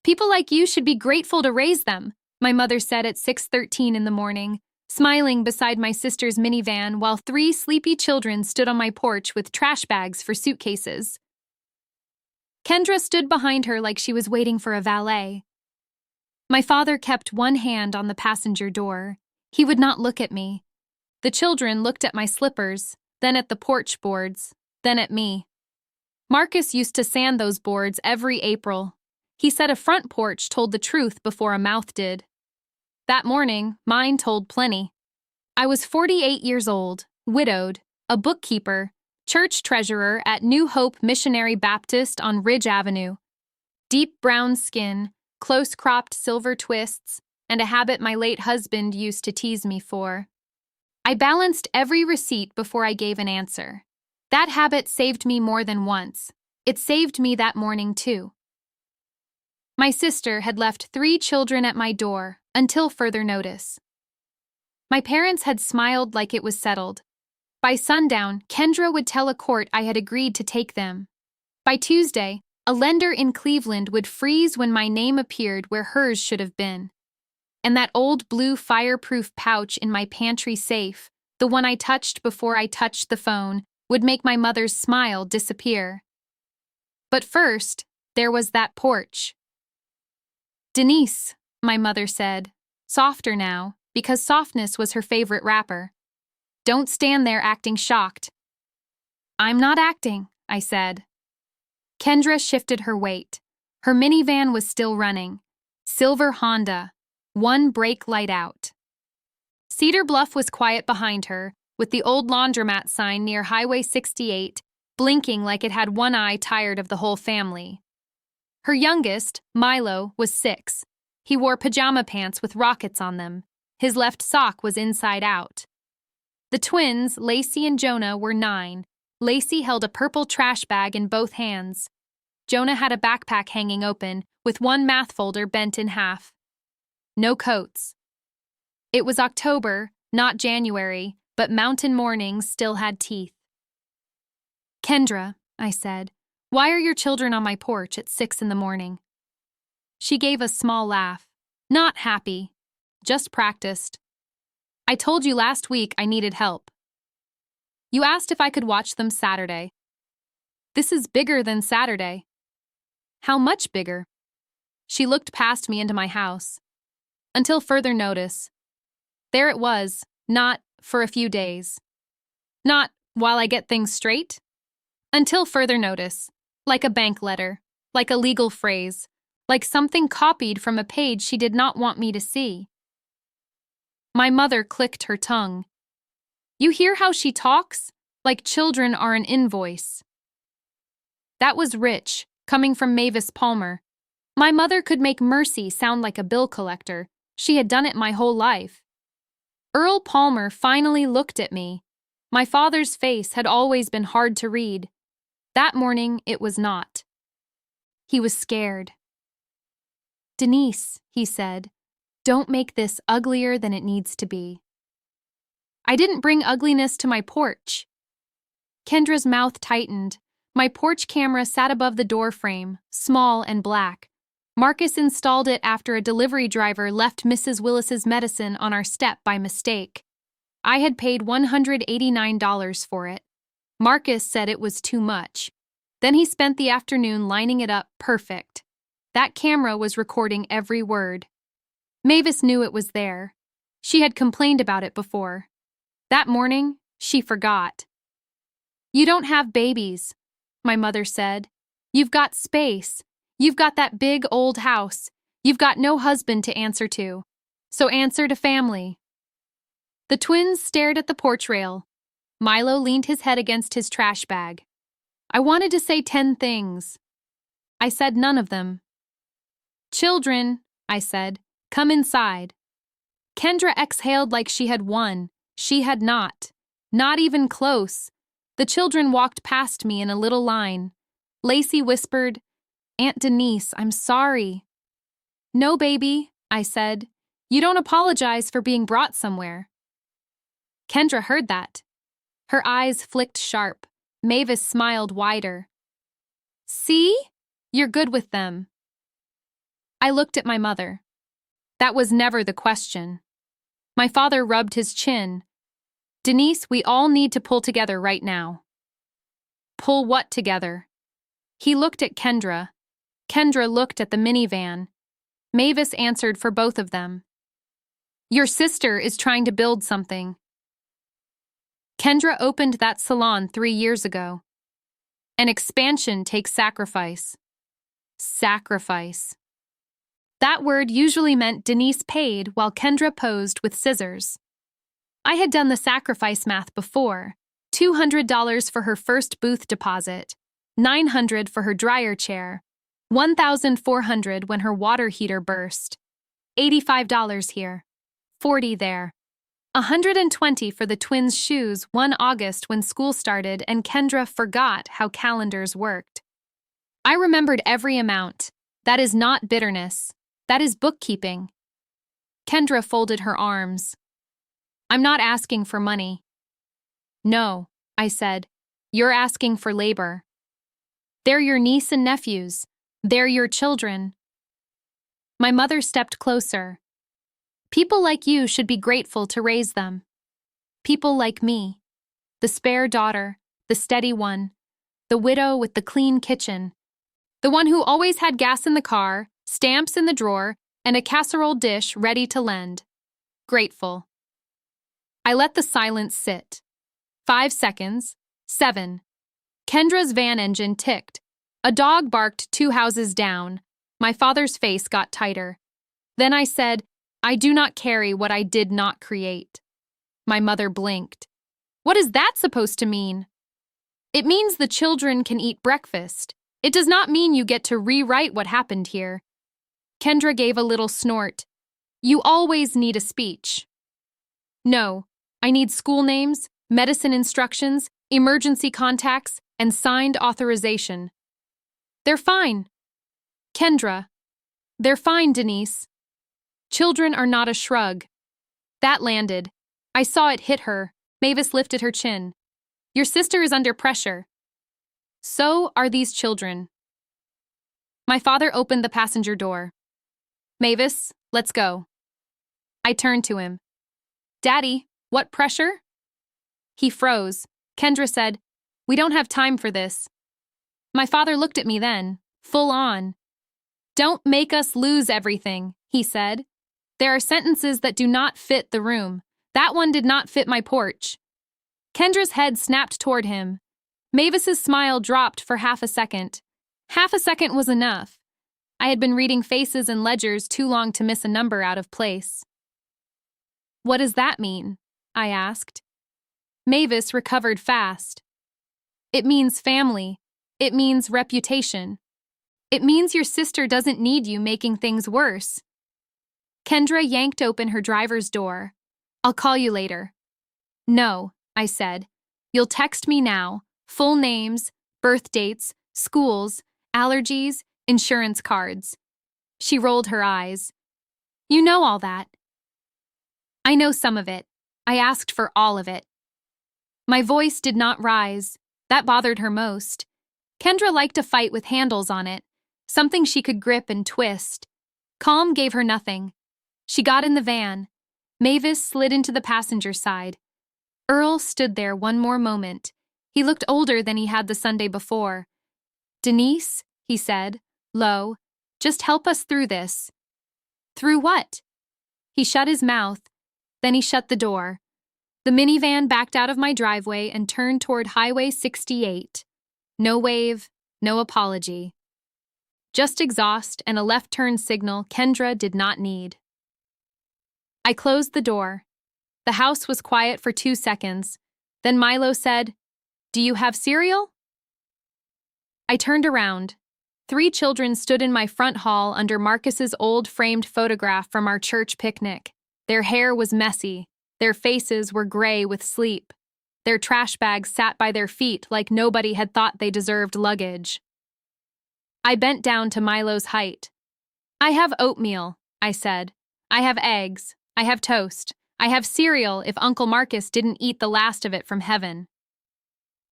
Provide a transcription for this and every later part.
People like you should be grateful to raise them, my mother said at 6:13 in the morning, smiling beside my sister's minivan while 3 sleepy children stood on my porch with trash bags for suitcases. Kendra stood behind her like she was waiting for a valet. My father kept one hand on the passenger door. He would not look at me. The children looked at my slippers, then at the porch boards, then at me. Marcus used to sand those boards every April. He said a front porch told the truth before a mouth did. That morning, mine told plenty. I was 48 years old, widowed, a bookkeeper, church treasurer at New Hope Missionary Baptist on Ridge Avenue. Deep brown skin, close-cropped silver twists, and a habit my late husband used to tease me for. I balanced every receipt before I gave an answer. That habit saved me more than once. It saved me that morning, too. My sister had left 3 children at my door until further notice. My parents had smiled like it was settled. By sundown, Kendra would tell a court I had agreed to take them. By Tuesday, a lender in Cleveland would freeze when my name appeared where hers should have been. And that old blue fireproof pouch in my pantry safe, the one I touched before I touched the phone, would make my mother's smile disappear. But first, there was that porch. "Denise," my mother said, softer now, because softness was her favorite wrapper. "Don't stand there acting shocked." "I'm not acting," I said. Kendra shifted her weight. Her minivan was still running. Silver Honda, one brake light out. Cedar Bluff was quiet behind her, with the old laundromat sign near Highway 68 blinking like it had one eye tired of the whole family. Her youngest, Milo, was 6. He wore pajama pants with rockets on them. His left sock was inside out. The twins, Lacey and Jonah, were 9. Lacey held a purple trash bag in both hands. Jonah had a backpack hanging open, with one math folder bent in half. No coats. It was October, not January, but mountain mornings still had teeth. "Kendra," I said, "why are your children on my porch at 6 in the morning?" She gave a small laugh. "Not happy. Just practiced. I told you last week I needed help. You asked if I could watch them Saturday. This is bigger than Saturday." "How much bigger?" She looked past me into my house. "Until further notice." There it was, not for a few days. Not while I get things straight. Until further notice, like a bank letter, like a legal phrase, like something copied from a page she did not want me to see. My mother clicked her tongue. "You hear how she talks? Like children are an invoice." That was rich, coming from Mavis Palmer. My mother could make Mercy sound like a bill collector. She had done it my whole life. Earl Palmer finally looked at me. My father's face had always been hard to read. That morning, it was not. He was scared. "Denise," he said, "don't make this uglier than it needs to be." I didn't bring ugliness to my porch. Kendra's mouth tightened. My porch camera sat above the door frame, small and black. Marcus installed it after a delivery driver left Mrs. Willis's medicine on our step by mistake. I had paid $189 for it. Marcus said it was too much. Then he spent the afternoon lining it up perfect. That camera was recording every word. Mavis knew it was there. She had complained about it before. That morning, she forgot. "You don't have babies," my mother said. "You've got space. You've got that big old house. You've got no husband to answer to. So answer to family." The twins stared at the porch rail. Milo leaned his head against his trash bag. I wanted to say 10 things. I said none of them. "Children," I said, "come inside." Kendra exhaled like she had won. She had not. Not even close. The children walked past me in a little line. Lacey whispered, "Aunt Denise, I'm sorry." "No, baby," I said. "You don't apologize for being brought somewhere." Kendra heard that. Her eyes flicked sharp. Mavis smiled wider. "See? You're good with them." I looked at my mother. That was never the question. My father rubbed his chin. Denise, we all need to pull together right now. Pull what together? He looked at Kendra. Kendra looked at the minivan. Mavis answered for both of them. Your sister is trying to build something. Kendra opened that salon 3 years ago. An expansion takes sacrifice. Sacrifice. That word usually meant Denise paid while Kendra posed with scissors. I had done the sacrifice math before. $200 for her first booth deposit, $900 for her dryer chair, $1,400 when her water heater burst, $85 here, $40 there, $120 for the twins' shoes 1 August when school started and Kendra forgot how calendars worked. I remembered every amount. That is not bitterness. That is bookkeeping. Kendra folded her arms. I'm not asking for money. No, I said. You're asking for labor. They're your niece and nephews. They're your children. My mother stepped closer. People like you should be grateful to raise them. People like me. The spare daughter, the steady one, the widow with the clean kitchen, the one who always had gas in the car, stamps in the drawer, and a casserole dish ready to lend. Grateful. I let the silence sit. 5 seconds. 7. Kendra's van engine ticked. A dog barked 2 houses down. My father's face got tighter. Then I said, I do not carry what I did not create. My mother blinked. What is that supposed to mean? It means the children can eat breakfast. It does not mean you get to rewrite what happened here. Kendra gave a little snort. You always need a speech. No, I need school names, medicine instructions, emergency contacts, and signed authorization. They're fine. Kendra. They're fine, Denise. Children are not a shrug. That landed. I saw it hit her. Mavis lifted her chin. Your sister is under pressure. So are these children. My father opened the passenger door. Mavis, let's go. I turned to him. Daddy, what pressure? He froze. Kendra said, We don't have time for this. My father looked at me then, full on. Don't make us lose everything, he said. There are sentences that do not fit the room. That one did not fit my porch. Kendra's head snapped toward him. Mavis's smile dropped for half a second. Half a second was enough. I had been reading faces and ledgers too long to miss a number out of place. What does that mean? I asked. Mavis recovered fast. It means family. It means reputation. It means your sister doesn't need you making things worse. Kendra yanked open her driver's door. I'll call you later. No, I said. You'll text me now. Full names, birth dates, schools, allergies, insurance cards. She rolled her eyes. You know all that. I know some of it. I asked for all of it. My voice did not rise. That bothered her most. Kendra liked to fight with handles on it, something she could grip and twist. Calm gave her nothing. She got in the van. Mavis slid into the passenger side. Earl stood there one more moment. He looked older than he had the Sunday before. Denise, he said, low, just help us through this. Through what? He shut his mouth. Then he shut the door. The minivan backed out of my driveway and turned toward Highway 68. No wave, no apology. Just exhaust and a left turn signal Kendra did not need. I closed the door. The house was quiet for 2 seconds. Then Milo said, Do you have cereal? I turned around. 3 children stood in my front hall under Marcus's old framed photograph from our church picnic. Their hair was messy. Their faces were gray with sleep. Their trash bags sat by their feet like nobody had thought they deserved luggage. I bent down to Milo's height. I have oatmeal, I said. I have eggs. I have toast. I have cereal if Uncle Marcus didn't eat the last of it from heaven.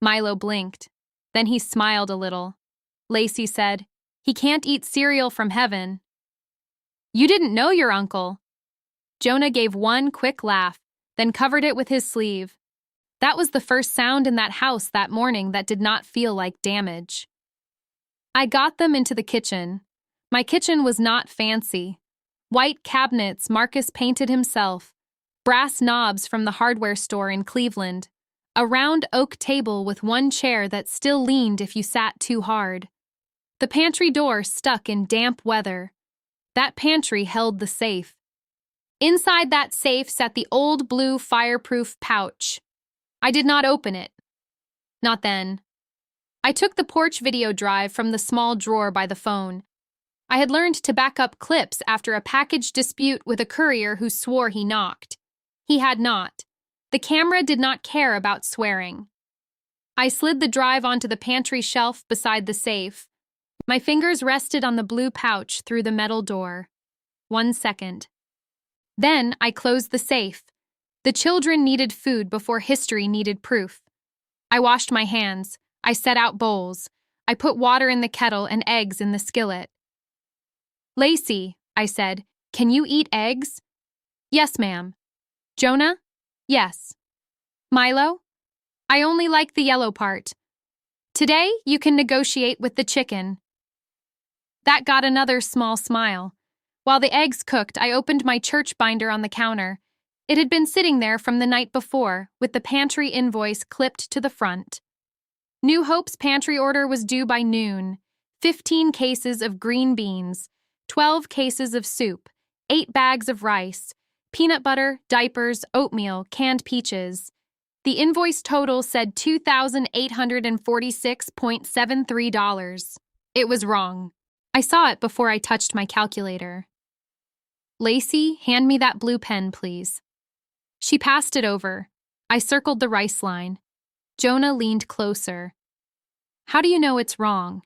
Milo blinked. Then he smiled a little. Lacey said, He can't eat cereal from heaven. You didn't know your uncle. Jonah gave one quick laugh, then covered it with his sleeve. That was the first sound in that house that morning that did not feel like damage. I got them into the kitchen. My kitchen was not fancy. White cabinets Marcus painted himself, brass knobs from the hardware store in Cleveland, a round oak table with one chair that still leaned if you sat too hard. The pantry door stuck in damp weather. That pantry held the safe. Inside that safe sat the old blue fireproof pouch. I did not open it. Not then. I took the porch video drive from the small drawer by the phone. I had learned to back up clips after a package dispute with a courier who swore he knocked. He had not. The camera did not care about swearing. I slid the drive onto the pantry shelf beside the safe. My fingers rested on the blue pouch through the metal door. 1 second. Then I closed the safe. The children needed food before history needed proof. I washed my hands. I set out bowls. I put water in the kettle and eggs in the skillet. Lacey, I said, can you eat eggs? Yes, ma'am. Jonah? Yes. Milo? I only like the yellow part. Today, you can negotiate with the chicken. That got another small smile. While the eggs cooked, I opened my church binder on the counter. It had been sitting there from the night before, with the pantry invoice clipped to the front. New Hope's pantry order was due by noon. 15 cases of green beans, 12 cases of soup, 8 bags of rice, peanut butter, diapers, oatmeal, canned peaches. The invoice total said $2,846.73. It was wrong. I saw it before I touched my calculator. Lacey, hand me that blue pen, please. She passed it over. I circled the rice line. Jonah leaned closer. How do you know it's wrong?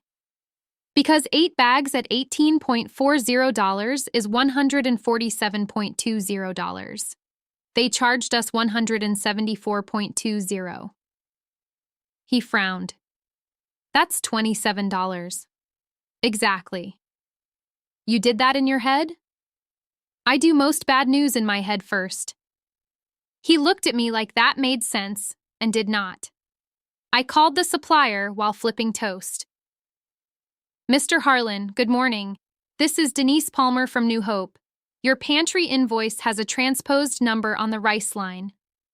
Because 8 bags at $18.40 is $147.20. They charged us $174.20. He frowned. That's $27. Exactly. You did that in your head? I do most bad news in my head first. He looked at me like that made sense, and did not. I called the supplier while flipping toast. Mr. Harlan, good morning. This is Denise Palmer from New Hope. Your pantry invoice has a transposed number on the rice line.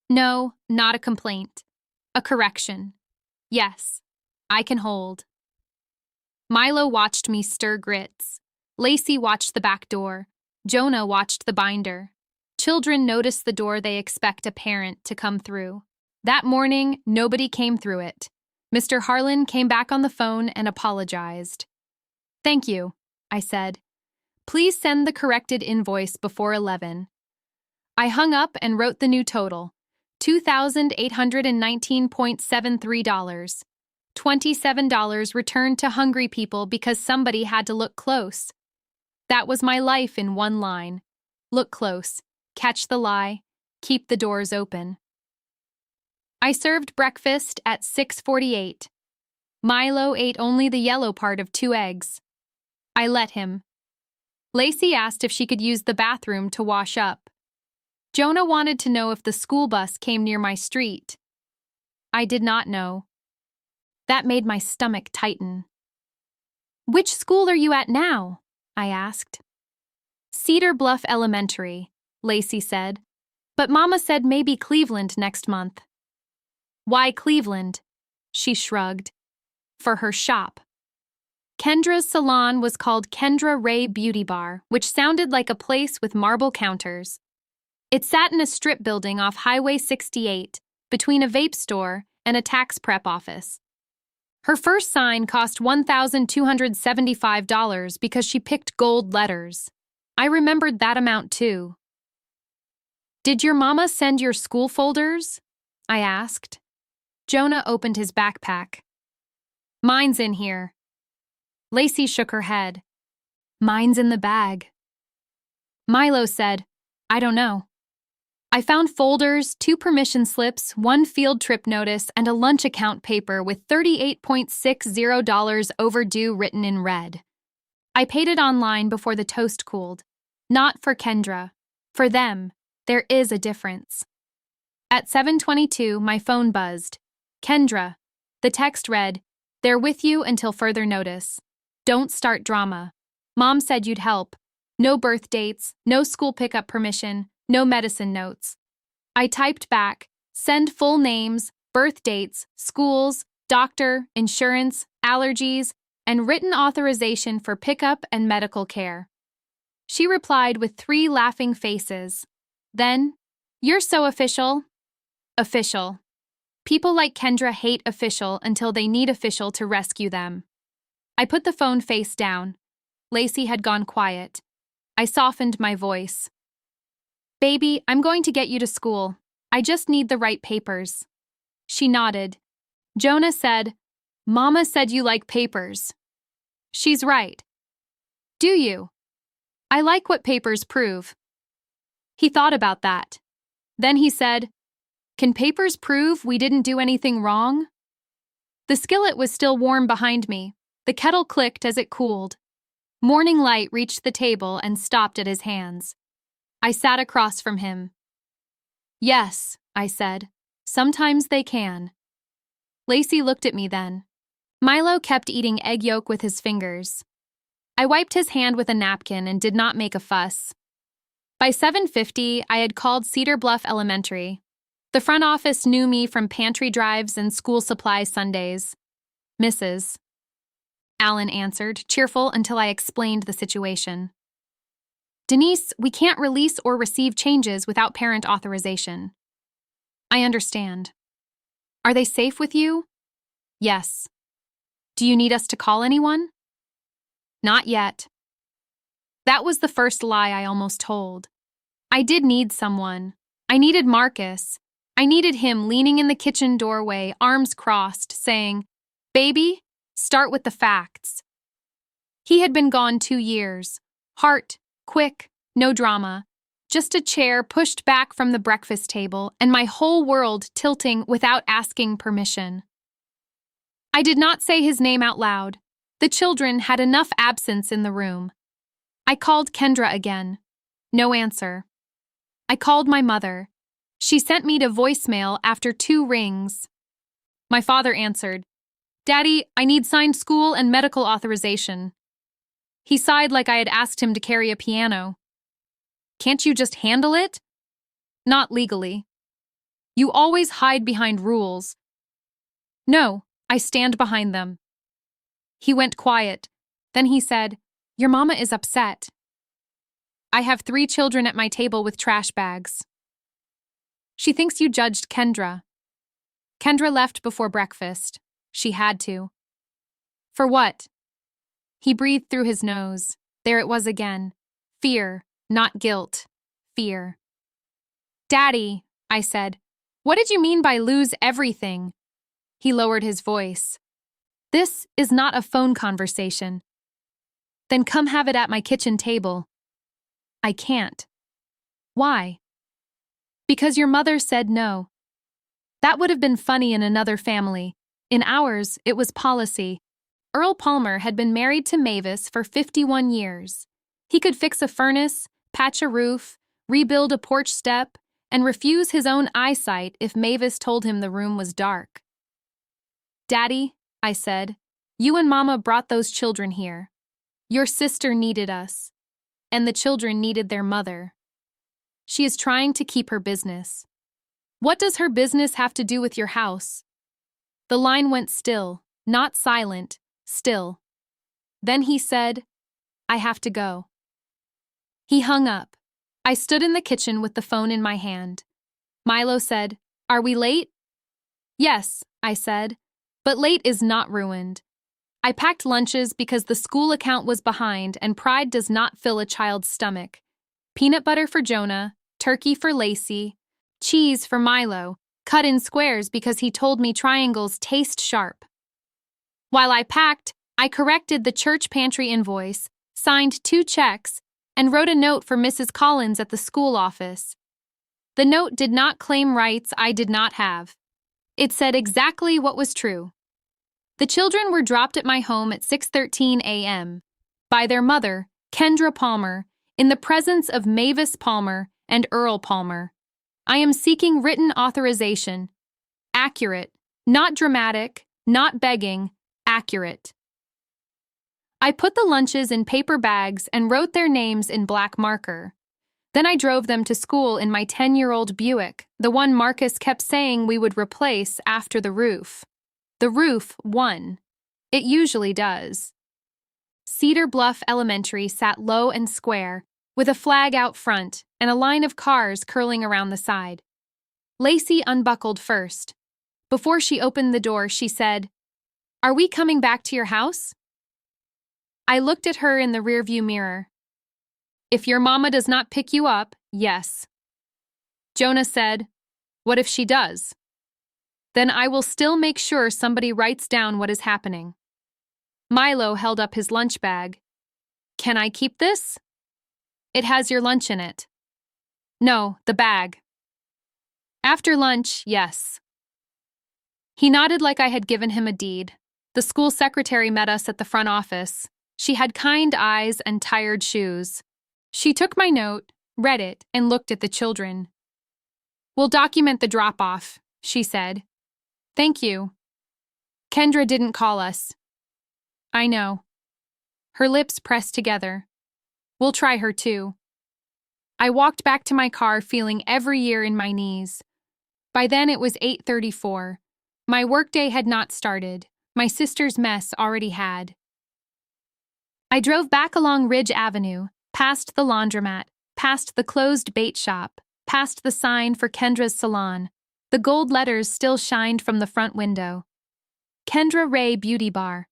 No, not a complaint. A correction. Yes, I can hold. Milo watched me stir grits. Lacey watched the back door. Jonah watched the binder. Children notice the door they expect a parent to come through. That morning, nobody came through it. Mr. Harlan came back on the phone and apologized. Thank you, I said. Please send the corrected invoice before 11. I hung up and wrote the new total, $2,819.73. $27 returned to hungry people because somebody had to look close. That was my life in one line. Look close, catch the lie, keep the doors open. I served breakfast at 6:48. Milo ate only the yellow part of 2 eggs. I let him. Lacey asked if she could use the bathroom to wash up. Jonah wanted to know if the school bus came near my street. I did not know. That made my stomach tighten. Which school are you at now? I asked. Cedar Bluff Elementary, Lacey said. But Mama said maybe Cleveland next month. Why Cleveland? She shrugged. For her shop. Kendra's salon was called Kendra Ray Beauty Bar, which sounded like a place with marble counters. It sat in a strip building off Highway 68, between a vape store and a tax prep office. Her first sign cost $1,275 because she picked gold letters. I remembered that amount too. Did your mama send your school folders? I asked. Jonah opened his backpack. Mine's in here. Lacey shook her head. Mine's in the bag. Milo said, I don't know. I found folders, 2 permission slips, 1 field trip notice, and a lunch account paper with $38.60 overdue written in red. I paid it online before the toast cooled. Not for Kendra. For them, there is a difference. At 7:22, my phone buzzed. Kendra. The text read, "They're with you until further notice. Don't start drama. Mom said you'd help. No birth dates, no school pickup permission, no medicine notes." I typed back, "Send full names, birth dates, schools, doctor, insurance, allergies, and written authorization for pickup and medical care." She replied with 3 laughing faces. Then, "You're so official." Official. People like Kendra hate official until they need official to rescue them. I put the phone face down. Lacey had gone quiet. I softened my voice. "Baby, I'm going to get you to school. I just need the right papers." She nodded. Jonah said, "Mama said you like papers." She's right. Do you? I like what papers prove. He thought about that. Then he said, "Can papers prove we didn't do anything wrong?" The skillet was still warm behind me. The kettle clicked as it cooled. Morning light reached the table and stopped at his hands. I sat across from him. "Yes," I said. "Sometimes they can." Lacey looked at me then. Milo kept eating egg yolk with his fingers. I wiped his hand with a napkin and did not make a fuss. By 7:50, I had called Cedar Bluff Elementary. The front office knew me from pantry drives and school supply Sundays. "Mrs." Alan answered, cheerful until I explained the situation. "Denise, we can't release or receive changes without parent authorization." "I understand." "Are they safe with you?" "Yes." "Do you need us to call anyone?" "Not yet." That was the first lie I almost told. I did need someone. I needed Marcus. I needed him leaning in the kitchen doorway, arms crossed, saying, "Baby, start with the facts." He had been gone 2 years. Heart, quick, no drama. Just a chair pushed back from the breakfast table and my whole world tilting without asking permission. I did not say his name out loud. The children had enough absence in the room. I called Kendra again. No answer. I called my mother. She sent me to voicemail after 2 rings. My father answered, "Daddy, I need signed school and medical authorization." He sighed like I had asked him to carry a piano. "Can't you just handle it?" "Not legally." "You always hide behind rules." "No, I stand behind them." He went quiet. Then he said, "Your mama is upset." "I have 3 children at my table with trash bags." "She thinks you judged Kendra." "Kendra left before breakfast. She had to." "For what?" He breathed through his nose. There it was again. Fear, not guilt. Fear. "Daddy," I said, "what did you mean by lose everything?" He lowered his voice. "This is not a phone conversation." "Then come have it at my kitchen table." "I can't." "Why?" "Because your mother said no." That would have been funny in another family. In ours, it was policy. Earl Palmer had been married to Mavis for 51 years. He could fix a furnace, patch a roof, rebuild a porch step, and refuse his own eyesight if Mavis told him the room was dark. "Daddy," I said, "you and Mama brought those children here. Your sister needed us, and the children needed their mother. She is trying to keep her business. What does her business have to do with your house?" The line went still, not silent, still. Then he said, "I have to go." He hung up. I stood in the kitchen with the phone in my hand. Milo said, "Are we late?" "Yes," I said, "but late is not ruined." I packed lunches because the school account was behind and pride does not fill a child's stomach. Peanut butter for Jonah, turkey for Lacey, cheese for Milo, cut in squares because he told me triangles taste sharp. While I packed, I corrected the church pantry invoice, signed 2 checks, and wrote a note for Mrs. Collins at the school office. The note did not claim rights I did not have. It said exactly what was true. The children were dropped at my home at 6:13 a.m. by their mother, Kendra Palmer, in the presence of Mavis Palmer and Earl Palmer. I am seeking written authorization. Accurate, not dramatic, not begging, accurate. I put the lunches in paper bags and wrote their names in black marker. Then I drove them to school in my 10-year-old Buick, the one Marcus kept saying we would replace after the roof. The roof won. It usually does. Cedar Bluff Elementary sat low and square, with a flag out front and a line of cars curling around the side. Lacey unbuckled first. Before she opened the door, she said, "Are we coming back to your house?" I looked at her in the rearview mirror. "If your mama does not pick you up, yes." Jonah said, "What if she does?" "Then I will still make sure somebody writes down what is happening." Milo held up his lunch bag. "Can I keep this?" "It has your lunch in it." "No, the bag." "After lunch, yes." He nodded like I had given him a deed. The school secretary met us at the front office. She had kind eyes and tired shoes. She took my note, read it, and looked at the children. "We'll document the drop-off," she said. "Thank you." "Kendra didn't call us." "I know." Her lips pressed together. "We'll try her too." I walked back to my car feeling every year in my knees. By then it was 8:34. My workday had not started. My sister's mess already had. I drove back along Ridge Avenue, past the laundromat, past the closed bait shop, past the sign for Kendra's salon. The gold letters still shined from the front window. Kendra Ray Beauty Bar.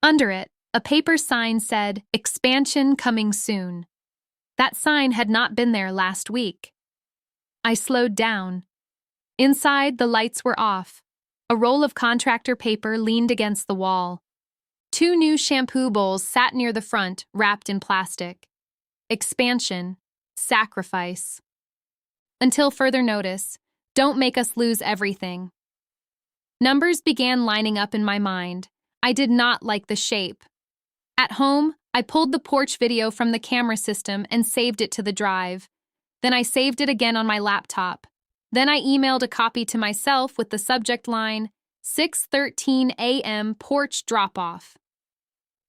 Under it, a paper sign said, "Expansion coming soon." That sign had not been there last week. I slowed down. Inside, the lights were off. A roll of contractor paper leaned against the wall. 2 new shampoo bowls sat near the front, wrapped in plastic. Expansion. Sacrifice. Until further notice, don't make us lose everything. Numbers began lining up in my mind. I did not like the shape. At home, I pulled the porch video from the camera system and saved it to the drive. Then I saved it again on my laptop. Then I emailed a copy to myself with the subject line, 6:13 a.m. porch drop-off.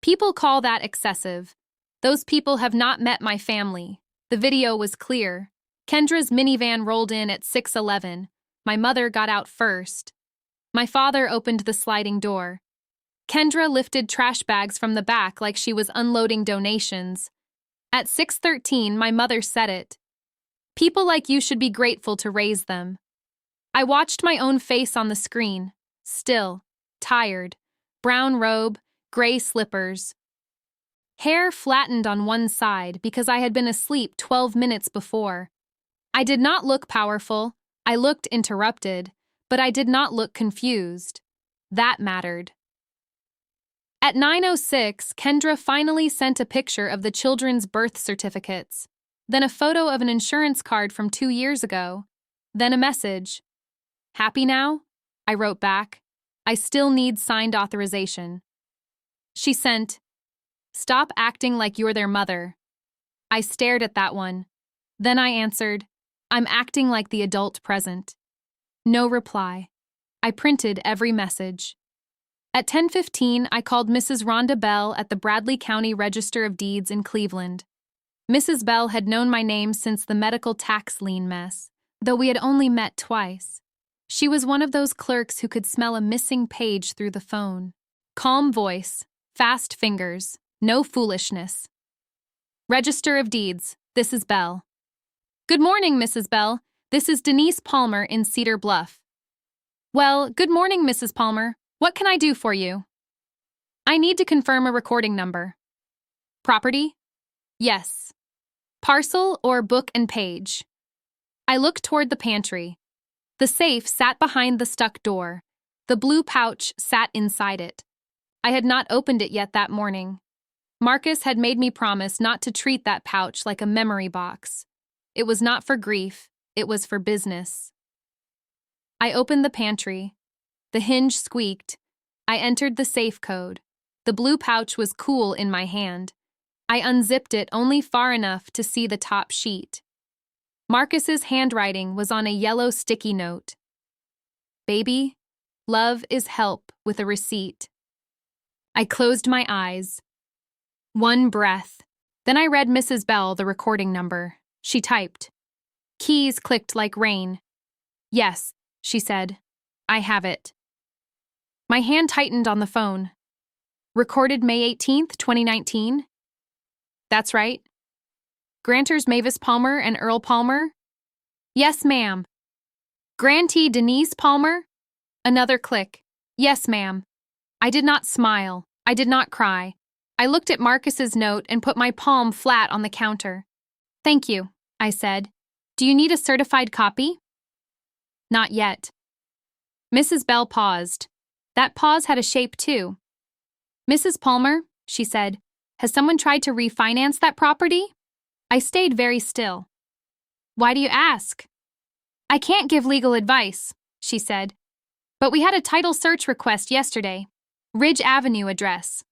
People call that excessive. Those people have not met my family. The video was clear. Kendra's minivan rolled in at 6:11. My mother got out first. My father opened the sliding door. Kendra lifted trash bags from the back like she was unloading donations. At 6:13, my mother said it. "People like you should be grateful to raise them." I watched my own face on the screen. Still, tired. Brown robe, gray slippers. Hair flattened on one side because I had been asleep 12 minutes before. I did not look powerful. I looked interrupted, but I did not look confused. That mattered. At 9:06, Kendra finally sent a picture of the children's birth certificates, then a photo of an insurance card from 2 years ago, then a message. "Happy now?" I wrote back. "I still need signed authorization." She sent, "Stop acting like you're their mother." I stared at that one. Then I answered, "I'm acting like the adult present." No reply. I printed every message. At 10:15, I called Mrs. Rhonda Bell at the Bradley County Register of Deeds in Cleveland. Mrs. Bell had known my name since the medical tax lien mess, though we had only met twice. She was one of those clerks who could smell a missing page through the phone. Calm voice, fast fingers, no foolishness. "Register of Deeds, this is Bell." "Good morning, Mrs. Bell. This is Denise Palmer in Cedar Bluff." "Well, good morning, Mrs. Palmer. What can I do for you?" "I need to confirm a recording number." "Property?" "Yes." "Parcel or book and page?" I looked toward the pantry. The safe sat behind the stuck door. The blue pouch sat inside it. I had not opened it yet that morning. Marcus had made me promise not to treat that pouch like a memory box. It was not for grief, it was for business. I opened the pantry. The hinge squeaked. I entered the safe code. The blue pouch was cool in my hand. I unzipped it only far enough to see the top sheet. Marcus's handwriting was on a yellow sticky note. Baby, love is help with a receipt. I closed my eyes. One breath. Then I read Mrs. Bell the recording number. She typed. Keys clicked like rain. Yes, she said. I have it. My hand tightened on the phone. Recorded May 18th, 2019? That's right. Grantors Mavis Palmer and Earl Palmer? Yes, ma'am. Grantee Denise Palmer? Another click. Yes, ma'am. I did not smile. I did not cry. I looked at Marcus's note and put my palm flat on the counter. Thank you, I said. Do you need a certified copy? Not yet. Mrs. Bell paused. That pause had a shape, too. Mrs. Palmer, she said, has someone tried to refinance that property? I stayed very still. Why do you ask? I can't give legal advice, she said. But we had a title search request yesterday. Ridge Avenue address.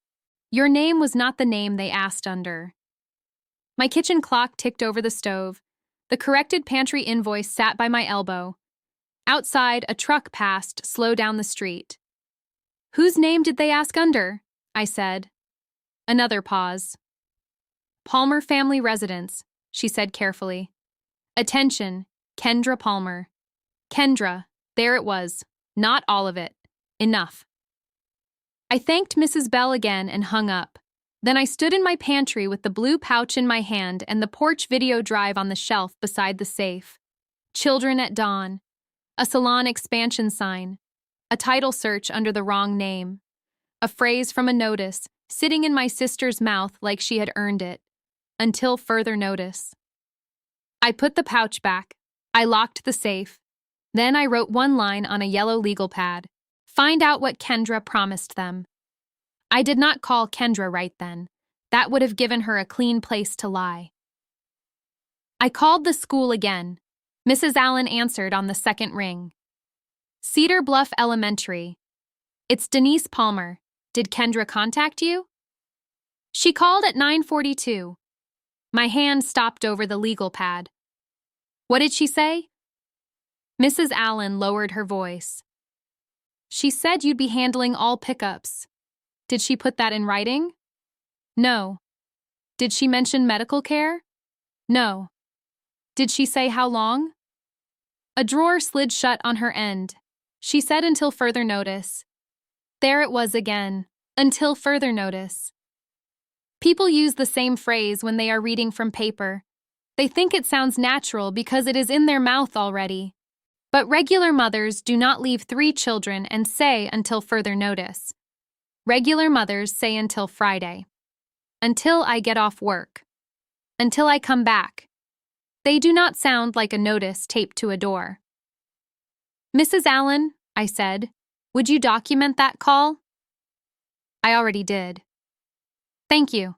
Your name was not the name they asked under. My kitchen clock ticked over the stove. The corrected pantry invoice sat by my elbow. Outside, a truck passed slow down the street. Whose name did they ask under? I said. Another pause. Palmer Family Residence, she said carefully. Attention, Kendra Palmer. Kendra, there it was. Not all of it. Enough. I thanked Mrs. Bell again and hung up. Then I stood in my pantry with the blue pouch in my hand and the porch video drive on the shelf beside the safe. Children at Dawn. A salon expansion sign. A title search under the wrong name. A phrase from a notice, sitting in my sister's mouth like she had earned it. Until further notice. I put the pouch back. I locked the safe. Then I wrote one line on a yellow legal pad. Find out what Kendra promised them. I did not call Kendra right then. That would have given her a clean place to lie. I called the school again. Mrs. Allen answered on the second ring. Cedar Bluff Elementary. It's Denise Palmer. Did Kendra contact you? She called at 9:42. My hand stopped over the legal pad. What did she say? Mrs. Allen lowered her voice. She said you'd be handling all pickups. Did she put that in writing? No. Did she mention medical care? No. Did she say how long? A drawer slid shut on her end. She said until further notice. There it was again. Until further notice. People use the same phrase when they are reading from paper. They think it sounds natural because it is in their mouth already. But regular mothers do not leave 3 children and say until further notice. Regular mothers say until Friday. Until I get off work. Until I come back. They do not sound like a notice taped to a door. Mrs. Allen, I said, would you document that call? I already did. Thank you.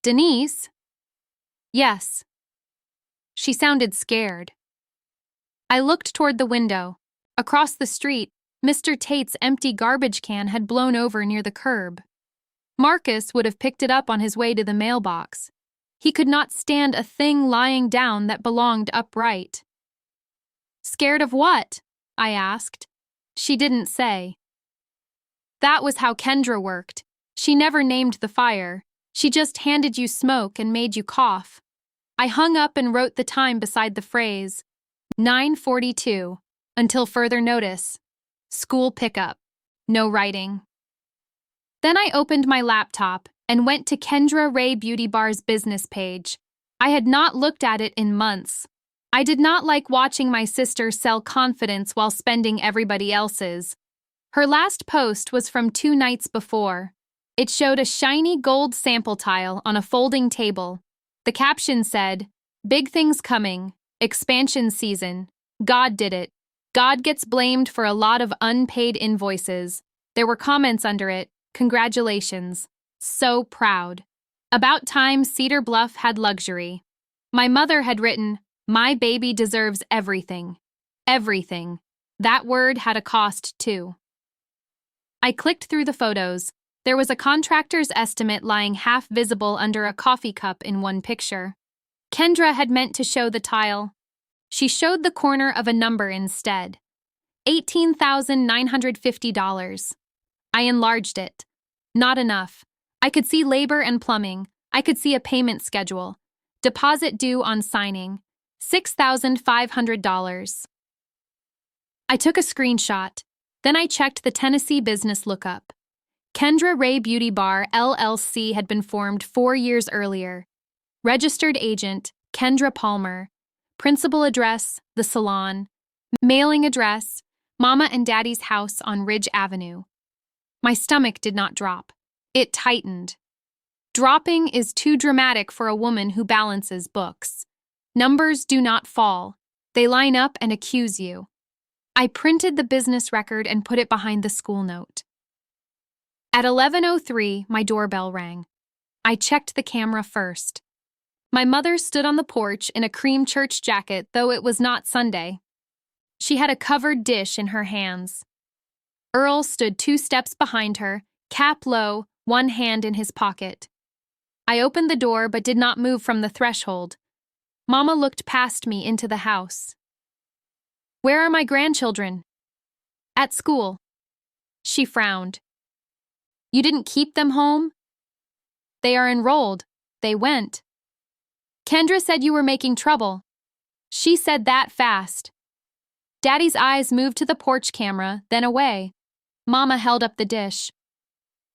Denise? Yes. She sounded scared. I looked toward the window. Across the street, Mr. Tate's empty garbage can had blown over near the curb. Marcus would have picked it up on his way to the mailbox. He could not stand a thing lying down that belonged upright. Scared of what? I asked. She didn't say. That was how Kendra worked. She never named the fire. She just handed you smoke and made you cough. I hung up and wrote the time beside the phrase. 9:42. Until further notice. School pickup. No writing. Then I opened my laptop and went to Kendra Ray Beauty Bar's business page. I had not looked at it in months. I did not like watching my sister sell confidence while spending everybody else's. Her last post was from 2 nights before. It showed a shiny gold sample tile on a folding table. The caption said, "Big things coming. Expansion season. God did it. God gets blamed for a lot of unpaid invoices." There were comments under it. Congratulations. So proud. About time Cedar Bluff had luxury. My mother had written, "My baby deserves everything." Everything. That word had a cost, too. I clicked through the photos. There was a contractor's estimate lying half visible under a coffee cup in one picture. Kendra had meant to show the tile. She showed the corner of a number instead. $18,950. I enlarged it. Not enough. I could see labor and plumbing. I could see a payment schedule. Deposit due on signing. $6,500. I took a screenshot. Then I checked the Tennessee Business Lookup. Kendra Ray Beauty Bar, LLC had been formed 4 years earlier. Registered agent, Kendra Palmer. Principal address, the salon. Mailing address, Mama and Daddy's house on Ridge Avenue. My stomach did not drop. It tightened. Dropping is too dramatic for a woman who balances books. Numbers do not fall. They line up and accuse you. I printed the business record and put it behind the school note. At 11:03, my doorbell rang. I checked the camera first. My mother stood on the porch in a cream church jacket, though it was not Sunday. She had a covered dish in her hands. Earl stood 2 steps behind her, cap low, one hand in his pocket. I opened the door but did not move from the threshold. Mama looked past me into the house. "Where are my grandchildren?" "At school." She frowned. "You didn't keep them home?" "They are enrolled. They went." "Kendra said you were making trouble." She said that fast. Daddy's eyes moved to the porch camera, then away. Mama held up the dish.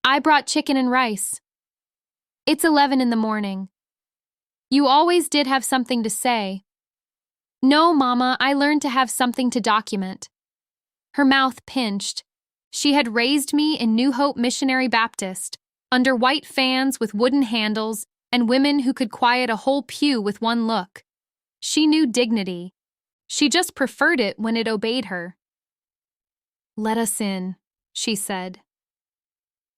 "I brought chicken and rice." "It's 11 in the morning." "You always did have something to say." "No, Mama, I learned to have something to document." Her mouth pinched. She had raised me in New Hope Missionary Baptist, under white fans with wooden handles and women who could quiet a whole pew with one look. She knew dignity. She just preferred it when it obeyed her. "Let us in," she said.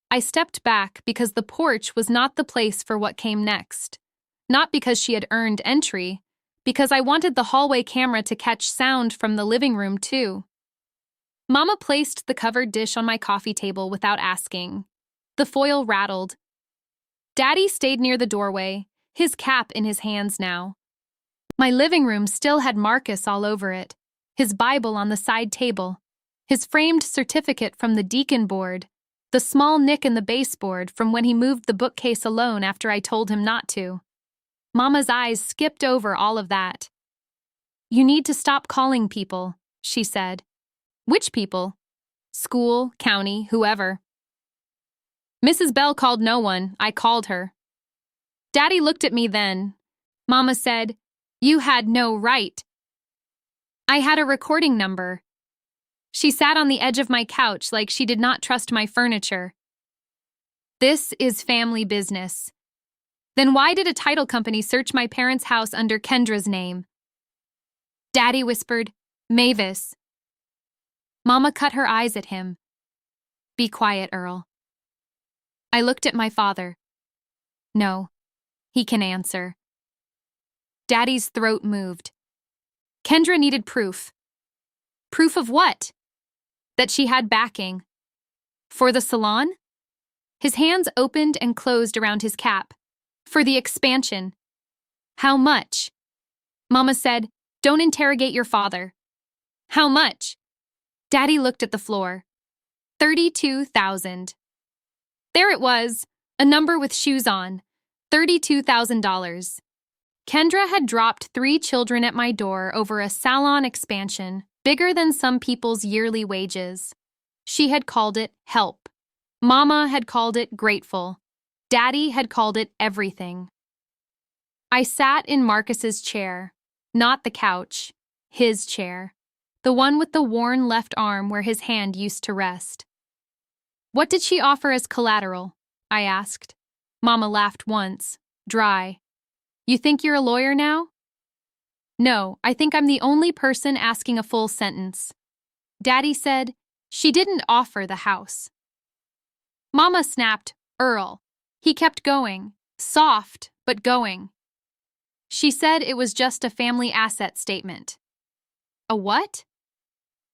I stepped back because the porch was not the place for what came next. Not because she had earned entry, because I wanted the hallway camera to catch sound from the living room too. Mama placed the covered dish on my coffee table without asking. The foil rattled. Daddy stayed near the doorway, his cap in his hands now. My living room still had Marcus all over it, his Bible on the side table, his framed certificate from the deacon board, the small nick in the baseboard from when he moved the bookcase alone after I told him not to. Mama's eyes skipped over all of that. "You need to stop calling people," she said. "Which people?" "School, county, whoever." "Mrs. Bell called no one. I called her." Daddy looked at me then. Mama said, "You had no right." "I had a recording number." She sat on the edge of my couch like she did not trust my furniture. "This is family business." "Then why did a title company search my parents' house under Kendra's name?" Daddy whispered, "Mavis." Mama cut her eyes at him. "Be quiet, Earl." I looked at my father. No, he can answer. Daddy's throat moved. Kendra needed proof. Proof of what? That she had backing. For the salon? His hands opened and closed around his cap. For the expansion. How much? Mama said, "Don't interrogate your father." How much? Daddy looked at the floor. 32,000. There it was, a number with shoes on. $32,000. Kendra had dropped 3 children at my door over a salon expansion, bigger than some people's yearly wages. She had called it help. Mama had called it grateful. Daddy had called it everything. I sat in Marcus's chair, not the couch, his chair, the one with the worn left arm where his hand used to rest. "What did she offer as collateral?" I asked. Mama laughed once, dry. "You think you're a lawyer now?" "No, I think I'm the only person asking a full sentence." Daddy said, "She didn't offer the house." Mama snapped, "Earl." He kept going, soft, but going. She said it was just a family asset statement. A what?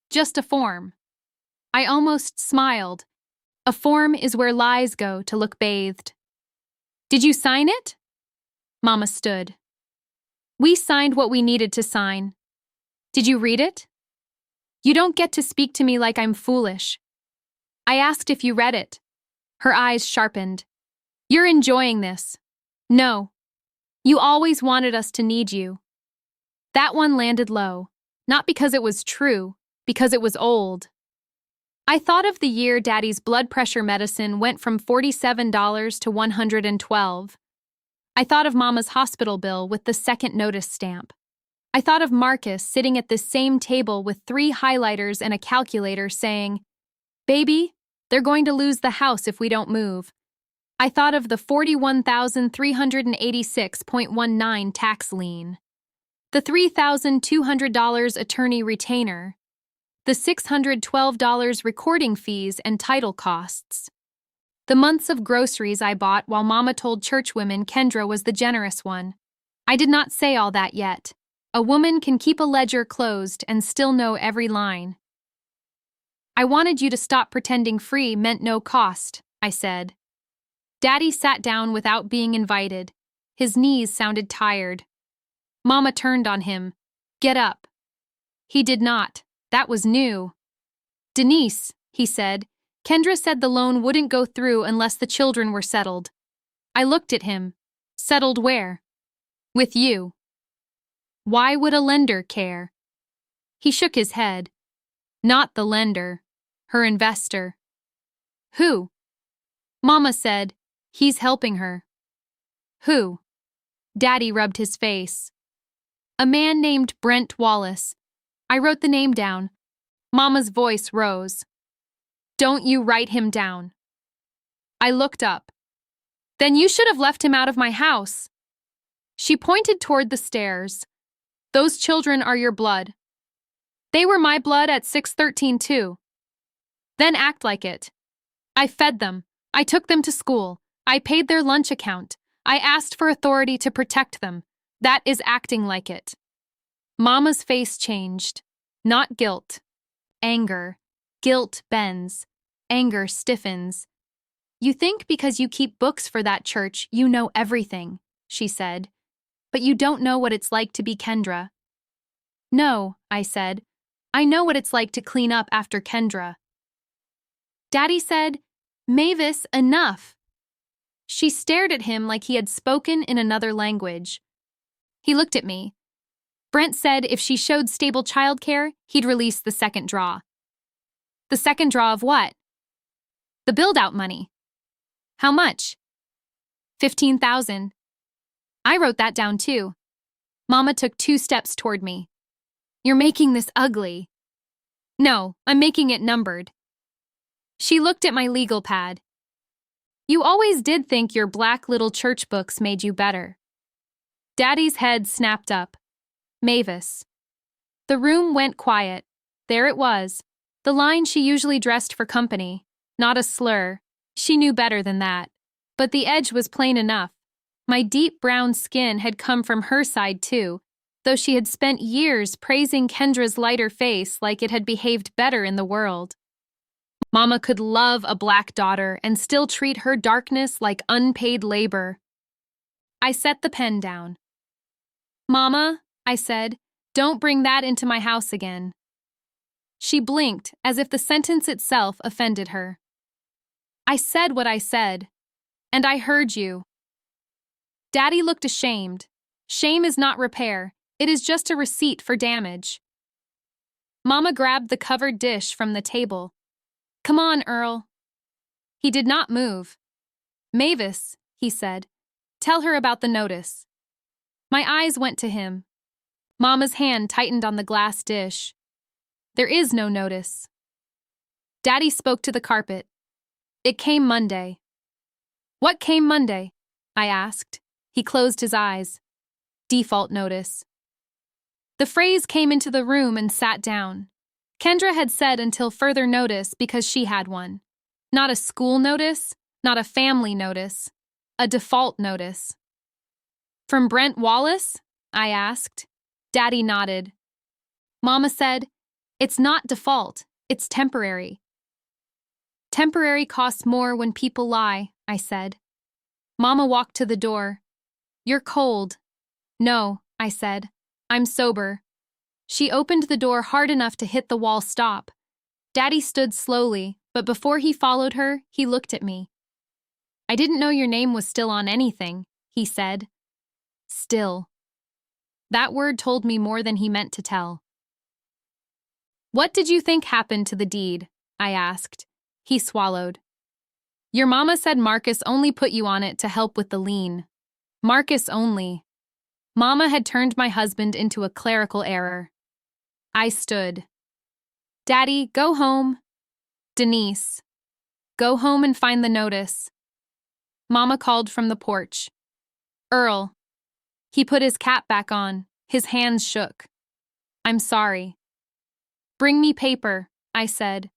Just a form. I almost smiled. A form is where lies go to look bathed. Did you sign it? Mama stood. We signed what we needed to sign. Did you read it? You don't get to speak to me like I'm foolish. I asked if you read it. Her eyes sharpened. You're enjoying this. No. You always wanted us to need you. That one landed low, not because it was true, because it was old. I thought of the year Daddy's blood pressure medicine went from $47 to $112. I thought of Mama's hospital bill with the second notice stamp. I thought of Marcus sitting at this same table with 3 highlighters and a calculator saying, "Baby, they're going to lose the house if we don't move." I thought of the $41,386.19 tax lien, the $3,200 attorney retainer, the $612 recording fees and title costs, the months of groceries I bought while Mama told churchwomen Kendra was the generous one. I did not say all that yet. A woman can keep a ledger closed and still know every line. I wanted you to stop pretending free meant no cost, I said. Daddy sat down without being invited. His knees sounded tired. Mama turned on him. Get up. He did not. That was new. Denise, he said, Kendra said the loan wouldn't go through unless the children were settled. I looked at him. Settled where? With you. Why would a lender care? He shook his head. Not the lender. Her investor. Who? Mama said, he's helping her. Who? Daddy rubbed his face. A man named Brent Wallace. I wrote the name down. Mama's voice rose. Don't you write him down. I looked up. Then you should have left him out of my house. She pointed toward the stairs. Those children are your blood. They were my blood at 613 too. Then act like it. I fed them. I took them to school. I paid their lunch account. I asked for authority to protect them. That is acting like it. Mama's face changed. Not guilt. Anger. Guilt bends. Anger stiffens. You think because you keep books for that church, you know everything, she said. But you don't know what it's like to be Kendra. No, I said. I know what it's like to clean up after Kendra. Daddy said, Mavis, enough. She stared at him like he had spoken in another language. He looked at me. Brent said if she showed stable childcare, he'd release the second draw. The second draw of what? The build-out money. How much? $15,000. I wrote that down too. Mama took 2 steps toward me. You're making this ugly. No, I'm making it numbered. She looked at my legal pad. You always did think your black little church books made you better. Daddy's head snapped up. Mavis. The room went quiet. There it was. The line she usually dressed for company. Not a slur. She knew better than that. But the edge was plain enough. My deep brown skin had come from her side too, though she had spent years praising Kendra's lighter face like it had behaved better in the world. Mama could love a black daughter and still treat her darkness like unpaid labor. I set the pen down. Mama, I said, don't bring that into my house again. She blinked as if the sentence itself offended her. I said what I said, and I heard you. Daddy looked ashamed. Shame is not repair. It is just a receipt for damage. Mama grabbed the covered dish from the table. Come on, Earl. He did not move. Mavis, he said, tell her about the notice. My eyes went to him. Mama's hand tightened on the glass dish. There is no notice. Daddy spoke to the carpet. It came Monday. What came Monday? I asked. He closed his eyes. Default notice. The phrase came into the room and sat down. Kendra had said until further notice because she had one. Not a school notice, not a family notice, a default notice. From Brent Wallace? I asked. Daddy nodded. Mama said, it's not default, it's temporary. Temporary costs more when people lie, I said. Mama walked to the door. You're cold. No, I said. I'm sober. She opened the door hard enough to hit the wall stop. Daddy stood slowly, but before he followed her, he looked at me. I didn't know your name was still on anything, he said. Still. That word told me more than he meant to tell. What did you think happened to the deed? I asked. He swallowed. Your mama said Marcus only put you on it to help with the lien. Marcus only. Mama had turned my husband into a clerical error. I stood. Daddy, go home. Denise. Go home and find the notice. Mama called from the porch. Earl. He put his cap back on. His hands shook. I'm sorry. Bring me paper, I said.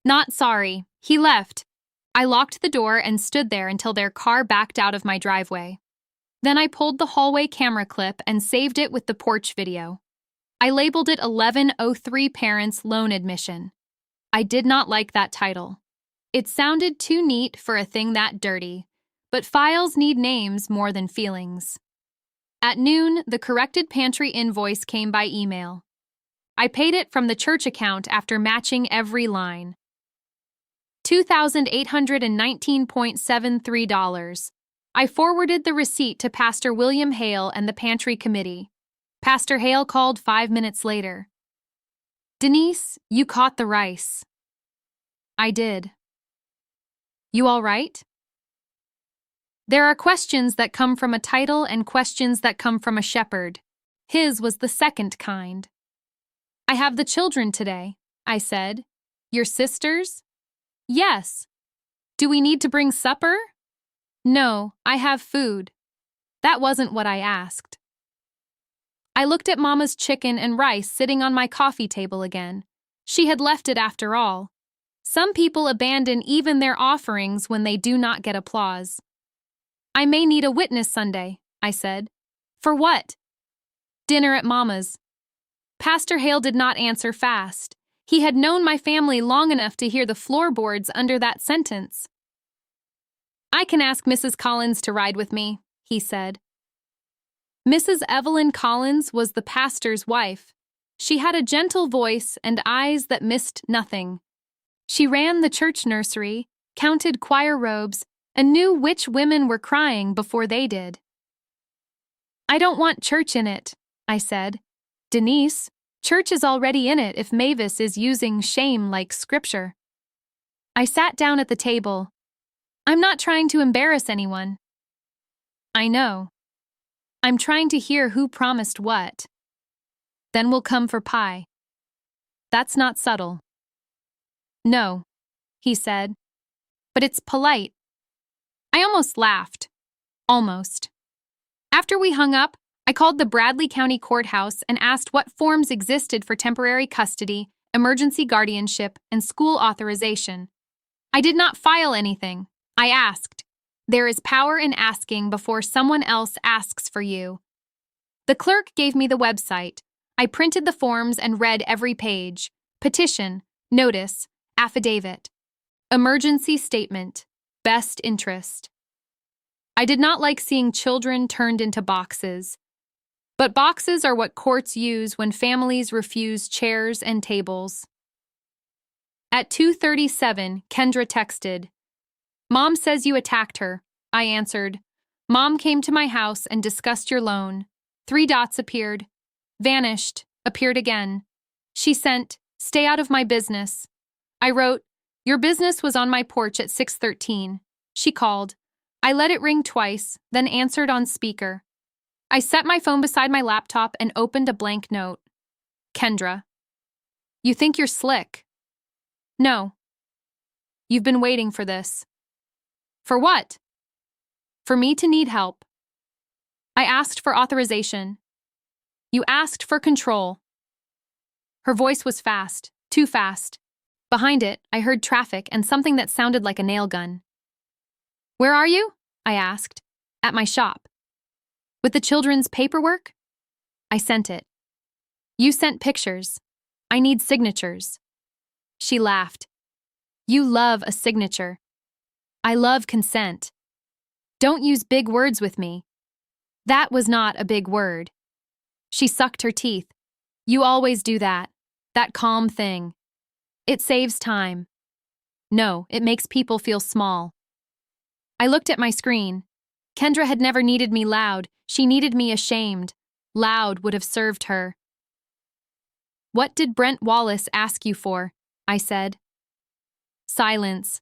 Not sorry. He left. I locked the door and stood there until their car backed out of my driveway. Then I pulled the hallway camera clip and saved it with the porch video. I labeled it 1103 Parents Loan Admission. I did not like that title. It sounded too neat for a thing that dirty, but files need names more than feelings. At noon, the corrected pantry invoice came by email. I paid it from the church account after matching every line. $2,819.73. I forwarded the receipt to Pastor William Hale and the pantry committee. Pastor Hale called 5 minutes later. Denise, you caught the rice. I did. You all right? There are questions that come from a title and questions that come from a shepherd. His was the second kind. I have the children today, I said. Your sisters? Yes. Do we need to bring supper? No, I have food. That wasn't what I asked. I looked at Mama's chicken and rice sitting on my coffee table again. She had left it after all. Some people abandon even their offerings when they do not get applause. I may need a witness Sunday, I said. For what? Dinner at Mama's. Pastor Hale did not answer fast. He had known my family long enough to hear the floorboards under that sentence. I can ask Mrs. Collins to ride with me, he said. Mrs. Evelyn Collins was the pastor's wife. She had a gentle voice and eyes that missed nothing. She ran the church nursery, counted choir robes, and knew which women were crying before they did. I don't want church in it, I said. Denise, church is already in it if Mavis is using shame like scripture. I sat down at the table. I'm not trying to embarrass anyone. I know. I'm trying to hear who promised what. Then we'll come for pie. That's not subtle. No, he said. But it's polite. I almost laughed. Almost. After we hung up, I called the Bradley County Courthouse and asked what forms existed for temporary custody, emergency guardianship, and school authorization. I did not file anything. I asked. There is power in asking before someone else asks for you. The clerk gave me the website. I printed the forms and read every page. Petition, notice, affidavit, emergency statement, best interest. I did not like seeing children turned into boxes. But boxes are what courts use when families refuse chairs and tables. At 2:37, Kendra texted. Mom says you attacked her. I answered. Mom came to my house and discussed your loan. 3 dots appeared. Vanished. Appeared again. She sent, stay out of my business. I wrote, your business was on my porch at 6:13. She called. I let it ring twice, then answered on speaker. I set my phone beside my laptop and opened a blank note. Kendra. You think you're slick? No. You've been waiting for this. For what? For me to need help. I asked for authorization. You asked for control. Her voice was fast, too fast. Behind it, I heard traffic and something that sounded like a nail gun. Where are you? I asked. At my shop. With the children's paperwork? I sent it. You sent pictures. I need signatures. She laughed. You love a signature. I love consent. Don't use big words with me. That was not a big word. She sucked her teeth. You always do that. That calm thing. It saves time. No, it makes people feel small. I looked at my screen. Kendra had never needed me loud. She needed me ashamed. Loud would have served her. What did Brent Wallace ask you for? I said. Silence.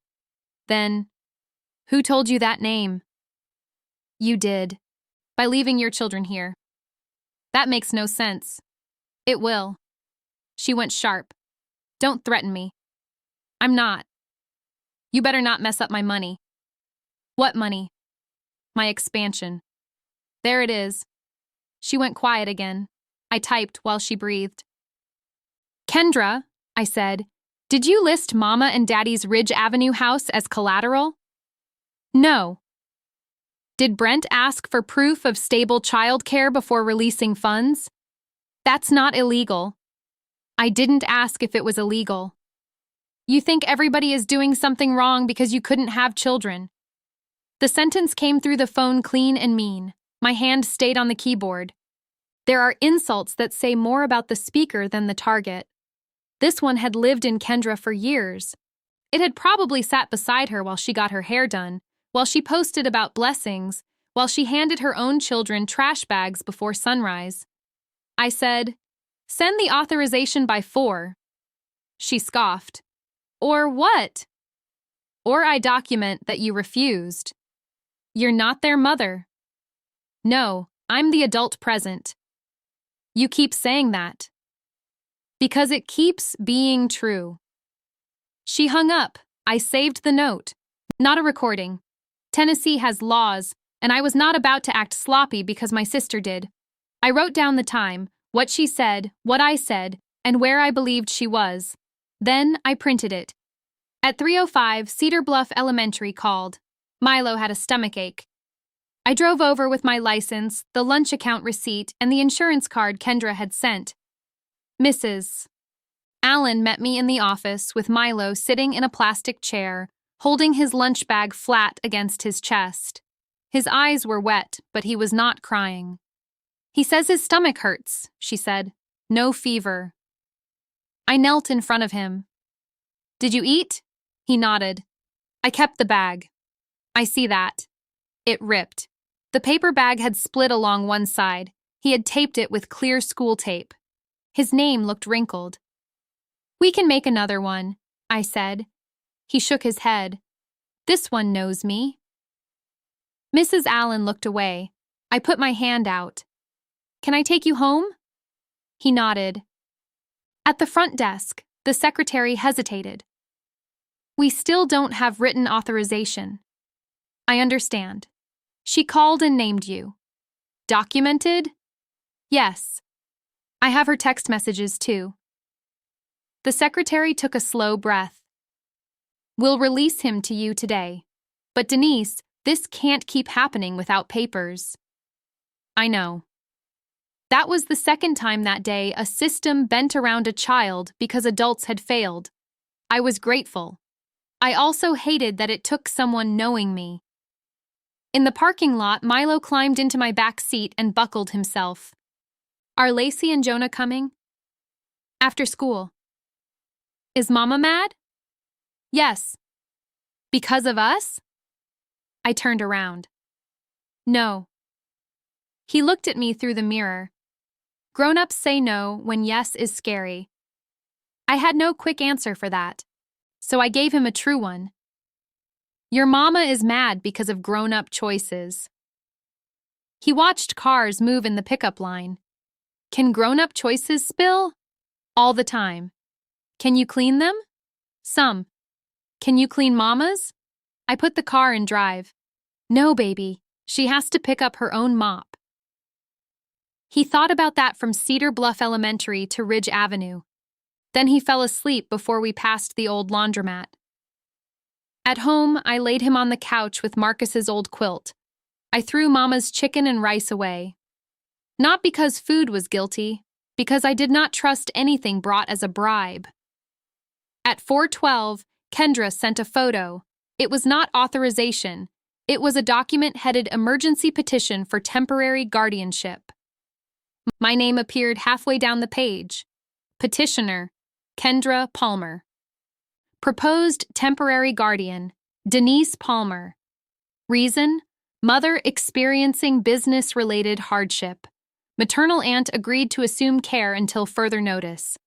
Then, who told you that name? You did. By leaving your children here. That makes no sense. It will. She went sharp. Don't threaten me. I'm not. You better not mess up my money. What money? My expansion. There it is. She went quiet again. I typed while she breathed. Kendra, I said, did you list Mama and Daddy's Ridge Avenue house as collateral? No. Did Brent ask for proof of stable childcare before releasing funds? That's not illegal. I didn't ask if it was illegal. You think everybody is doing something wrong because you couldn't have children. The sentence came through the phone clean and mean. My hand stayed on the keyboard. There are insults that say more about the speaker than the target. This one had lived in Kendra for years. It had probably sat beside her while she got her hair done, while she posted about blessings, while she handed her own children trash bags before sunrise. I said, "Send the authorization by 4." She scoffed. Or what? Or I document that you refused. You're not their mother. No, I'm the adult present. You keep saying that. Because it keeps being true. She hung up. I saved the note. Not a recording. Tennessee has laws, and I was not about to act sloppy because my sister did. I wrote down the time, what she said, what I said, and where I believed she was. Then I printed it. At 3:05, Cedar Bluff Elementary called. Milo had a stomachache. I drove over with my license, the lunch account receipt, and the insurance card Kendra had sent. Mrs. Allen met me in the office with Milo sitting in a plastic chair, holding his lunch bag flat against his chest. His eyes were wet, but he was not crying. He says his stomach hurts, she said. No fever. I knelt in front of him. Did you eat? He nodded. I kept the bag. I see that. It ripped. The paper bag had split along one side. He had taped it with clear school tape. His name looked wrinkled. We can make another one, I said. He shook his head. This one knows me. Mrs. Allen looked away. I put my hand out. Can I take you home? He nodded. At the front desk, the secretary hesitated. We still don't have written authorization. I understand. She called and named you. Documented? Yes. I have her text messages too. The secretary took a slow breath. We'll release him to you today. But Denise, this can't keep happening without papers. I know. That was the second time that day a system bent around a child because adults had failed. I was grateful. I also hated that it took someone knowing me. In the parking lot, Milo climbed into my back seat and buckled himself. Are Lacey and Jonah coming? After school. Is Mama mad? Yes. Because of us? I turned around. No. He looked at me through the mirror. Grown-ups say no when yes is scary. I had no quick answer for that, so I gave him a true one. Your mama is mad because of grown-up choices. He watched cars move in the pickup line. Can grown-up choices spill? All the time. Can you clean them? Some. Can you clean Mama's? I put the car in drive. No, baby. She has to pick up her own mop. He thought about that from Cedar Bluff Elementary to Ridge Avenue. Then he fell asleep before we passed the old laundromat. At home, I laid him on the couch with Marcus's old quilt. I threw Mama's chicken and rice away. Not because food was guilty, because I did not trust anything brought as a bribe. At 4:12, Kendra sent a photo. It was not authorization. It was a document headed Emergency Petition for Temporary Guardianship. My name appeared halfway down the page. Petitioner, Kendra Palmer. Proposed temporary guardian, Denise Palmer. Reason, mother experiencing business-related hardship. Maternal aunt agreed to assume care until further notice.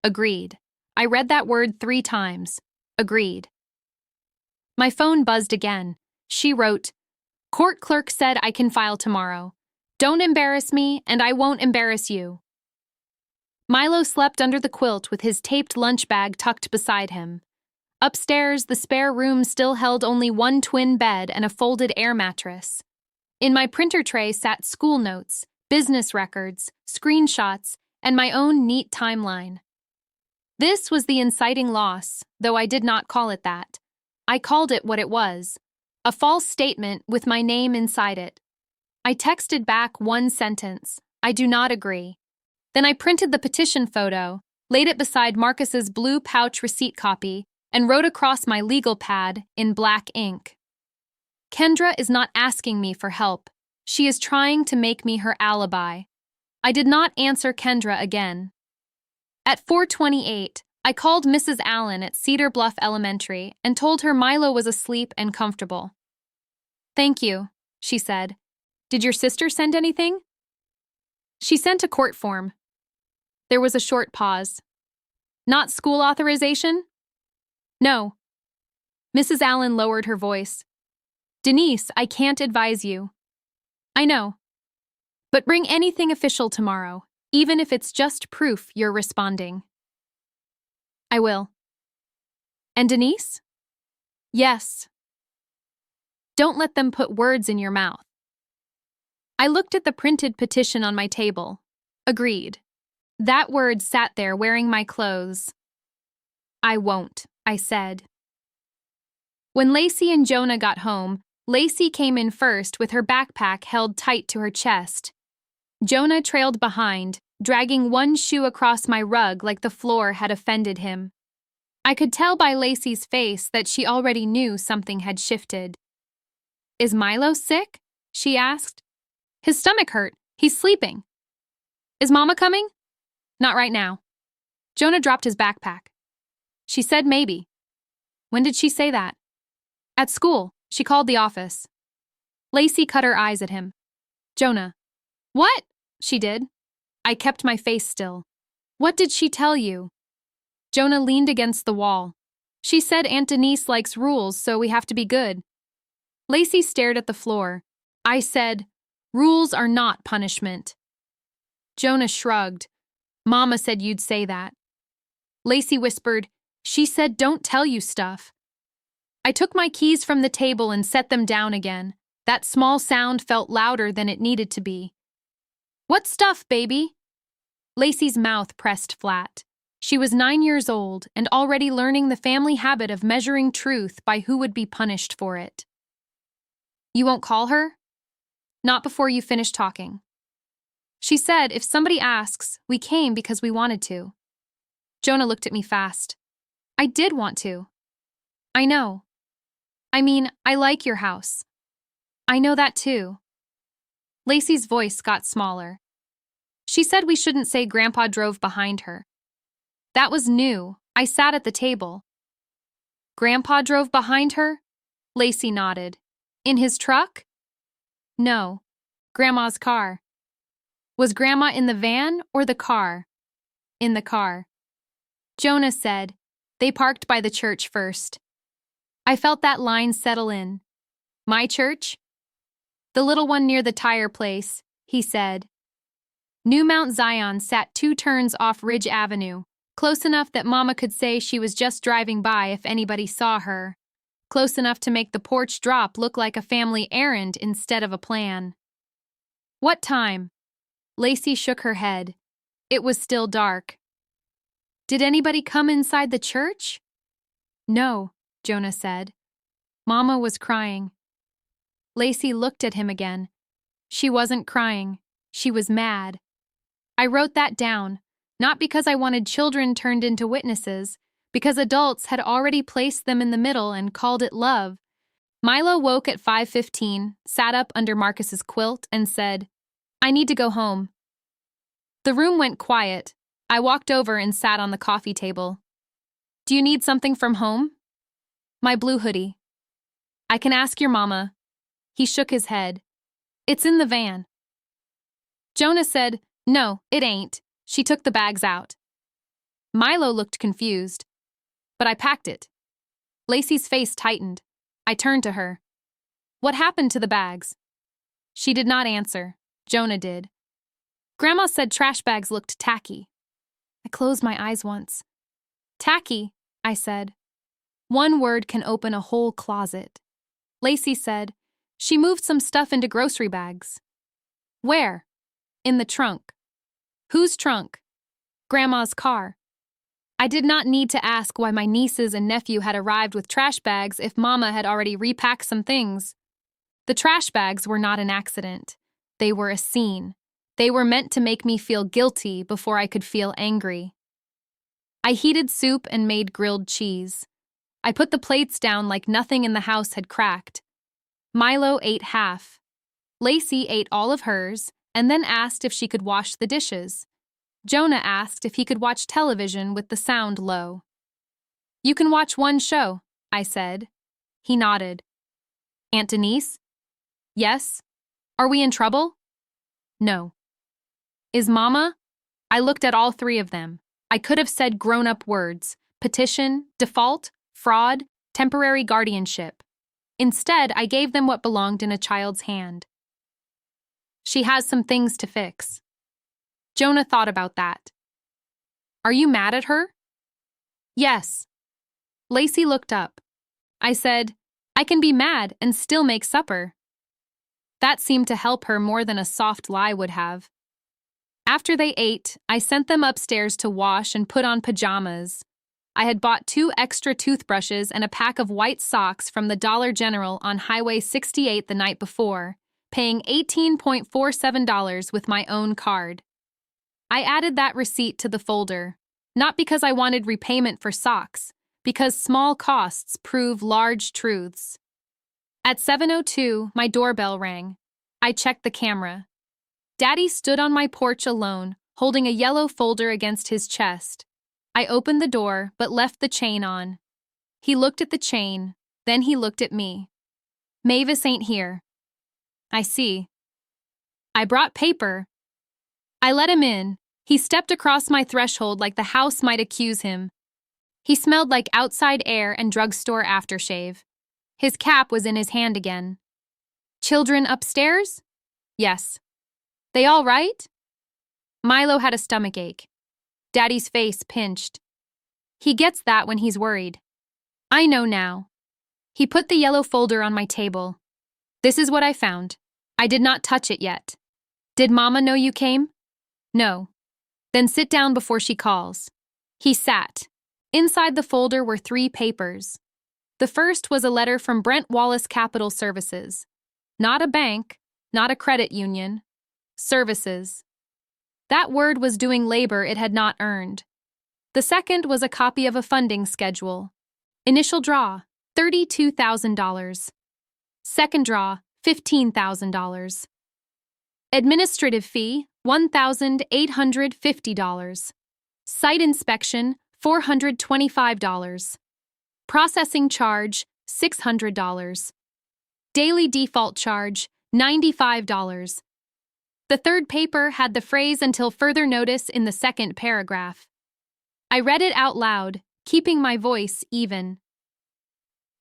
Agreed. I read that word 3 times. Agreed. My phone buzzed again. She wrote, "Court clerk said I can file tomorrow. Don't embarrass me, and I won't embarrass you." Milo slept under the quilt with his taped lunch bag tucked beside him. Upstairs, the spare room still held only one twin bed and a folded air mattress. In my printer tray sat school notes, business records, screenshots, and my own neat timeline. This was the inciting loss, though I did not call it that. I called it what it was, a false statement with my name inside it. I texted back one sentence, "I do not agree." Then I printed the petition photo, laid it beside Marcus's blue pouch receipt copy, and wrote across my legal pad in black ink. Kendra is not asking me for help. She is trying to make me her alibi. I did not answer Kendra again. At 4:28, I called Mrs. Allen at Cedar Bluff Elementary and told her Milo was asleep and comfortable. "Thank you," she said. "Did your sister send anything?" "She sent a court form." There was a short pause. "Not school authorization?" "No." Mrs. Allen lowered her voice. "Denise, I can't advise you." "I know. But bring anything official tomorrow, even if it's just proof you're responding." "I will." "And Denise?" "Yes." "Don't let them put words in your mouth." I looked at the printed petition on my table. Agreed. That word sat there wearing my clothes. "I won't," I said. When Lacey and Jonah got home, Lacey came in first with her backpack held tight to her chest. Jonah trailed behind, dragging one shoe across my rug like the floor had offended him. I could tell by Lacey's face that she already knew something had shifted. "Is Milo sick?" she asked. "His stomach hurt. He's sleeping." "Is Mama coming?" "Not right now." Jonah dropped his backpack. "She said maybe." "When did she say that?" "At school. She called the office." Lacey cut her eyes at him. "Jonah." "What?" "She did." I kept my face still. "What did she tell you?" Jonah leaned against the wall. "She said Aunt Denise likes rules, so we have to be good." Lacey stared at the floor. I said, "Rules are not punishment." Jonah shrugged. "Mama said you'd say that." Lacey whispered, "She said don't tell you stuff." I took my keys from the table and set them down again. That small sound felt louder than it needed to be. "What stuff, baby?" Lacey's mouth pressed flat. She was 9 years old and already learning the family habit of measuring truth by who would be punished for it. "You won't call her?" "Not before you finish talking." She said, "If somebody asks, we came because we wanted to." Jonah looked at me fast. "I did want to." "I know. I mean, I like your house." "I know that too." Lacey's voice got smaller. She said we shouldn't say Grandpa drove behind her. That was new. I sat at the table. "Grandpa drove behind her?" Lacey nodded. "In his truck?" "No. Grandma's car." "Was Grandma in the van or the car?" "In the car." Jonah said, "They parked by the church first." I felt that line settle in. "My church?" "The little one near the tire place," he said. New Mount Zion sat 2 turns off Ridge Avenue, close enough that Mama could say she was just driving by if anybody saw her. Close enough to make the porch drop look like a family errand instead of a plan. "What time?" Lacey shook her head. It was still dark. "Did anybody come inside the church?" "No," Jonah said. Mama was crying. Lacey looked at him again. She wasn't crying. She was mad. I wrote that down, not because I wanted children turned into witnesses, because adults had already placed them in the middle and called it love. Milo woke at 5:15, sat up under Marcus's quilt, and said, "I need to go home." The room went quiet. I walked over and sat on the coffee table. "Do you need something from home?" "My blue hoodie." "I can ask your mama." He shook his head. "It's in the van." Jonah said, "No, it ain't." She took the bags out. Milo looked confused. "But I packed it." Lacey's face tightened. I turned to her. "What happened to the bags?" She did not answer. Jonah did. "Grandma said trash bags looked tacky." I closed my eyes once. "Tacky," I said. "One word can open a whole closet." Lacey said, "She moved some stuff into grocery bags." "Where?" "In the trunk." "Whose trunk?" "Grandma's car." I did not need to ask why my nieces and nephew had arrived with trash bags if Mama had already repacked some things. The trash bags were not an accident. They were a scene. They were meant to make me feel guilty before I could feel angry. I heated soup and made grilled cheese. I put the plates down like nothing in the house had cracked. Milo ate half. Lacey ate all of hers and then asked if she could wash the dishes. Jonah asked if he could watch television with the sound low. "You can watch one show," I said. He nodded. "Aunt Denise?" "Yes." "Are we in trouble?" "No." "Is Mama?" I looked at all three of them. I could have said grown-up words: petition, default, fraud, temporary guardianship. Instead, I gave them what belonged in a child's hand. "She has some things to fix." Jonah thought about that. "Are you mad at her?" "Yes." Lacey looked up. I said, "I can be mad and still make supper." That seemed to help her more than a soft lie would have. After they ate, I sent them upstairs to wash and put on pajamas. I had bought 2 extra toothbrushes and a pack of white socks from the Dollar General on Highway 68 the night before, paying $18.47 with my own card. I added that receipt to the folder, not because I wanted repayment for socks, because small costs prove large truths. At 7:02, my doorbell rang. I checked the camera. Daddy stood on my porch alone, holding a yellow folder against his chest. I opened the door, but left the chain on. He looked at the chain, then he looked at me. "Mavis ain't here." "I see." "I brought paper." I let him in. He stepped across my threshold like the house might accuse him. He smelled like outside air and drugstore aftershave. His cap was in his hand again. "Children upstairs?" "Yes." "They all right?" Milo had a stomachache. Daddy's face pinched. He gets that when he's worried. I know now. He put the yellow folder on my table. "This is what I found. I did not touch it yet." "Did Mama know you came?" "No." "Then sit down before she calls." He sat. Inside the folder were 3 papers. The first was a letter from Brent Wallace Capital Services. Not a bank, not a credit union. Services. That word was doing labor it had not earned. The second was a copy of a funding schedule. Initial draw, $32,000. Second draw, $15,000. Administrative fee, $1,850. Site inspection, $425. Processing charge, $600. Daily default charge, $95. The third paper had the phrase "until further notice" in the second paragraph. I read it out loud, keeping my voice even.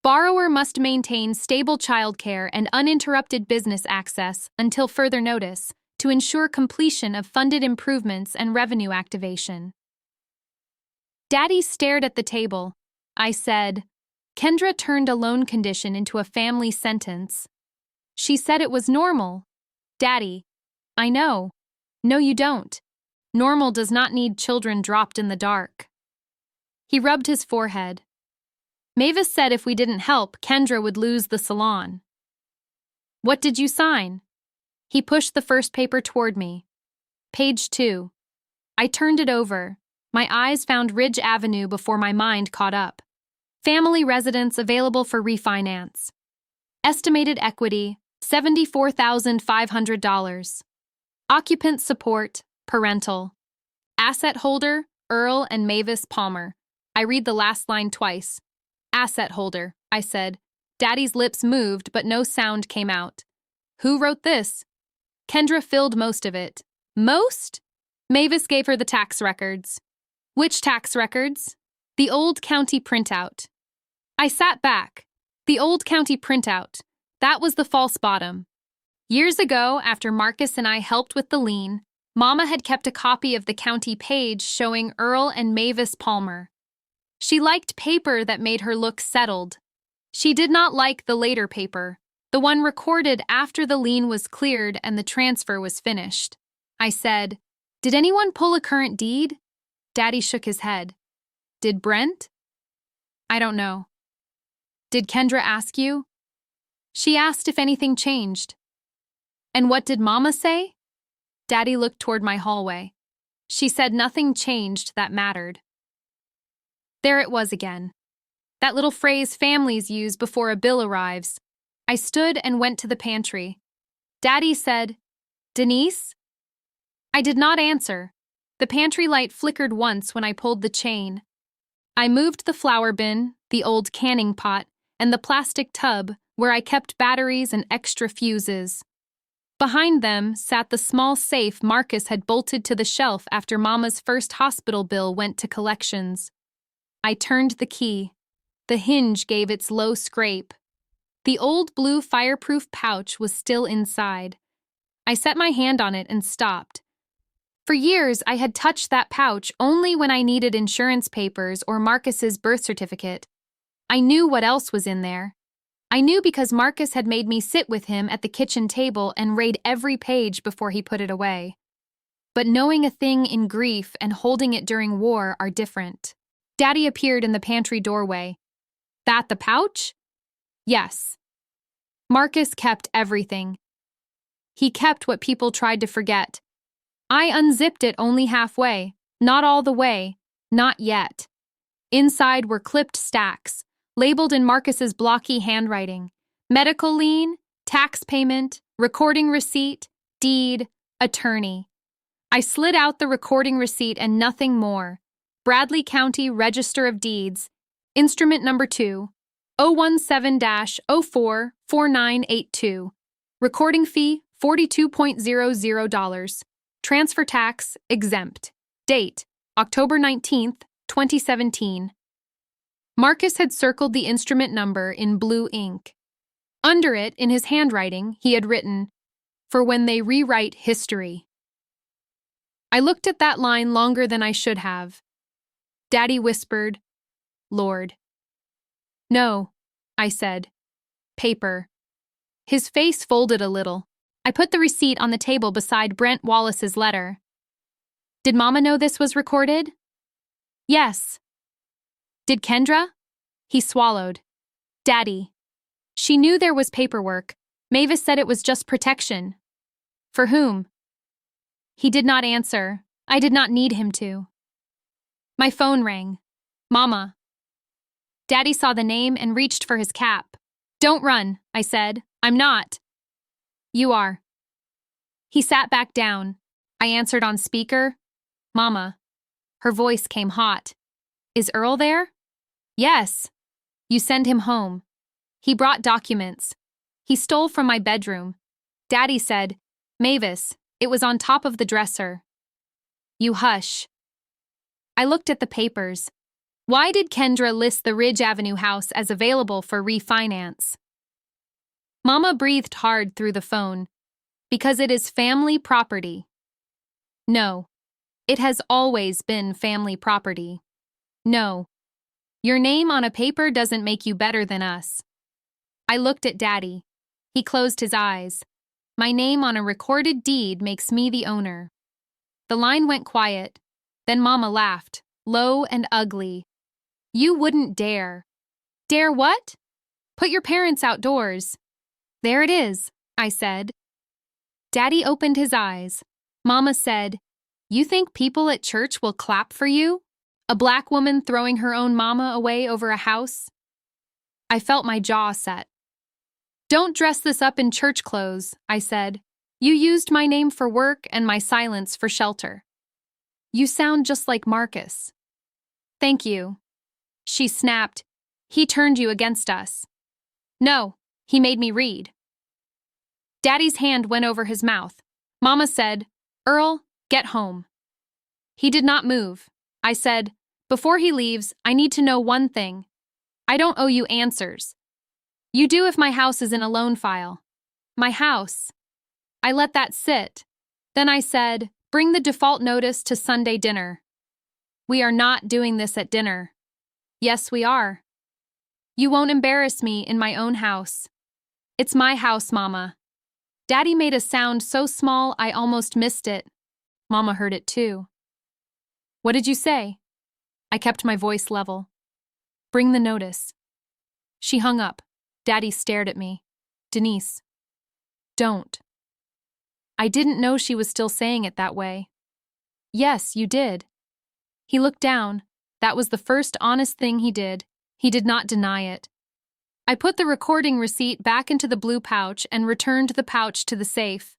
Borrower must maintain stable childcare and uninterrupted business access until further notice to ensure completion of funded improvements and revenue activation. Daddy stared at the table. I said, "Kendra turned a loan condition into a family sentence. She said it was normal." "Daddy." "I know." "No, you don't. Normal does not need children dropped in the dark." He rubbed his forehead. "Mavis said if we didn't help, Kendra would lose the salon." "What did you sign?" He pushed the first paper toward me. Page 2. I turned it over. My eyes found Ridge Avenue before my mind caught up. Family residence available for refinance. Estimated equity, $74,500. Occupant support, parental. Asset holder, Earl and Mavis Palmer. I read the last line twice. Asset holder, I said. Daddy's lips moved, but no sound came out. Who wrote this? Kendra filled most of it. Most? Mavis gave her the tax records. Which tax records? The old county printout. I sat back. The old county printout. That was the false bottom. Years ago, after Marcus and I helped with the lien, Mama had kept a copy of the county page showing Earl and Mavis Palmer. She liked paper that made her look settled. She did not like the later paper, the one recorded after the lien was cleared and the transfer was finished. I said, "Did anyone pull a current deed?" Daddy shook his head. "Did Brent?" "I don't know." "Did Kendra ask you?" "She asked if anything changed." "And what did Mama say?" Daddy looked toward my hallway. "She said nothing changed that mattered." There it was again. That little phrase families use before a bill arrives. I stood and went to the pantry. Daddy said, "Denise?" I did not answer. The pantry light flickered once when I pulled the chain. I moved the flour bin, the old canning pot, and the plastic tub where I kept batteries and extra fuses. Behind them sat the small safe Marcus had bolted to the shelf after Mama's first hospital bill went to collections. I turned the key. The hinge gave its low scrape. The old blue fireproof pouch was still inside. I set my hand on it and stopped. For years, I had touched that pouch only when I needed insurance papers or Marcus's birth certificate. I knew what else was in there. I knew because Marcus had made me sit with him at the kitchen table and read every page before he put it away. But knowing a thing in grief and holding it during war are different. Daddy appeared in the pantry doorway. "That the pouch?" "Yes." Marcus kept everything. He kept what people tried to forget. I unzipped it only halfway, not all the way, not yet. Inside were clipped stacks, labeled in Marcus's blocky handwriting. Medical lien, tax payment, recording receipt, deed, attorney. I slid out the recording receipt and nothing more. Bradley County Register of Deeds, instrument number 2, 017-044982. Recording fee, $42.00. Transfer tax, exempt. Date, October 19th, 2017. Marcus had circled the instrument number in blue ink. Under it, in his handwriting, he had written, "For when they rewrite history." I looked at that line longer than I should have. Daddy whispered, "Lord." "No," I said. "Paper." His face folded a little. I put the receipt on the table beside Brent Wallace's letter. "Did Mama know this was recorded?" "Yes." "Did Kendra?" He swallowed. "Daddy." "She knew there was paperwork. Mavis said it was just protection." "For whom?" He did not answer. I did not need him to. My phone rang. "Mama." Daddy saw the name and reached for his cap. "Don't run," I said. "I'm not." "You are." He sat back down. I answered on speaker. "Mama." Her voice came hot. "Is Earl there?" "Yes." "You send him home." He brought documents. He stole from my bedroom. Daddy said, "Mavis, it was on top of the dresser." "You hush." I looked at the papers. Why did Kendra list the Ridge Avenue house as available for refinance? Mama breathed hard through the phone. "Because it is family property." "No. It has always been family property." "No. Your name on a paper doesn't make you better than us." I looked at Daddy. He closed his eyes. "My name on a recorded deed makes me the owner." The line went quiet. Then Mama laughed, low and ugly. "You wouldn't dare." "Dare what?" "Put your parents outdoors." "There it is," I said. Daddy opened his eyes. Mama said, You think people at church will clap for you? A black woman throwing her own mama away over a house? I felt my jaw set. Don't dress this up in church clothes, I said. You used my name for work and my silence for shelter. You sound just like Marcus. Thank you. She snapped. He turned you against us. No, he made me read. Daddy's hand went over his mouth. Mama said, Earl, get home. He did not move. I said, before he leaves, I need to know one thing. I don't owe you answers. You do if my house is in a loan file. My house. I let that sit. Then I said, bring the default notice to Sunday dinner. We are not doing this at dinner. Yes, we are. You won't embarrass me in my own house. It's my house, Mama. Daddy made a sound so small I almost missed it. Mama heard it too. What did you say? I kept my voice level. Bring the notice. She hung up. Daddy stared at me. Denise. Don't. I didn't know she was still saying it that way. Yes, you did. He looked down. That was the first honest thing he did. He did not deny it. I put the recording receipt back into the blue pouch and returned the pouch to the safe.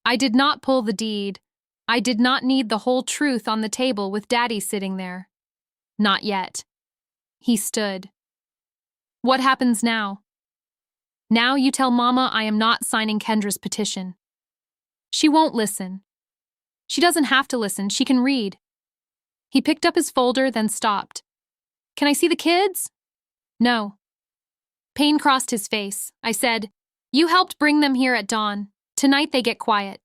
I did not pull the deed. I did not need the whole truth on the table with Daddy sitting there. Not yet. He stood. What happens now? Now you tell Mama I am not signing Kendra's petition. She won't listen. She doesn't have to listen, she can read. He picked up his folder, then stopped. Can I see the kids? No. Pain crossed his face. I said, you helped bring them here at dawn. Tonight they get quiet.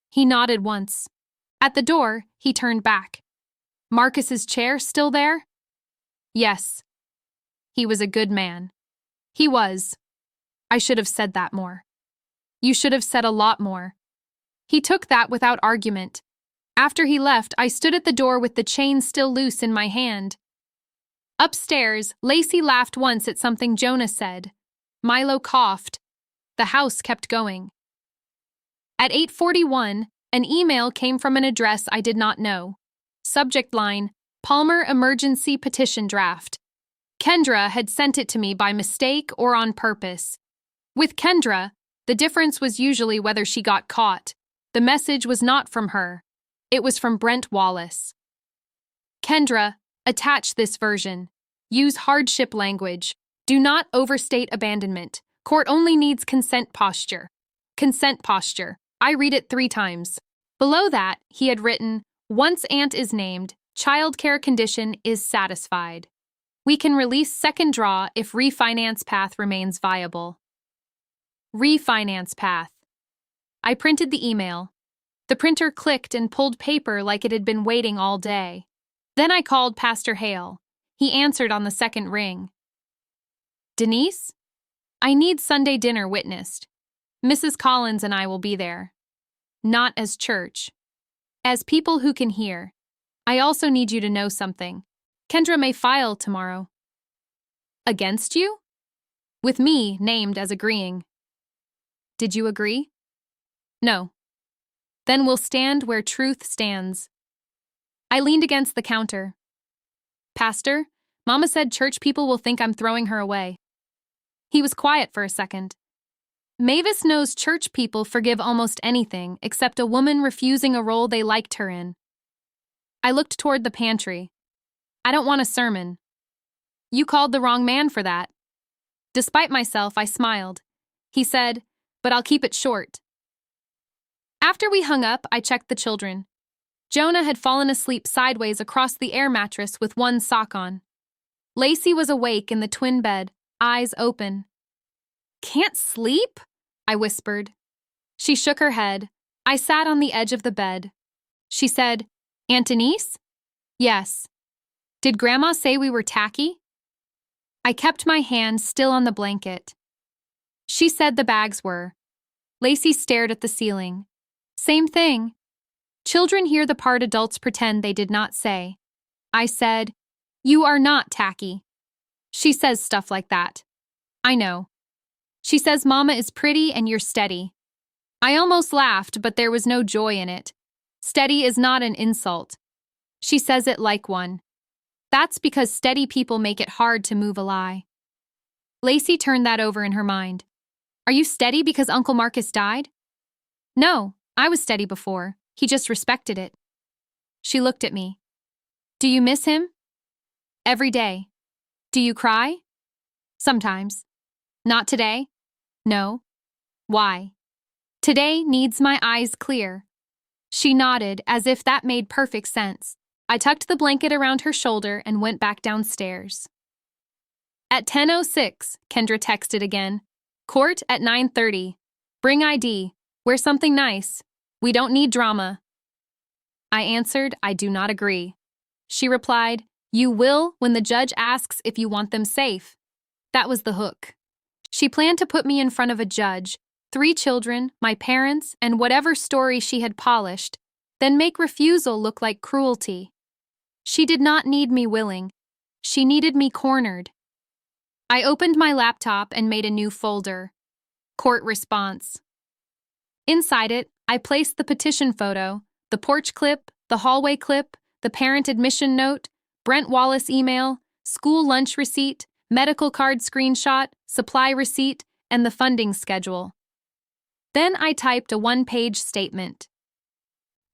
He nodded once. At the door, he turned back. Marcus's chair still there? Yes. He was a good man. He was. I should have said that more. You should have said a lot more. He took that without argument. After he left, I stood at the door with the chain still loose in my hand. Upstairs, Lacey laughed once at something Jonah said. Milo coughed. The house kept going. At 8:41, an email came from an address I did not know. Subject line, Palmer Emergency Petition Draft. Kendra had sent it to me by mistake or on purpose. With Kendra, the difference was usually whether she got caught. The message was not from her. It was from Brent Wallace. Kendra, attach this version. Use hardship language. Do not overstate abandonment. Court only needs consent posture. Consent posture. I read it 3 times. Below that, he had written, once aunt is named, child care condition is satisfied. We can release second draw if refinance path remains viable. Refinance path. I printed the email. The printer clicked and pulled paper like it had been waiting all day. Then I called Pastor Hale. He answered on the second ring. Denise? I need Sunday dinner witnessed. Mrs. Collins and I will be there. Not as church. As people who can hear. I also need you to know something. Kendra may file tomorrow. Against you? With me named as agreeing. Did you agree? No. Then we'll stand where truth stands. I leaned against the counter. Pastor, Mama said church people will think I'm throwing her away. He was quiet for a second. Mavis knows church people forgive almost anything except a woman refusing a role they liked her in. I looked toward the pantry. I don't want a sermon. You called the wrong man for that. Despite myself, I smiled. He said, but I'll keep it short. After we hung up, I checked the children. Jonah had fallen asleep sideways across the air mattress with one sock on. Lacey was awake in the twin bed, eyes open. Can't sleep? I whispered. She shook her head. I sat on the edge of the bed. She said, Aunt Denise? Yes. Did Grandma say we were tacky? I kept my hand still on the blanket. She said the bags were. Lacey stared at the ceiling. Same thing. Children hear the part adults pretend they did not say. I said, you are not tacky. She says stuff like that. I know. She says Mama is pretty and you're steady. I almost laughed, but there was no joy in it. Steady is not an insult. She says it like one. That's because steady people make it hard to move a lie. Lacey turned that over in her mind. Are you steady because Uncle Marcus died? No, I was steady before. He just respected it. She looked at me. Do you miss him? Every day. Do you cry? Sometimes. Not today? No. Why? Today needs my eyes clear. She nodded as if that made perfect sense. I tucked the blanket around her shoulder and went back downstairs. At 10:06, Kendra texted again. Court at 9:30. Bring ID. Wear something nice. We don't need drama. I answered, I do not agree. She replied, you will when the judge asks if you want them safe. That was the hook. She planned to put me in front of a judge, 3 children, my parents, and whatever story she had polished, then make refusal look like cruelty. She did not need me willing. She needed me cornered. I opened my laptop and made a new folder. Court response. Inside it, I placed the petition photo, the porch clip, the hallway clip, the parent admission note, Brent Wallace email, school lunch receipt, medical card screenshot, supply receipt, and the funding schedule. Then I typed a 1-page statement.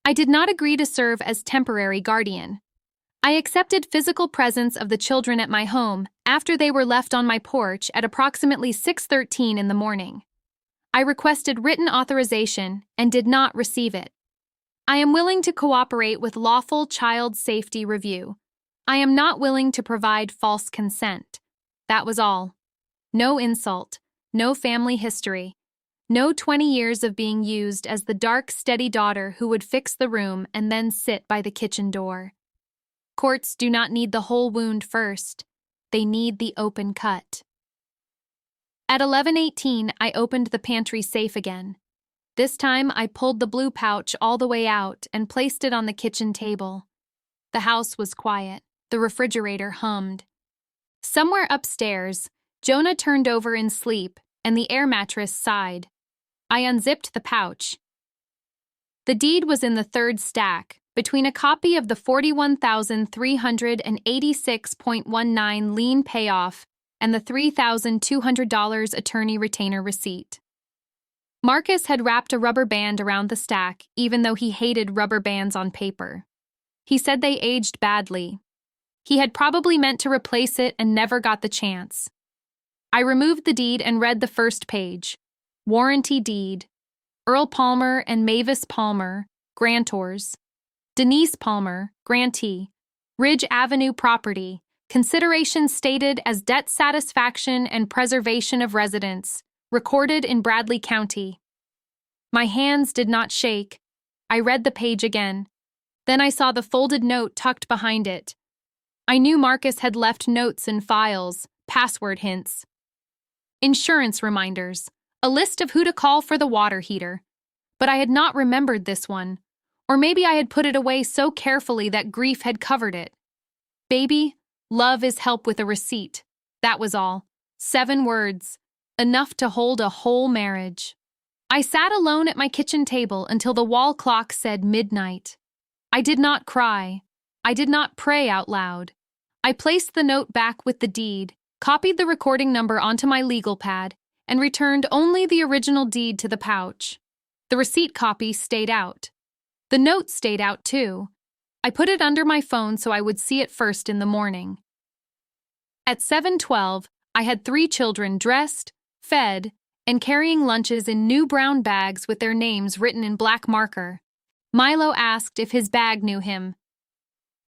I did not agree to serve as temporary guardian. I accepted physical presence of the children at my home after they were left on my porch at approximately 6:13 in the morning. I requested written authorization and did not receive it. I am willing to cooperate with lawful child safety review. I am not willing to provide false consent. That was all. No insult, no family history, no 20 years of being used as the dark, steady daughter who would fix the room and then sit by the kitchen door. Courts do not need the whole wound first. They need the open cut. At 11:18, I opened the pantry safe again. This time, I pulled the blue pouch all the way out and placed it on the kitchen table. The house was quiet. The refrigerator hummed. Somewhere upstairs, Jonah turned over in sleep, and the air mattress sighed. I unzipped the pouch. The deed was in the 3rd stack, between a copy of the $41,386.19 lien payoff and the $3,200 attorney retainer receipt. Marcus had wrapped a rubber band around the stack, even though he hated rubber bands on paper. He said they aged badly. He had probably meant to replace it and never got the chance. I removed the deed and read the first page. Warranty deed. Earl Palmer and Mavis Palmer, grantors. Denise Palmer, grantee. Ridge Avenue property. Consideration stated as debt satisfaction and preservation of residence. Recorded in Bradley County. My hands did not shake. I read the page again. Then I saw the folded note tucked behind it. I knew Marcus had left notes and files, password hints. Insurance reminders, a list of who to call for the water heater. But I had not remembered this one. Or maybe I had put it away so carefully that grief had covered it. Baby, love is help with a receipt. That was all. 7 words. Enough to hold a whole marriage. I sat alone at my kitchen table until the wall clock said midnight. I did not cry. I did not pray out loud. I placed the note back with the deed, copied the recording number onto my legal pad, and returned only the original deed to the pouch. The receipt copy stayed out. The note stayed out too. I put it under my phone so I would see it first in the morning. At 7:12, I had 3 children dressed, fed, and carrying lunches in new brown bags with their names written in black marker. Milo asked if his bag knew him.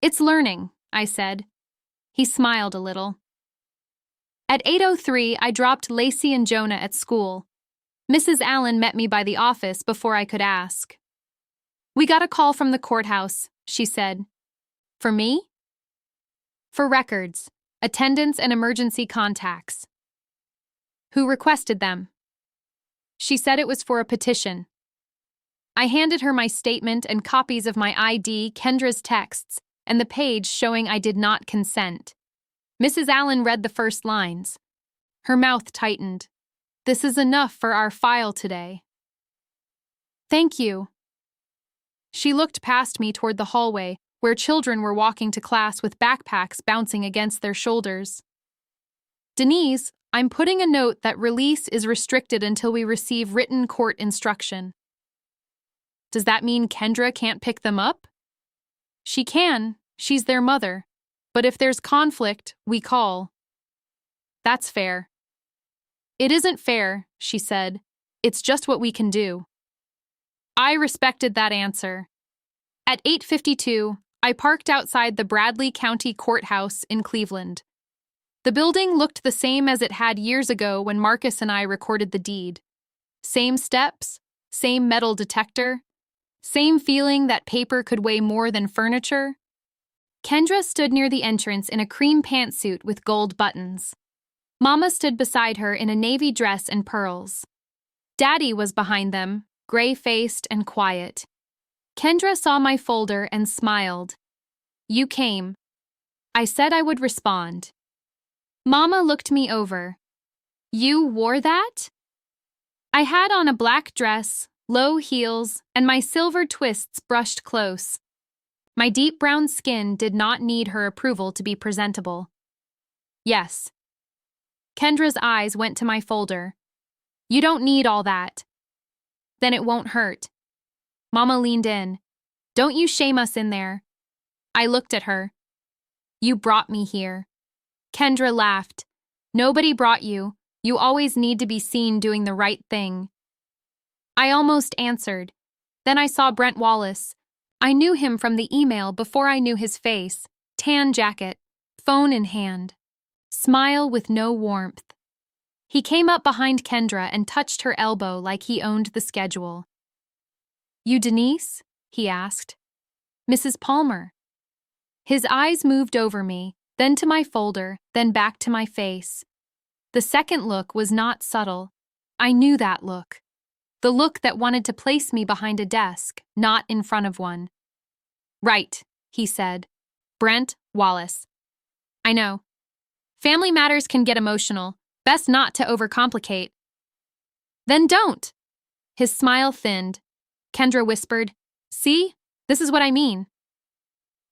It's learning, I said. He smiled a little. At 8:03, I dropped Lacey and Jonah at school. Mrs. Allen met me by the office before I could ask. We got a call from the courthouse, she said. For me? For records, attendance, and emergency contacts. Who requested them? She said it was for a petition. I handed her my statement and copies of my ID, Kendra's texts, and the page showing I did not consent. Mrs. Allen read the first lines. Her mouth tightened. This is enough for our file today. Thank you. She looked past me toward the hallway, where children were walking to class with backpacks bouncing against their shoulders. Denise, I'm putting a note that release is restricted until we receive written court instruction. Does that mean Kendra can't pick them up? She can, she's their mother. But if there's conflict, we call. That's fair. It isn't fair, she said. It's just what we can do. I respected that answer. At 8:52, I parked outside the Bradley County Courthouse in Cleveland. The building looked the same as it had years ago when Marcus and I recorded the deed. Same steps, same metal detector, same feeling that paper could weigh more than furniture. Kendra stood near the entrance in a cream pantsuit with gold buttons. Mama stood beside her in a navy dress and pearls. Daddy was behind them, gray-faced and quiet. Kendra saw my folder and smiled. You came. I said I would respond. Mama looked me over. You wore that? I had on a black dress, low heels, and my silver twists brushed close. My deep brown skin did not need her approval to be presentable. Yes. Kendra's eyes went to my folder. You don't need all that. Then it won't hurt. Mama leaned in. Don't you shame us in there. I looked at her. You brought me here. Kendra laughed. Nobody brought you. You always need to be seen doing the right thing. I almost answered. Then I saw Brent Wallace. I knew him from the email before I knew his face. Tan jacket, phone in hand. Smile with no warmth. He came up behind Kendra and touched her elbow like he owned the schedule. You Denise? He asked. Mrs. Palmer. His eyes moved over me, then to my folder, then back to my face. The second look was not subtle. I knew that look. The look that wanted to place me behind a desk, not in front of one. Right, he said. Brent Wallace. I know. Family matters can get emotional. Best not to overcomplicate. Then don't. His smile thinned. Kendra whispered, See? This is what I mean.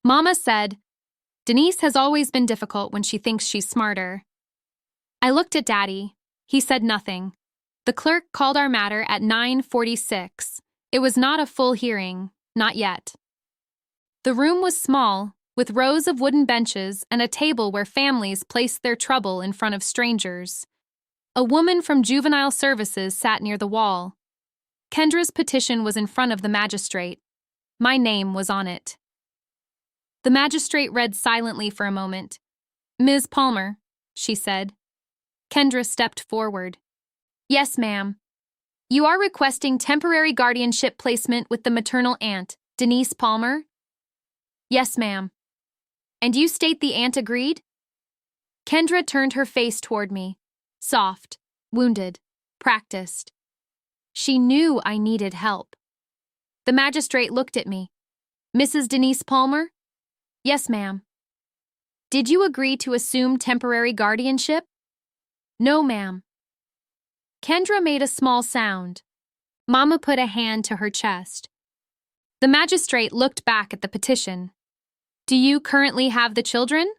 Mama said, Denise has always been difficult when she thinks she's smarter. I looked at Daddy. He said nothing. The clerk called our matter at 9:46. It was not a full hearing, not yet. The room was small, with rows of wooden benches and a table where families placed their trouble in front of strangers. A woman from Juvenile Services sat near the wall. Kendra's petition was in front of the magistrate. My name was on it. The magistrate read silently for a moment. Ms. Palmer, she said. Kendra stepped forward. Yes, ma'am. You are requesting temporary guardianship placement with the maternal aunt, Denise Palmer? Yes, ma'am. And you state the aunt agreed? Kendra turned her face toward me. Soft, wounded, practiced. She knew I needed help. The magistrate looked at me. Mrs. Denise Palmer? Yes, ma'am. Did you agree to assume temporary guardianship? No, ma'am. Kendra made a small sound. Mama put a hand to her chest. The magistrate looked back at the petition. Do you currently have the children?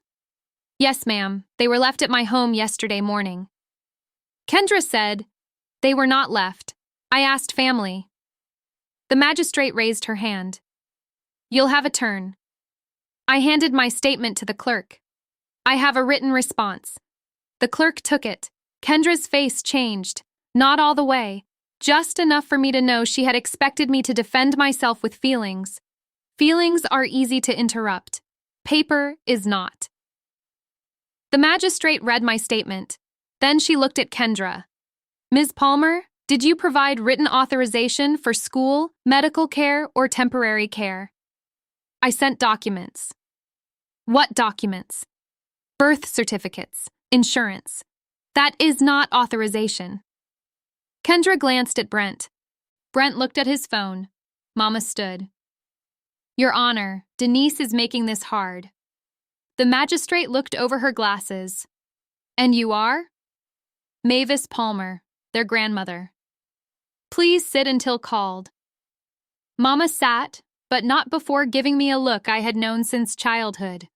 Yes, ma'am. They were left at my home yesterday morning. Kendra said, They were not left. I asked family. The magistrate raised her hand. You'll have a turn. I handed my statement to the clerk. I have a written response. The clerk took it. Kendra's face changed. Not all the way. Just enough for me to know she had expected me to defend myself with feelings. Feelings are easy to interrupt. Paper is not. The magistrate read my statement. Then she looked at Kendra. Ms. Palmer, did you provide written authorization for school, medical care, or temporary care? I sent documents. What documents? Birth certificates, insurance. That is not authorization. Kendra glanced at Brent. Brent looked at his phone. Mama stood. Your Honor, Denise is making this hard. The magistrate looked over her glasses. And you are? Mavis Palmer, their grandmother. Please sit until called. Mama sat, but not before giving me a look I had known since childhood.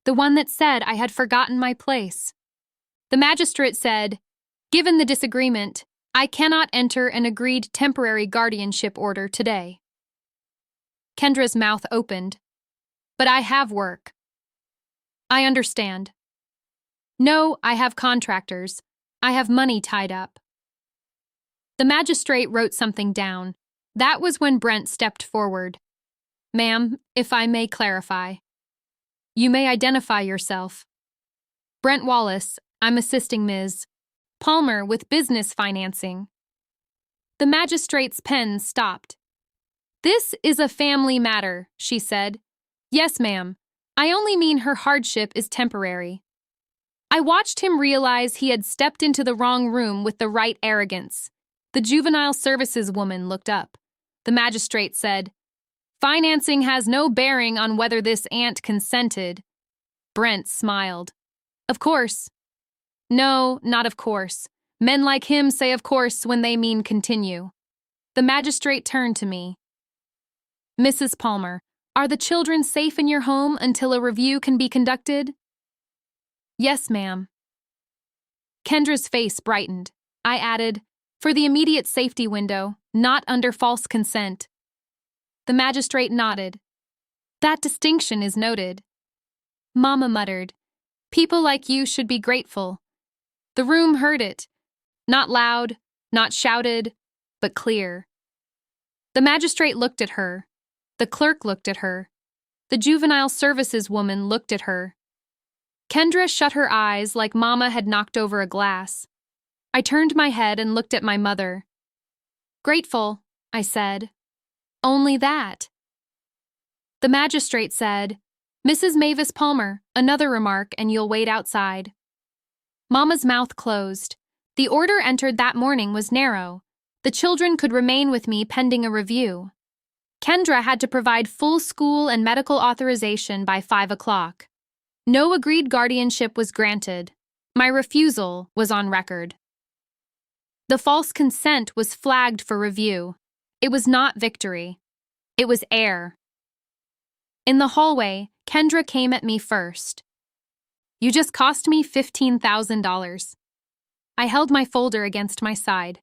The one that said I had forgotten my place. The magistrate said, "Given the disagreement, I cannot enter an agreed temporary guardianship order today." Kendra's mouth opened. "But I have work." "I understand." "No, I have contractors. I have money tied up." The magistrate wrote something down. That was when Brent stepped forward. "Ma'am, if I may clarify." "You may identify yourself." "Brent Wallace, I'm assisting Ms. Palmer with business financing." The magistrate's pen stopped. "This is a family matter," she said. "Yes, ma'am. I only mean her hardship is temporary." I watched him realize he had stepped into the wrong room with the right arrogance. The juvenile services woman looked up. The magistrate said, "Financing has no bearing on whether this aunt consented." Brent smiled. "Of course." "No, not of course. Men like him say of course when they mean continue." The magistrate turned to me. "Mrs. Palmer, are the children safe in your home until a review can be conducted?" "Yes, ma'am." Kendra's face brightened. I added, "For the immediate safety window, not under false consent." The magistrate nodded. "That distinction is noted." Mama muttered, "People like you should be grateful." The room heard it. Not loud, not shouted, but clear. The magistrate looked at her. The clerk looked at her. The juvenile services woman looked at her. Kendra shut her eyes like Mama had knocked over a glass. I turned my head and looked at my mother. "Grateful," I said. "Only that." The magistrate said, "Mrs. Mavis Palmer, another remark and you'll wait outside." Mama's mouth closed. The order entered that morning was narrow. The children could remain with me pending a review. Kendra had to provide full school and medical authorization by 5 o'clock. No agreed guardianship was granted. My refusal was on record. The false consent was flagged for review. It was not victory. It was air. In the hallway, Kendra came at me first. "You just cost me $15,000. I held my folder against my side.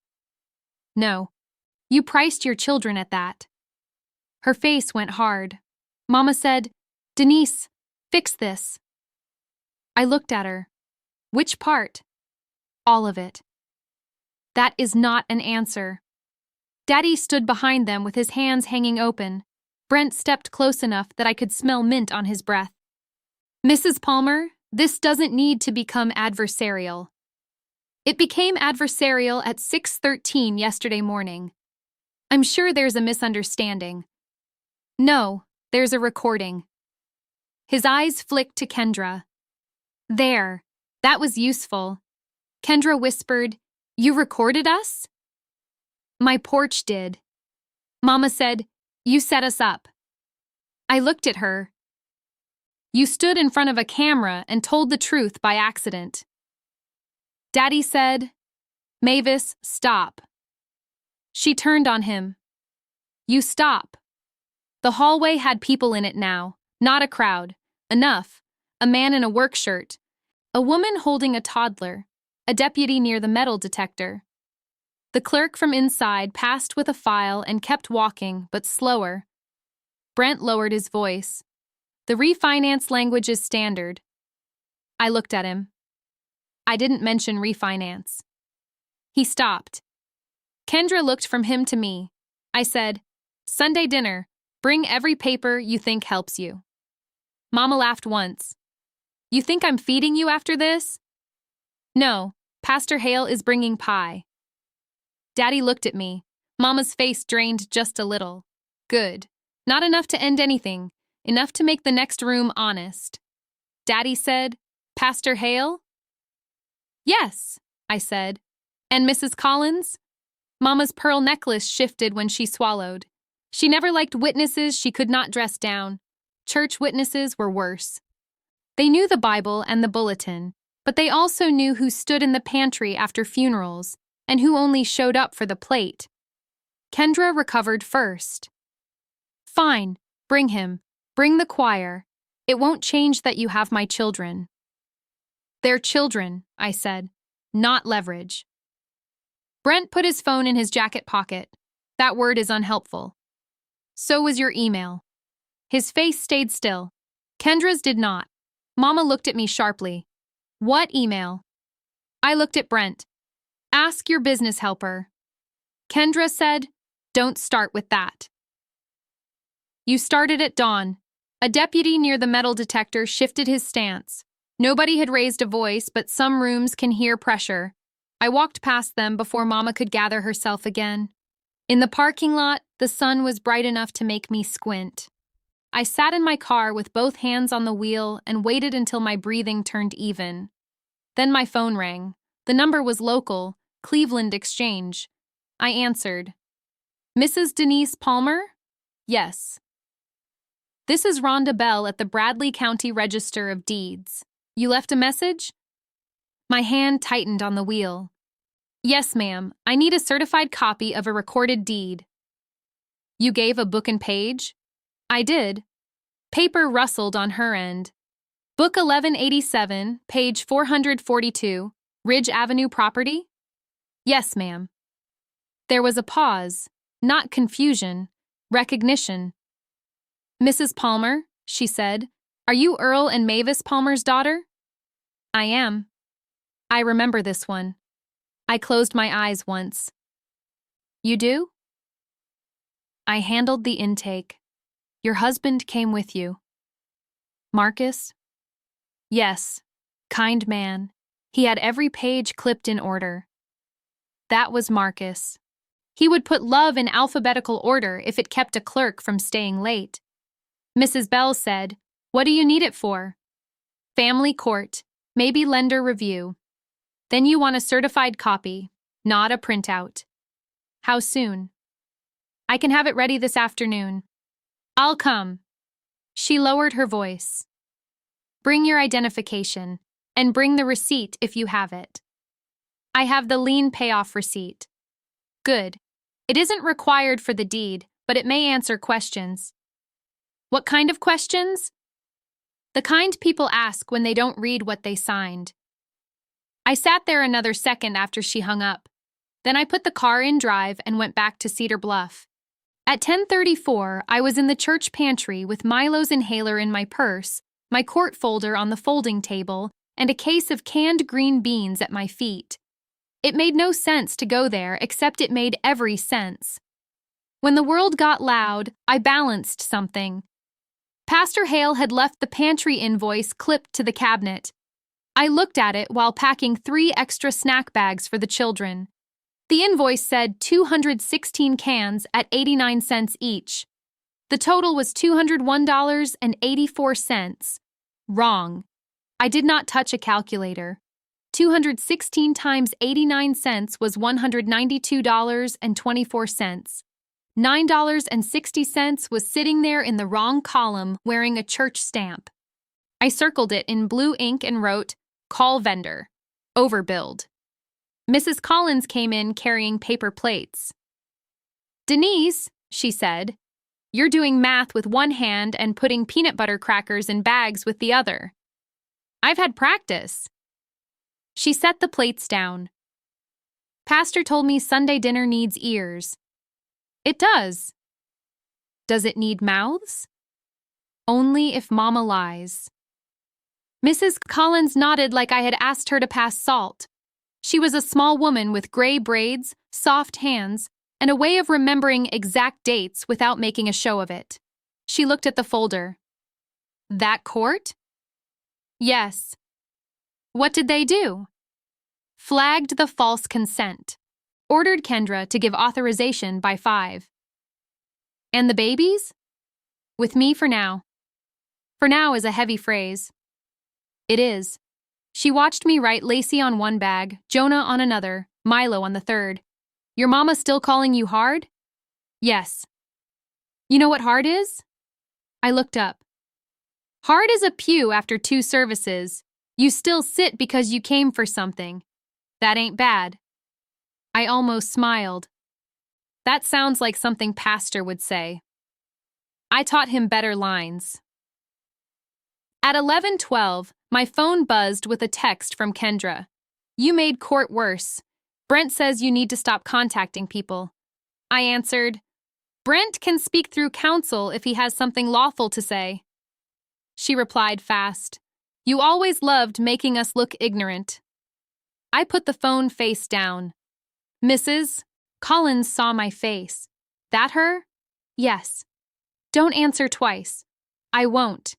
"No. You priced your children at that." Her face went hard. Mama said, "Denise, fix this." I looked at her. "Which part?" "All of it." "That is not an answer." Daddy stood behind them with his hands hanging open. Brent stepped close enough that I could smell mint on his breath. "Mrs. Palmer, this doesn't need to become adversarial." It became adversarial at 6:13 yesterday morning. "I'm sure there's a misunderstanding." "No, there's a recording." His eyes flicked to Kendra. "There, that was useful." Kendra whispered, "You recorded us?" "My porch did." Mama said, "You set us up." I looked at her. "You stood in front of a camera and told the truth by accident." Daddy said, "Mavis, stop." She turned on him. "You stop." The hallway had people in it now, not a crowd. Enough. A man in a work shirt. A woman holding a toddler. A deputy near the metal detector. The clerk from inside passed with a file and kept walking, but slower. Brent lowered his voice. "The refinance language is standard." I looked at him. I didn't mention refinance. He stopped. Kendra looked from him to me. I said, "Sunday dinner. Bring every paper you think helps you." Mama laughed once. "You think I'm feeding you after this?" "No, Pastor Hale is bringing pie." Daddy looked at me. Mama's face drained just a little. Good. Not enough to end anything. Enough to make the next room honest. Daddy said, "Pastor Hale?" "Yes," I said. "And Mrs. Collins?" Mama's pearl necklace shifted when she swallowed. She never liked witnesses she could not dress down. Church witnesses were worse. They knew the Bible and the bulletin, but they also knew who stood in the pantry after funerals and who only showed up for the plate. Kendra recovered first. "Fine. Bring him. Bring the choir. It won't change that you have my children. They're children, I said, not leverage. Brent put his phone in his jacket pocket. That word is unhelpful. So was your email. His face stayed still. Kendra's did not. Mama looked at me sharply. What email? I looked at Brent. Ask your business helper. Kendra said, don't start with that. You started at dawn. A deputy near the metal detector shifted his stance. Nobody had raised a voice, but some rooms can hear pressure. I walked past them before Mama could gather herself again. In the parking lot, the sun was bright enough to make me squint. I sat in my car with both hands on the wheel and waited until my breathing turned even. Then my phone rang. The number was local, Cleveland Exchange. I answered. Mrs. Denise Palmer? Yes. This is Rhonda Bell at the Bradley County Register of Deeds. You left a message? My hand tightened on the wheel. Yes, ma'am. I need a certified copy of a recorded deed. You gave a book and page? I did. Paper rustled on her end. Book 1187, page 442, Ridge Avenue property? Yes, ma'am. There was a pause, not confusion, recognition. Mrs. Palmer, she said, are you Earl and Mavis Palmer's daughter? I am. I remember this one. I closed my eyes once. You do? I handled the intake. Your husband came with you. Marcus? Yes. Kind man. He had every page clipped in order. That was Marcus. He would put love in alphabetical order if it kept a clerk from staying late. Mrs. Bell said, what do you need it for? Family court, maybe lender review. Then you want a certified copy, not a printout. How soon? I can have it ready this afternoon. I'll come. She lowered her voice. Bring your identification, and bring the receipt if you have it. I have the lien payoff receipt. Good. It isn't required for the deed, but it may answer questions. What kind of questions? The kind people ask when they don't read what they signed. I sat there another second after she hung up. Then I put the car in drive and went back to Cedar Bluff. At 10:34, I was in the church pantry with Milo's inhaler in my purse, my court folder on the folding table, and a case of canned green beans at my feet. It made no sense to go there, except it made every sense. When the world got loud, I balanced something. Pastor Hale had left the pantry invoice clipped to the cabinet. I looked at it while packing 3 extra snack bags for the children. The invoice said 216 cans at 89 cents each. The total was $201.84. Wrong. I did not touch a calculator. 216 times 89 cents was $192.24. $9.60 was sitting there in the wrong column wearing a church stamp. I circled it in blue ink and wrote, Call vendor. Overbilled. Mrs. Collins came in carrying paper plates. Denise, she said, you're doing math with one hand and putting peanut butter crackers in bags with the other. I've had practice. She set the plates down. Pastor told me Sunday dinner needs ears. It does. Does it need mouths? Only if Mama lies. Mrs. Collins nodded like I had asked her to pass salt. She was a small woman with gray braids, soft hands, and a way of remembering exact dates without making a show of it. She looked at the folder. That court? Yes. What did they do? Flagged the false consent. Ordered Kendra to give authorization by 5. And the babies? With me for now. For now is a heavy phrase. It is. She watched me write Lacey on one bag, Jonah on another, Milo on the third. Your mama still calling you hard? Yes. You know what hard is? I looked up. Hard is a pew after 2 services. You still sit because you came for something. That ain't bad. I almost smiled. That sounds like something Pastor would say. I taught him better lines. At 11:12, my phone buzzed with a text from Kendra. You made court worse. Brent says you need to stop contacting people. I answered, Brent can speak through counsel if he has something lawful to say. She replied fast, You always loved making us look ignorant. I put the phone face down. Mrs. Collins saw my face. That her? Yes. Don't answer twice. I won't.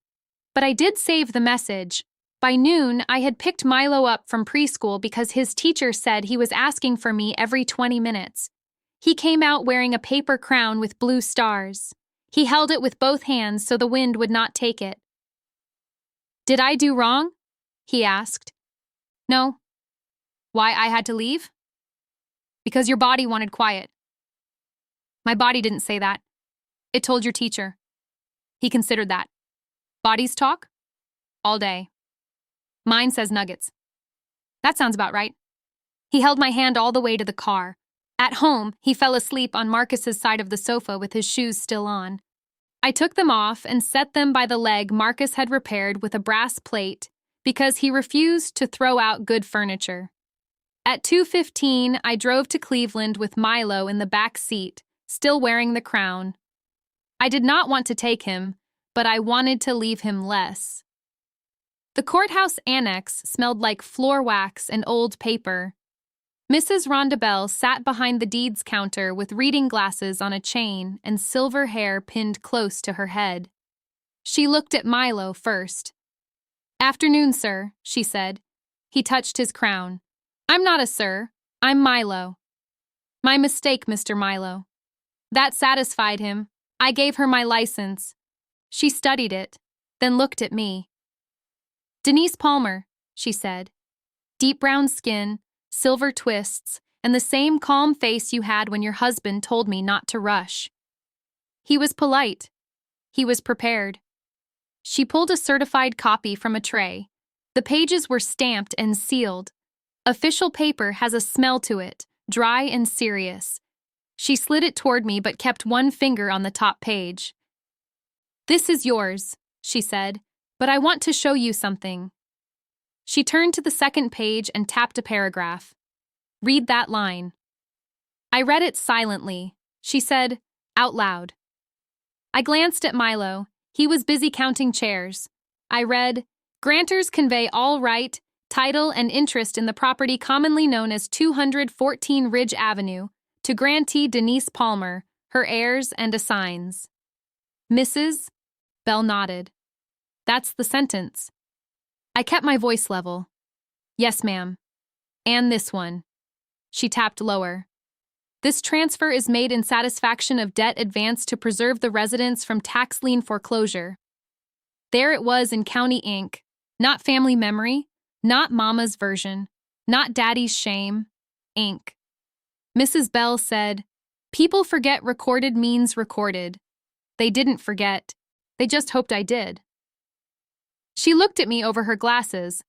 But I did save the message. By noon, I had picked Milo up from preschool because his teacher said he was asking for me every 20 minutes. He came out wearing a paper crown with blue stars. He held it with both hands so the wind would not take it. Did I do wrong? He asked. No. Why I had to leave? Because your body wanted quiet. My body didn't say that. It told your teacher. He considered that. Bodies talk? All day. Mine says nuggets. That sounds about right. He held my hand all the way to the car. At home, he fell asleep on Marcus's side of the sofa with his shoes still on. I took them off and set them by the leg Marcus had repaired with a brass plate because he refused to throw out good furniture. At 2:15, I drove to Cleveland with Milo in the back seat, still wearing the crown. I did not want to take him, but I wanted to leave him less. The courthouse annex smelled like floor wax and old paper. Mrs. Rondabelle sat behind the deeds counter with reading glasses on a chain and silver hair pinned close to her head. She looked at Milo first. Afternoon, sir, she said. He touched his crown. I'm not a sir. I'm Milo. My mistake, Mr. Milo. That satisfied him. I gave her my license. She studied it, then looked at me. Denise Palmer, she said. Deep brown skin, silver twists, and the same calm face you had when your husband told me not to rush. He was polite. He was prepared. She pulled a certified copy from a tray. The pages were stamped and sealed. Official paper has a smell to it, dry and serious. She slid it toward me but kept one finger on the top page. This is yours, she said, but I want to show you something. She turned to the second page and tapped a paragraph. Read that line. I read it silently. She said, out loud. I glanced at Milo. He was busy counting chairs. I read, Grantors convey all right, title, and interest in the property commonly known as 214 Ridge Avenue to grantee Denise Palmer, her heirs, and assigns. Mrs. Bell nodded. That's the sentence. I kept my voice level. Yes, ma'am. And this one. She tapped lower. This transfer is made in satisfaction of debt advanced to preserve the residence from tax lien foreclosure. There it was in county ink, not family memory, not mama's version, not daddy's shame, ink. Mrs. Bell said, People forget recorded means recorded. They didn't forget. They just hoped I did. She looked at me over her glasses.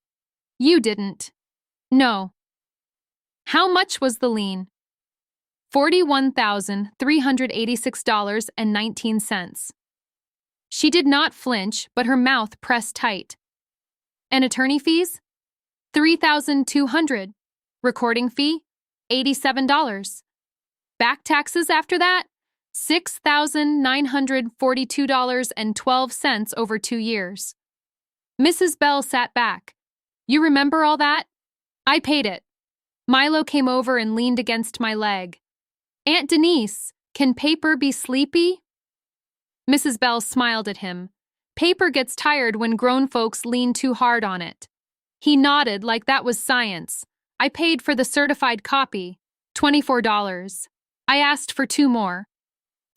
You didn't. No. How much was the lien? $41,386.19. She did not flinch, but her mouth pressed tight. And attorney fees? $3,200. Recording fee? $87. Back taxes after that? $6,942.12 over 2 years. Mrs. Bell sat back. You remember all that? I paid it. Milo came over and leaned against my leg. Aunt Denise, can paper be sleepy? Mrs. Bell smiled at him. Paper gets tired when grown folks lean too hard on it. He nodded like that was science. I paid for the certified copy, $24. I asked for 2 more.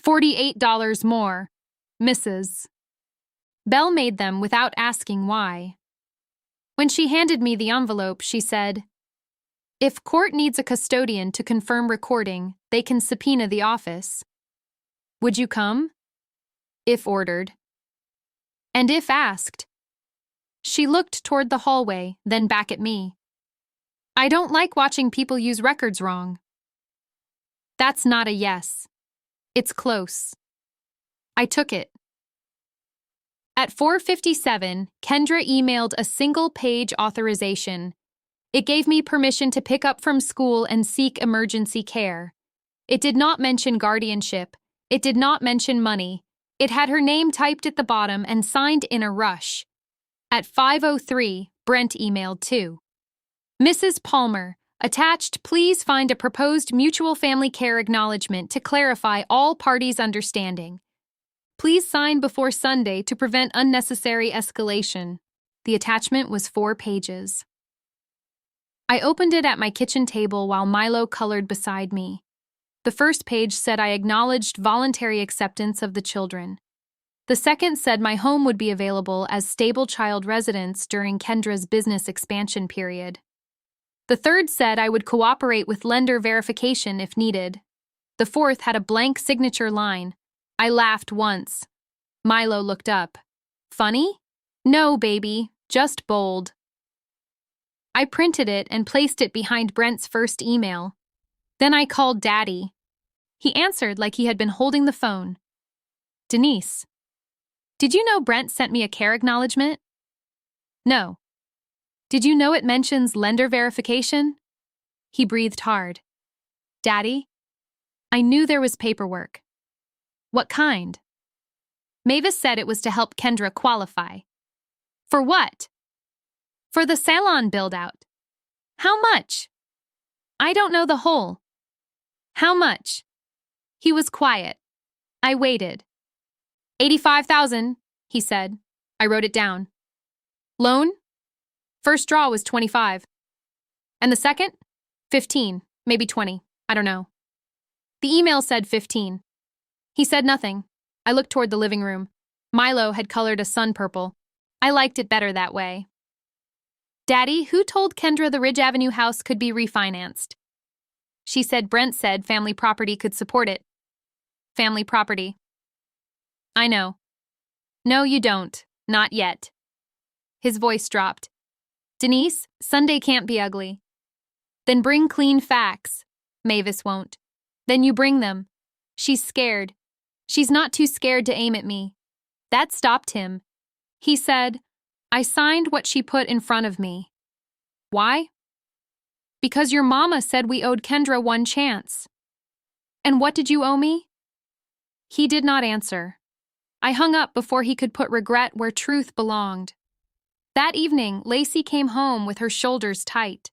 $48 more. Mrs. Bell made them without asking why. When she handed me the envelope, she said, If court needs a custodian to confirm recording, they can subpoena the office. Would you come? If ordered. And if asked. She looked toward the hallway, then back at me. I don't like watching people use records wrong. That's not a yes. It's close. I took it. At 4:57, Kendra emailed a single-page authorization. It gave me permission to pick up from school and seek emergency care. It did not mention guardianship. It did not mention money. It had her name typed at the bottom and signed in a rush. At 5:03, Brent emailed too. Mrs. Palmer, attached, please find a proposed mutual family care acknowledgement to clarify all parties' understanding. Please sign before Sunday to prevent unnecessary escalation. The attachment was 4 pages. I opened it at my kitchen table while Milo colored beside me. The first page said I acknowledged voluntary acceptance of the children. The second said my home would be available as stable child residence during Kendra's business expansion period. The third said I would cooperate with lender verification if needed. The fourth had a blank signature line. I laughed once. Milo looked up. Funny? No, baby, just bold. I printed it and placed it behind Brent's first email. Then I called Daddy. He answered like he had been holding the phone. Denise. Did you know Brent sent me a care acknowledgement? No. Did you know it mentions lender verification? He breathed hard. Daddy? I knew there was paperwork. What kind? Mavis said it was to help Kendra qualify. For what? For the salon build-out. How much? I don't know the whole. How much? He was quiet. I waited. 85,000, he said. I wrote it down. Loan? First draw was 25. And the second? 15, maybe 20. I don't know. The email said 15. He said nothing. I looked toward the living room. Milo had colored a sun purple. I liked it better that way. Daddy, who told Kendra the Ridge Avenue house could be refinanced? She said Brent said family property could support it. Family property. I know. No, you don't. Not yet. His voice dropped. Denise, Sunday can't be ugly. Then bring clean facts. Mavis won't. Then you bring them. She's scared. She's not too scared to aim at me. That stopped him. He said, I signed what she put in front of me. Why? Because your mama said we owed Kendra one chance. And what did you owe me? He did not answer. I hung up before he could put regret where truth belonged. That evening, Lacey came home with her shoulders tight.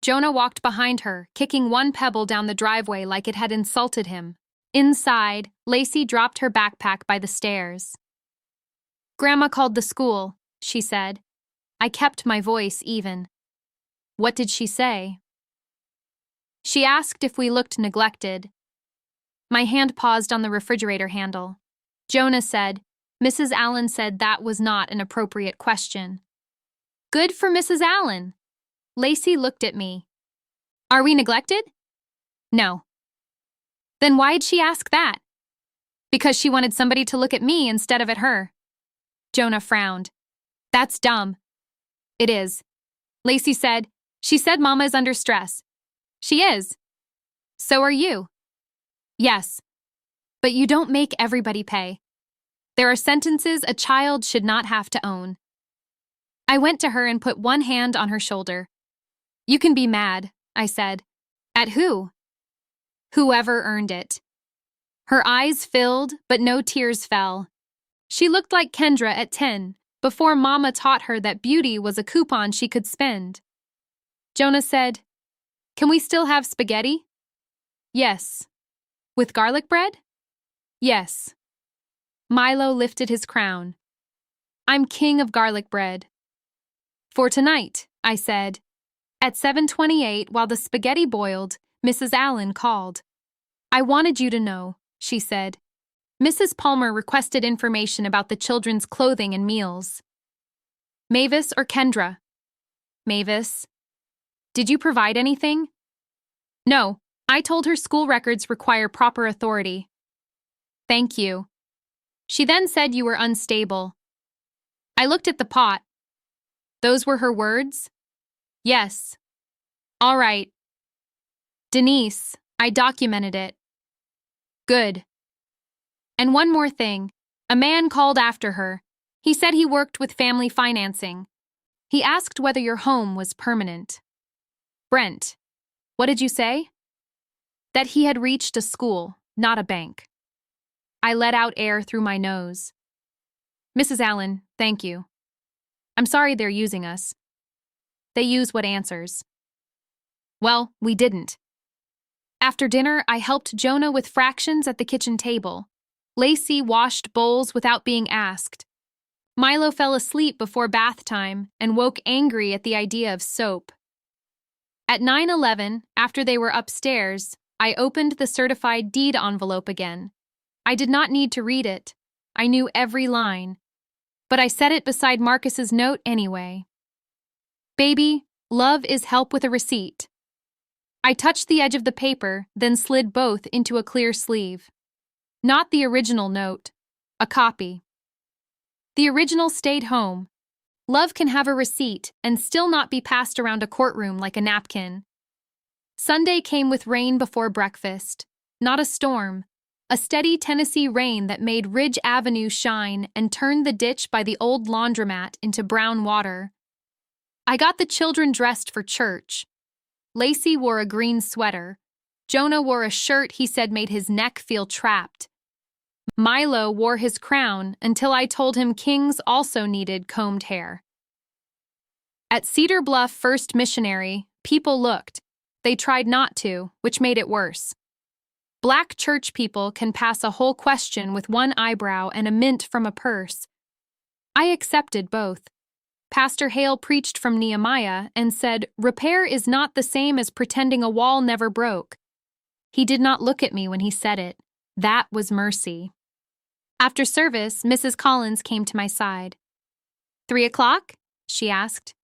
Jonah walked behind her, kicking one pebble down the driveway like it had insulted him. Inside, Lacey dropped her backpack by the stairs. Grandma called the school, she said. I kept my voice even. What did she say? She asked if we looked neglected. My hand paused on the refrigerator handle. Jonah said, Mrs. Allen said that was not an appropriate question. Good for Mrs. Allen. Lacey looked at me. Are we neglected? No. Then why'd she ask that? Because she wanted somebody to look at me instead of at her. Jonah frowned. That's dumb. It is. Lacey said, she said Mama is under stress. She is. So are you. Yes. But you don't make everybody pay. There are sentences a child should not have to own. I went to her and put one hand on her shoulder. You can be mad, I said. At who? Whoever earned it. Her eyes filled, but no tears fell. She looked like Kendra at 10, before Mama taught her that beauty was a coupon she could spend. Jonah said, Can we still have spaghetti? Yes. With garlic bread? Yes. Milo lifted his crown. I'm king of garlic bread. For tonight, I said. At 7:28, while the spaghetti boiled, Mrs. Allen called. I wanted you to know, she said. Mrs. Palmer requested information about the children's clothing and meals. Mavis or Kendra? Mavis. Did you provide anything? No, I told her school records require proper authority. Thank you. She then said you were unstable. I looked at the pot. Those were her words? Yes. All right. Denise, I documented it. Good. And one more thing. A man called after her. He said he worked with family financing. He asked whether your home was permanent. Brent, what did you say? That he had reached a school, not a bank. I let out air through my nose. Mrs. Allen, thank you. I'm sorry they're using us. They use what answers. Well, we didn't. After dinner, I helped Jonah with fractions at the kitchen table. Lacey washed bowls without being asked. Milo fell asleep before bath time and woke angry at the idea of soap. At 9:11, after they were upstairs, I opened the certified deed envelope again. I did not need to read it. I knew every line. But I set it beside Marcus's note anyway. Baby, love is help with a receipt. I touched the edge of the paper, then slid both into a clear sleeve. Not the original note, a copy. The original stayed home. Love can have a receipt and still not be passed around a courtroom like a napkin. Sunday came with rain before breakfast. Not a storm. A steady Tennessee rain that made Ridge Avenue shine and turned the ditch by the old laundromat into brown water. I got the children dressed for church. Lacey wore a green sweater. Jonah wore a shirt he said made his neck feel trapped. Milo wore his crown until I told him kings also needed combed hair. At Cedar Bluff First Missionary, people looked. They tried not to, which made it worse. Black church people can pass a whole question with one eyebrow and a mint from a purse. I accepted both. Pastor Hale preached from Nehemiah and said, repair is not the same as pretending a wall never broke. He did not look at me when he said it. That was mercy. After service, Mrs. Collins came to my side. 3:00? She asked.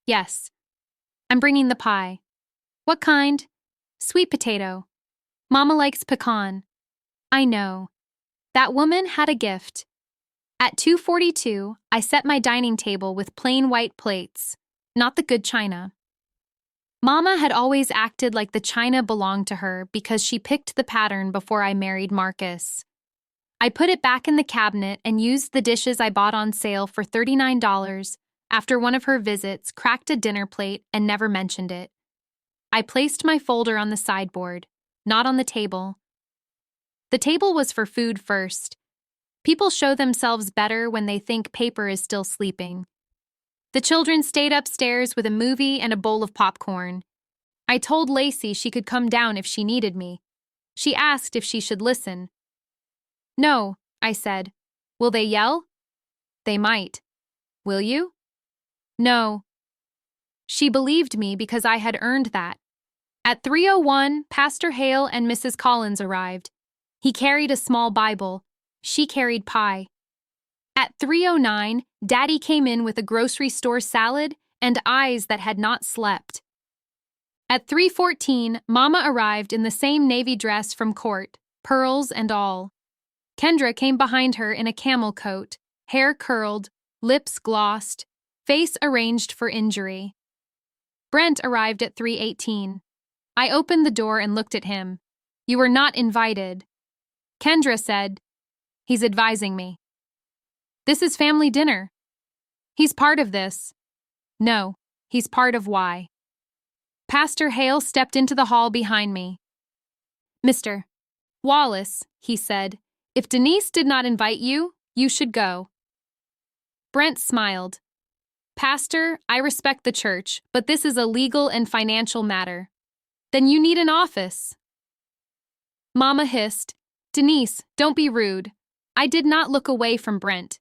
Yes. I'm bringing the pie. What kind? Sweet potato. Mama likes pecan. I know. That woman had a gift. At 2:42, I set my dining table with plain white plates, not the good china. Mama had always acted like the china belonged to her because she picked the pattern before I married Marcus. I put it back in the cabinet and used the dishes I bought on sale for $39 after one of her visits, cracked a dinner plate, and never mentioned it. I placed my folder on the sideboard, not on the table. The table was for food first. People show themselves better when they think paper is still sleeping. The children stayed upstairs with a movie and a bowl of popcorn. I told Lacey she could come down if she needed me. She asked if she should listen. No, I said. Will they yell? They might. Will you? No. She believed me because I had earned that. At 3:01, Pastor Hale and Mrs. Collins arrived. He carried a small Bible. She carried pie. At 3:09, Daddy came in with a grocery store salad and eyes that had not slept. At 3:14, Mama arrived in the same navy dress from court, pearls and all. Kendra came behind her in a camel coat, hair curled, lips glossed, face arranged for injury. Brent arrived at 3:18. I opened the door and looked at him. You were not invited. Kendra said, he's advising me. This is family dinner. He's part of this. No, he's part of why. Pastor Hale stepped into the hall behind me. Mr. Wallace, he said, if Denise did not invite you, you should go. Brent smiled. Pastor, I respect the church, but this is a legal and financial matter. Then you need an office. Mama hissed, Denise, don't be rude. I did not look away from Brent.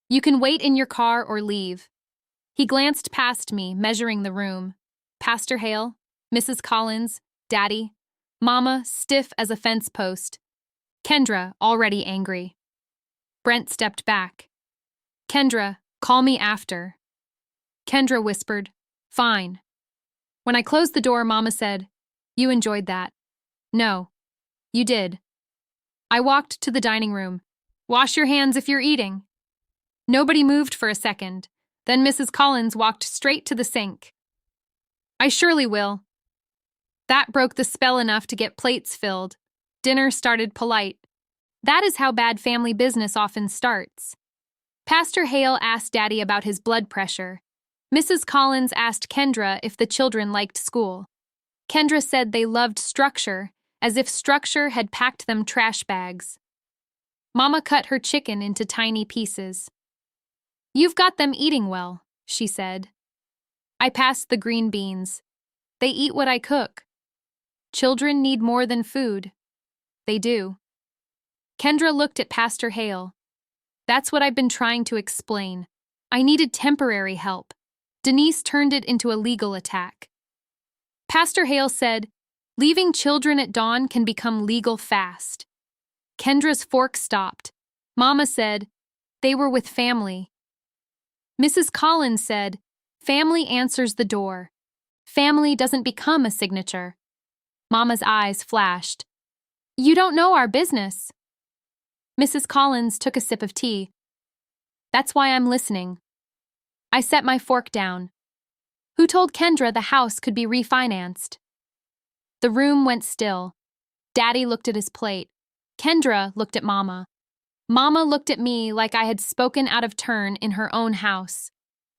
You can wait in your car or leave. He glanced past me, measuring the room. Pastor Hale, Mrs. Collins, Daddy, Mama, stiff as a fence post. Kendra, already angry. Brent stepped back. Kendra, call me after. Kendra whispered, fine. When I closed the door, Mama said, you enjoyed that. No, you did. I walked to the dining room. Wash your hands if you're eating. Nobody moved for a second. Then Mrs. Collins walked straight to the sink. I surely will. That broke the spell enough to get plates filled. Dinner started polite. That is how bad family business often starts. Pastor Hale asked Daddy about his blood pressure. Mrs. Collins asked Kendra if the children liked school. Kendra said they loved structure, as if structure had packed them trash bags. Mama cut her chicken into tiny pieces. "You've got them eating well," she said. I passed the green beans. "They eat what I cook. Children need more than food." "They do." Kendra looked at Pastor Hale. "That's what I've been trying to explain. I needed temporary help." Denise turned it into a legal attack. Pastor Hale said, "Leaving children at dawn can become legal fast." Kendra's fork stopped. Mama said, "They were with family." Mrs. Collins said, "Family answers the door. Family doesn't become a signature." Mama's eyes flashed. "You don't know our business." Mrs. Collins took a sip of tea. "That's why I'm listening." I set my fork down. "Who told Kendra the house could be refinanced?" The room went still. Daddy looked at his plate. Kendra looked at Mama. Mama looked at me like I had spoken out of turn in her own house.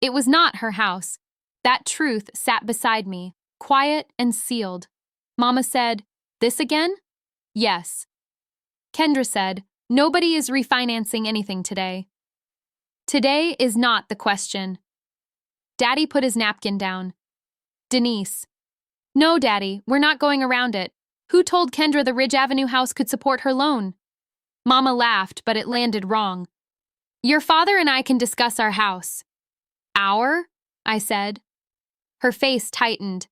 It was not her house. That truth sat beside me, quiet and sealed. Mama said, "This again?" "Yes." Kendra said, "Nobody is refinancing anything today." Today is not the question. Daddy put his napkin down. "Denise." "No, Daddy, we're not going around it. Who told Kendra the Ridge Avenue house could support her loan?" Mama laughed, but it landed wrong. "Your father and I can discuss our house." "Our?" I said. Her face tightened.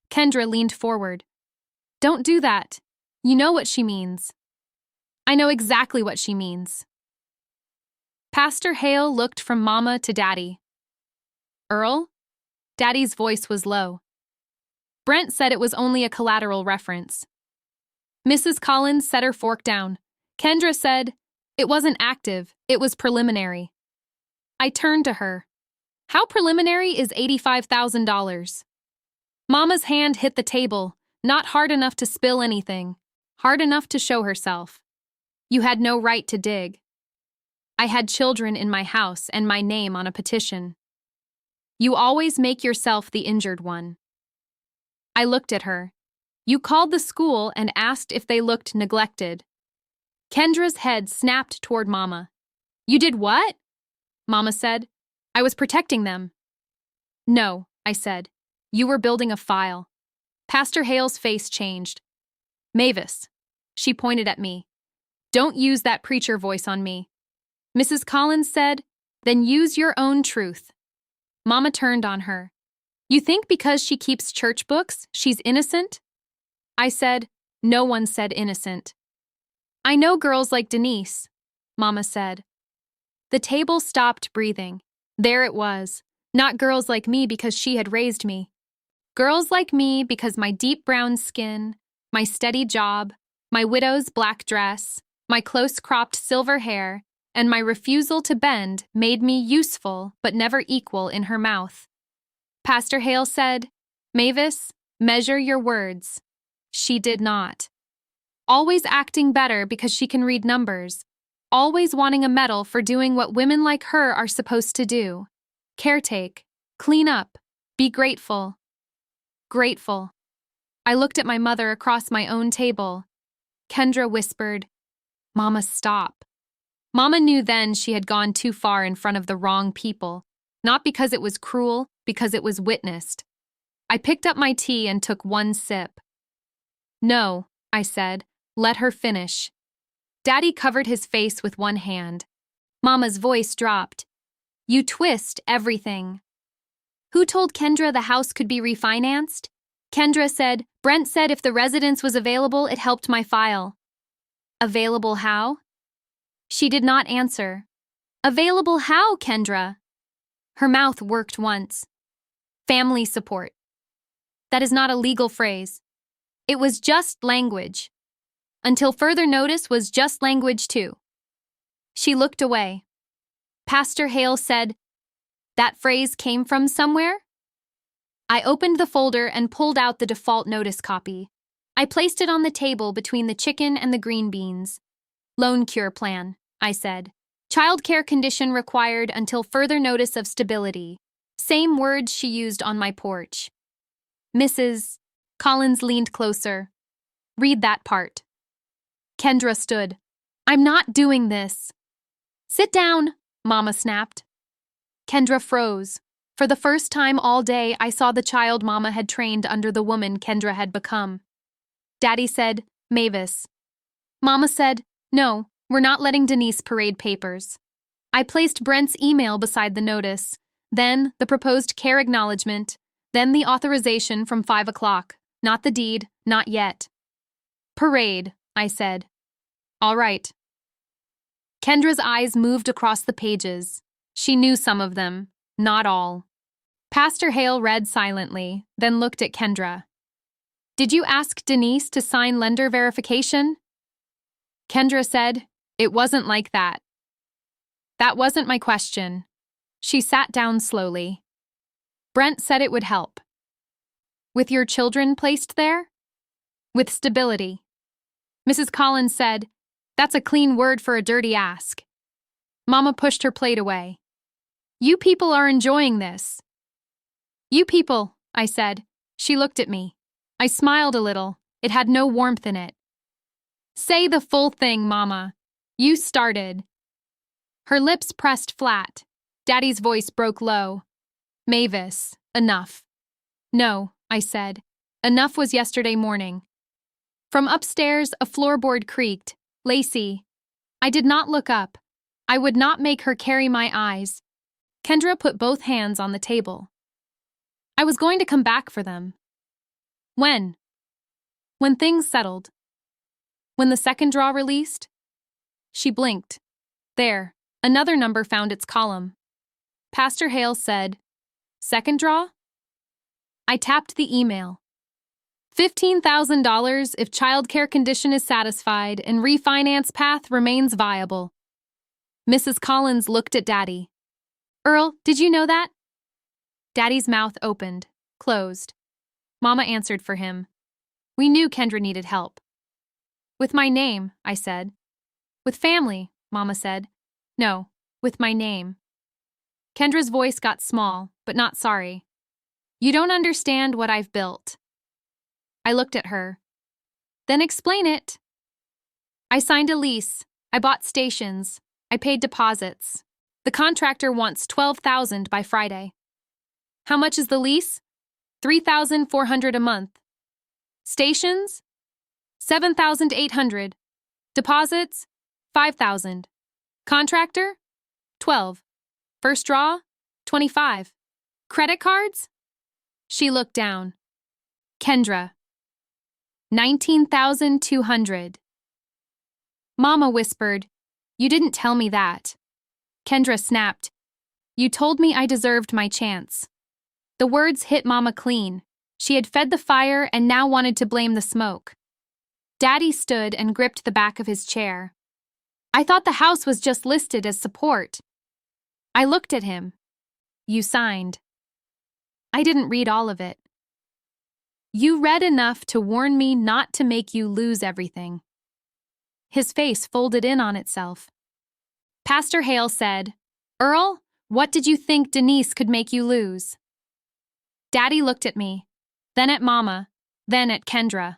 Kendra leaned forward. "Don't do that. You know what she means." "I know exactly what she means." Pastor Hale looked from Mama to Daddy. "Earl?" Daddy's voice was low. Brent said it was only a collateral reference. Mrs. Collins set her fork down. Kendra said, "It wasn't active, it was preliminary." I turned to her. "How preliminary is $85,000? Mama's hand hit the table, not hard enough to spill anything, hard enough to show herself. "You had no right to dig." I had children in my house and my name on a petition. "You always make yourself the injured one." I looked at her. "You called the school and asked if they looked neglected." Kendra's head snapped toward Mama. "You did what?" Mama said. "I was protecting them." "No," I said. "You were building a file." Pastor Hale's face changed. "Mavis." She pointed at me. "Don't use that preacher voice on me." Mrs. Collins said, "Then use your own truth." Mama turned on her. "You think because she keeps church books, she's innocent?" I said, "No one said innocent." "I know girls like Denise," Mama said. The table stopped breathing. There it was. Not girls like me because she had raised me. Girls like me because my deep brown skin, my steady job, my widow's black dress, my close-cropped silver hair, and my refusal to bend made me useful but never equal in her mouth. Pastor Hale said, "Mavis, measure your words." She did not. Always acting better because she can read numbers. Always wanting a medal for doing what women like her are supposed to do. Caretake, clean up, be grateful. Grateful. I looked at my mother across my own table. Kendra whispered, "Mama, stop." Mama knew then she had gone too far in front of the wrong people, not because it was cruel, because it was witnessed. I picked up my tea and took one sip. "No," I said, "let her finish." Daddy covered his face with one hand. Mama's voice dropped. "You twist everything." "Who told Kendra the house could be refinanced?" Kendra said, "Brent said if the residence was available, it helped my file." "Available how?" She did not answer. "Available how, Kendra?" Her mouth worked once. "Family support." That is not a legal phrase. It was just language. Until further notice was just language too. She looked away. Pastor Hale said, "That phrase came from somewhere?" I opened the folder and pulled out the default notice copy. I placed it on the table between the chicken and the green beans. "Loan cure plan," I said. Childcare condition required until further notice of stability. Same words she used on my porch. Mrs. Collins leaned closer. Read that part. Kendra stood. I'm not doing this. Sit down, Mama snapped. Kendra froze. For the first time all day, I saw the child Mama had trained under the woman Kendra had become. Daddy said, Mavis. Mama said, no, we're not letting Denise parade papers. I placed Brent's email beside the notice, then the proposed care acknowledgement, then the authorization from 5 o'clock. Not the deed, not yet. Parade, I said. All right. Kendra's eyes moved across the pages. She knew some of them, not all. Pastor Hale read silently, then looked at Kendra. Did you ask Denise to sign lender verification? Kendra said, it wasn't like that. That wasn't my question. She sat down slowly. Brent said it would help. With your children placed there? With stability. Mrs. Collins said, that's a clean word for a dirty ask. Mama pushed her plate away. You people are enjoying this. You people, I said. She looked at me. I smiled a little. It had no warmth in it. Say the full thing, Mama. You started. Her lips pressed flat. Daddy's voice broke low. Mavis, enough. No, I said. Enough was yesterday morning. From upstairs, a floorboard creaked. Lacey. I did not look up. I would not make her carry my eyes. Kendra put both hands on the table. I was going to come back for them. When? When things settled. When the second draw released? She blinked. There, another number found its column. Pastor Hale said, second draw? I tapped the email. $15,000 if childcare condition is satisfied and refinance path remains viable. Mrs. Collins looked at Daddy. Earl, did you know that? Daddy's mouth opened, closed. Mama answered for him. We knew Kendra needed help. With my name, I said. With family, Mama said. No, with my name. Kendra's voice got small, but not sorry. You don't understand what I've built. I looked at her. Then explain it. I signed a lease. I bought stations. I paid deposits. The contractor wants $12,000 by Friday. How much is the lease? $3,400 a month. Stations? $7,800. Deposits? $5,000. Contractor? $12,000. First draw? $25,000. Credit cards? She looked down. Kendra. $19,200. Mama whispered, You didn't tell me that. Kendra snapped, You told me I deserved my chance. The words hit Mama clean. She had fed the fire and now wanted to blame the smoke. Daddy stood and gripped the back of his chair. I thought the house was just listed as support. I looked at him. You signed. I didn't read all of it. You read enough to warn me not to make you lose everything. His face folded in on itself. Pastor Hale said, Earl, what did you think Denise could make you lose? Daddy looked at me, then at Mama, then at Kendra.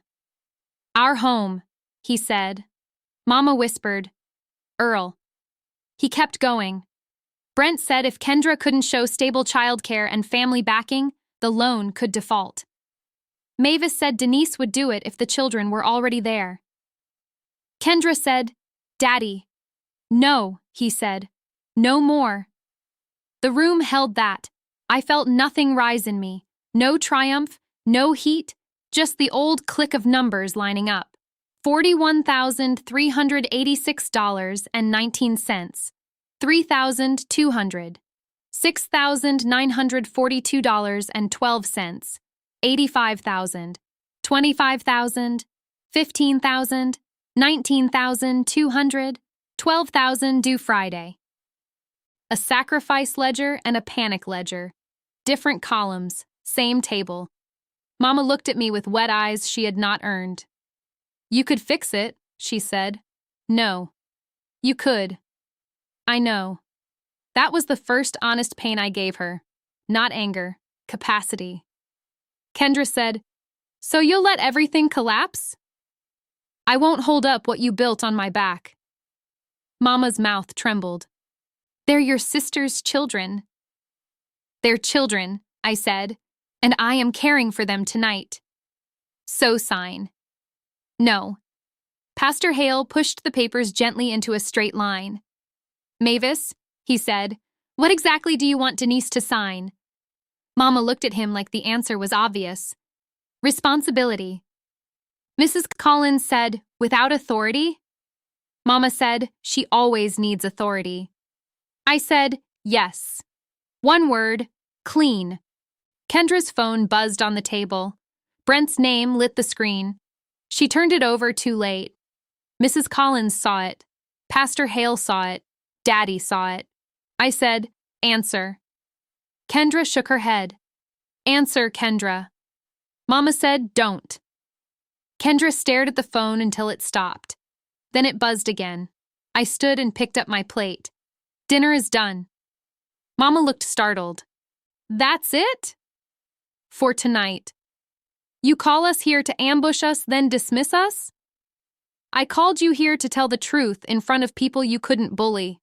Our home, he said. Mama whispered, Earl. He kept going. Brent said if Kendra couldn't show stable childcare and family backing, the loan could default. Mavis said Denise would do it if the children were already there. Kendra said, Daddy. No, he said. No more. The room held that. I felt nothing rise in me. No triumph, no heat, just the old click of numbers lining up. $41,386.19. $3,200. $6,942.12. $85,000. $25,000. $15,000. $19,200. $12,000 due Friday. A sacrifice ledger and a panic ledger. Different columns, same table. Mama looked at me with wet eyes she had not earned. You could fix it, she said. No. You could. I know. That was the first honest pain I gave her. Not anger, capacity. Kendra said, "So you'll let everything collapse?" "I won't hold up what you built on my back." Mama's mouth trembled. "They're your sister's children." "They're children," I said, "and I am caring for them tonight." "So sign." "No." Pastor Hale pushed the papers gently into a straight line. "Mavis," he said, "what exactly do you want Denise to sign?" Mama looked at him like the answer was obvious. "Responsibility." Mrs. Collins said, "Without authority?" Mama said, "She always needs authority." I said, "Yes." One word, clean. Kendra's phone buzzed on the table. Brent's name lit the screen. She turned it over too late. Mrs. Collins saw it. Pastor Hale saw it. Daddy saw it. I said, "Answer." Kendra shook her head. "Answer, Kendra." Mama said, "Don't." Kendra stared at the phone until it stopped. Then it buzzed again. I stood and picked up my plate. "Dinner is done." Mama looked startled. "That's it?" "For tonight." "You call us here to ambush us, then dismiss us?" "I called you here to tell the truth in front of people you couldn't bully."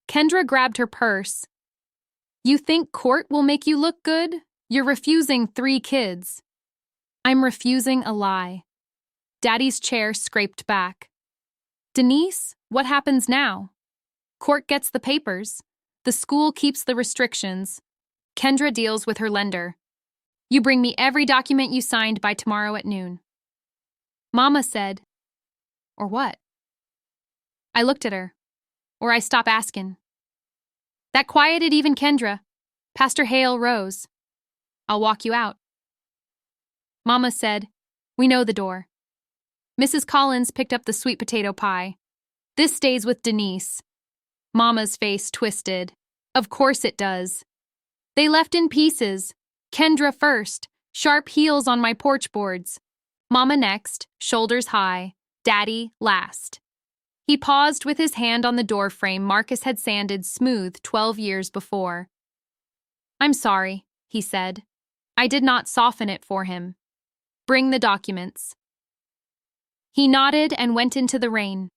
Kendra grabbed her purse. "You think court will make you look good? You're refusing 3 kids." "I'm refusing a lie." Daddy's chair scraped back. "Denise, what happens now?" "Court gets the papers. The school keeps the restrictions. Kendra deals with her lender. You bring me every document you signed by tomorrow at noon." Mama said, "Or what?" I looked at her. "Or I stop asking." That quieted even Kendra. Pastor Hale rose. "I'll walk you out." Mama said, "We know the door." Mrs. Collins picked up the sweet potato pie. "This stays with Denise." Mama's face twisted. "Of course it does." They left in pieces. Kendra first, sharp heels on my porch boards. Mama next, shoulders high. Daddy last. He paused with his hand on the door frame Marcus had sanded smooth 12 years before. "I'm sorry," he said. "I did not soften it for him. Bring the documents." He nodded and went into the rain.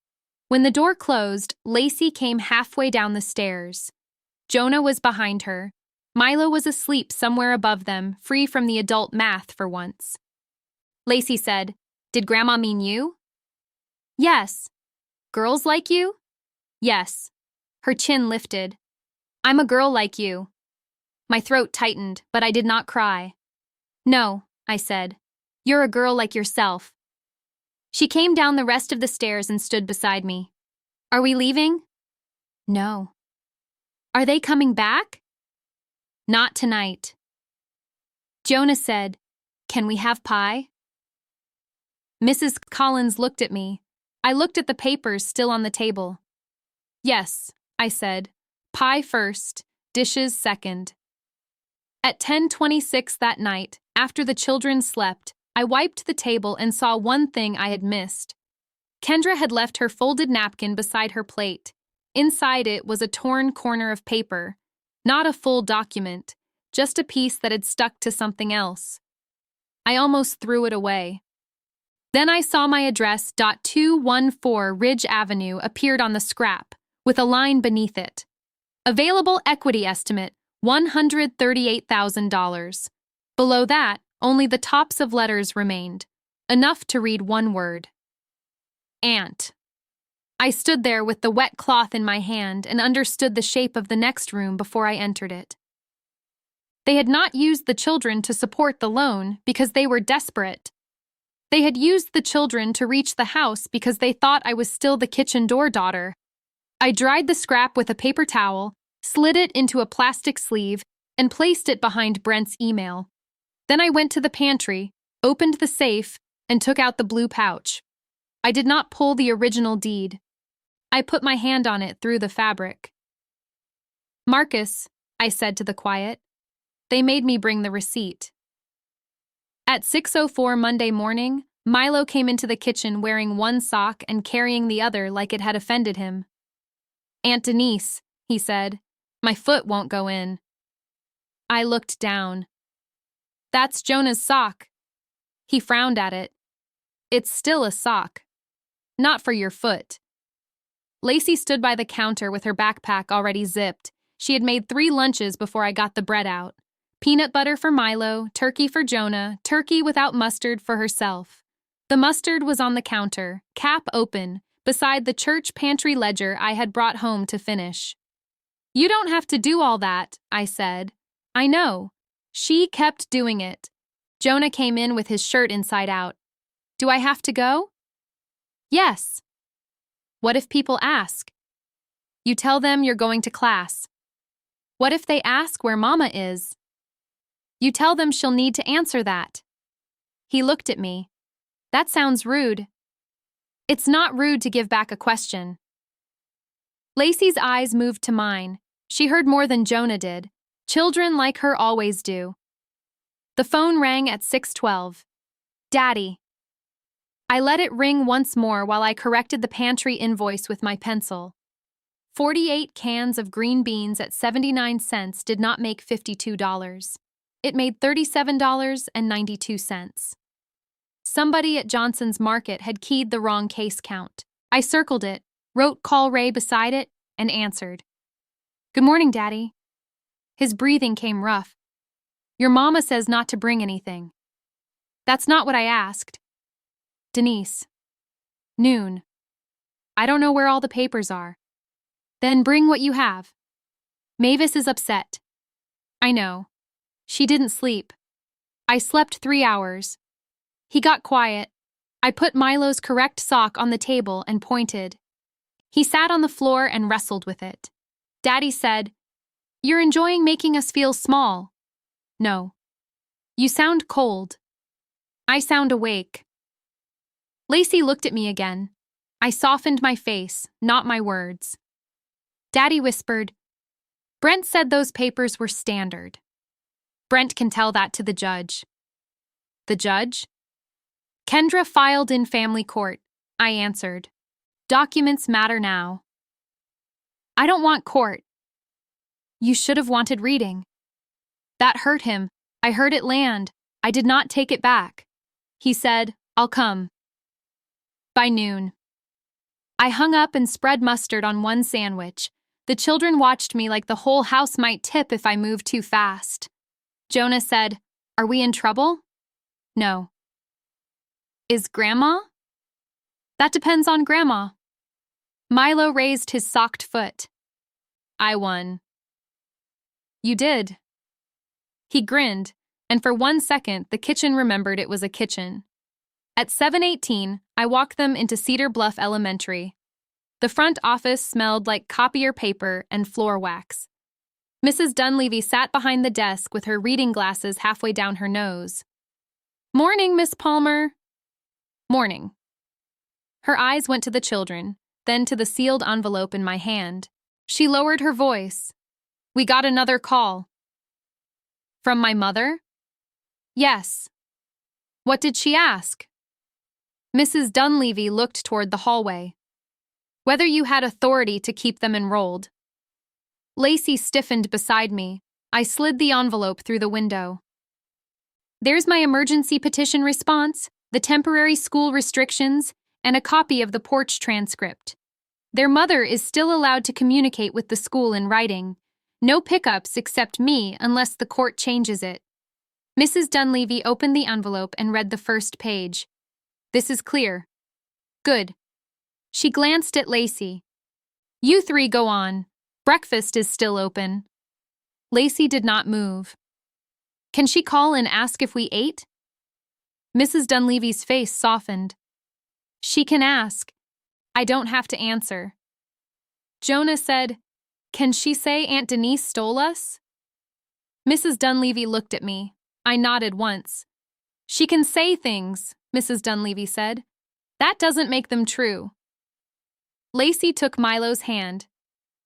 When the door closed, Lacey came halfway down the stairs. Jonah was behind her. Milo was asleep somewhere above them, free from the adult math for once. Lacey said, "Did Grandma mean you?" "Yes." "Girls like you?" "Yes." Her chin lifted. "I'm a girl like you." My throat tightened, but I did not cry. "No," I said. "You're a girl like yourself." She came down the rest of the stairs and stood beside me. "Are we leaving?" "No." "Are they coming back?" "Not tonight." Jonah said, "Can we have pie?" Mrs. Collins looked at me. I looked at the papers still on the table. "Yes," I said. "Pie first, dishes second." At 10:26 that night, after the children slept, I wiped the table and saw one thing I had missed. Kendra had left her folded napkin beside her plate. Inside it was a torn corner of paper. Not a full document, just a piece that had stuck to something else. I almost threw it away. Then I saw my address .214 Ridge Avenue appeared on the scrap, with a line beneath it. Available equity estimate, $138,000. Below that, only the tops of letters remained, enough to read one word. Aunt. I stood there with the wet cloth in my hand and understood the shape of the next room before I entered it. They had not used the children to support the loan because they were desperate. They had used the children to reach the house because they thought I was still the kitchen door daughter. I dried the scrap with a paper towel, slid it into a plastic sleeve, and placed it behind Brent's email. Then I went to the pantry, opened the safe, and took out the blue pouch. I did not pull the original deed. I put my hand on it through the fabric. "Marcus," I said to the quiet. They made me bring the receipt. At 6:04 Monday morning, Milo came into the kitchen wearing one sock and carrying the other like it had offended him. Aunt Denise, he said. My foot won't go in. I looked down. That's Jonah's sock. He frowned at it. It's still a sock. Not for your foot. Lacey stood by the counter with her backpack already zipped. She had made 3 lunches before I got the bread out. Peanut butter for Milo, turkey for Jonah, turkey without mustard for herself. The mustard was on the counter, cap open, beside the church pantry ledger I had brought home to finish. You don't have to do all that, I said. I know. She kept doing it. Jonah came in with his shirt inside out. Do I have to go? Yes. What if people ask? You tell them you're going to class. What if they ask where Mama is? You tell them she'll need to answer that. He looked at me. That sounds rude. It's not rude to give back a question. Lacey's eyes moved to mine. She heard more than Jonah did. Children like her always do. The phone rang at 6:12. Daddy. I let it ring once more while I corrected the pantry invoice with my pencil. 48 cans of green beans at 79 cents did not make $52. It made $37.92. Somebody at Johnson's Market had keyed the wrong case count. I circled it, wrote Call Ray beside it, and answered. Good morning, Daddy. His breathing came rough. Your mama says not to bring anything. That's not what I asked. Denise. Noon. I don't know where all the papers are. Then bring what you have. Mavis is upset. I know. She didn't sleep. I slept 3 hours. He got quiet. I put Milo's correct sock on the table and pointed. He sat on the floor and wrestled with it. Daddy said, You're enjoying making us feel small. No. You sound cold. I sound awake. Lacey looked at me again. I softened my face, not my words. Daddy whispered, Brent said those papers were standard. Brent can tell that to the judge. The judge? Kendra filed in family court, I answered. Documents matter now. I don't want court. You should have wanted reading. That hurt him. I heard it land. I did not take it back. He said, I'll come. By noon. I hung up and spread mustard on one sandwich. The children watched me like the whole house might tip if I moved too fast. Jonah said, Are we in trouble? No. Is Grandma? That depends on Grandma. Milo raised his socked foot. I won. You did. He grinned, and for 1 second the kitchen remembered it was a kitchen. At 7:18, I walked them into Cedar Bluff Elementary. The front office smelled like copier paper and floor wax. Mrs. Dunleavy sat behind the desk with her reading glasses halfway down her nose. Morning, Miss Palmer. Morning. Her eyes went to the children, then to the sealed envelope in my hand. She lowered her voice. We got another call. From my mother? Yes. What did she ask? Mrs. Dunleavy looked toward the hallway. Whether you had authority to keep them enrolled. Lacey stiffened beside me. I slid the envelope through the window. There's my emergency petition response, the temporary school restrictions, and a copy of the porch transcript. Their mother is still allowed to communicate with the school in writing. No pickups except me unless the court changes it. Mrs. Dunleavy opened the envelope and read the first page. This is clear. Good. She glanced at Lacey. You 3 go on. Breakfast is still open. Lacey did not move. Can she call and ask if we ate? Mrs. Dunleavy's face softened. She can ask. I don't have to answer. Jonah said, Can she say Aunt Denise stole us? Mrs. Dunleavy looked at me. I nodded once. She can say things, Mrs. Dunleavy said. That doesn't make them true. Lacey took Milo's hand.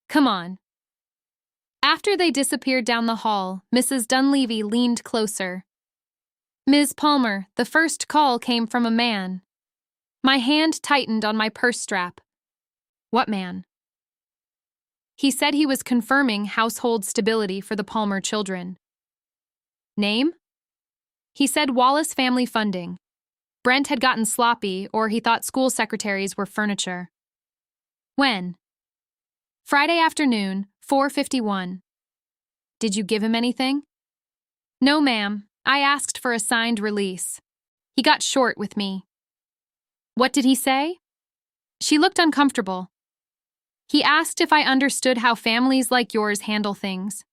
Come on. After they disappeared down the hall, Mrs. Dunleavy leaned closer. Ms. Palmer, the first call came from a man. My hand tightened on my purse strap. What man? He said he was confirming household stability for the Palmer children. Name? He said Wallace Family Funding. Brent had gotten sloppy, or he thought school secretaries were furniture. When? Friday afternoon, 4:51. Did you give him anything? No, ma'am. I asked for a signed release. He got short with me. What did he say? She looked uncomfortable. He asked if I understood how families like yours handle things.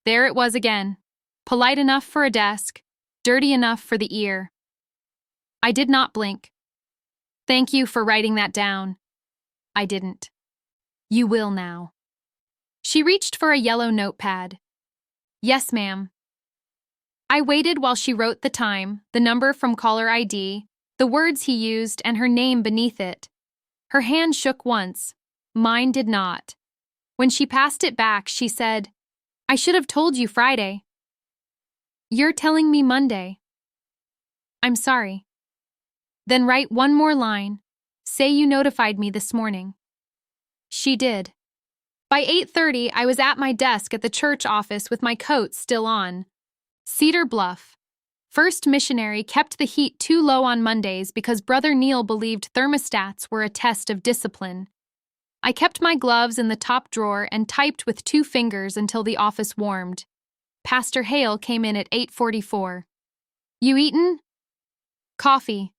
There it was again. Polite enough for a desk, dirty enough for the ear. I did not blink. Thank you for writing that down. I didn't. You will now. She reached for a yellow notepad. Yes, ma'am. I waited while she wrote the time, the number from caller ID, the words he used, and her name beneath it. Her hand shook once. Mine did not. When she passed it back, she said, I should have told you Friday. You're telling me Monday. I'm sorry. Then write one more line. Say you notified me this morning. She did. By 8:30, I was at my desk at the church office with my coat still on. Cedar Bluff. First Missionary kept the heat too low on Mondays because Brother Neil believed thermostats were a test of discipline. I kept my gloves in the top drawer and typed with 2 fingers until the office warmed. Pastor Hale came in at 8:44. You eaten? Coffee.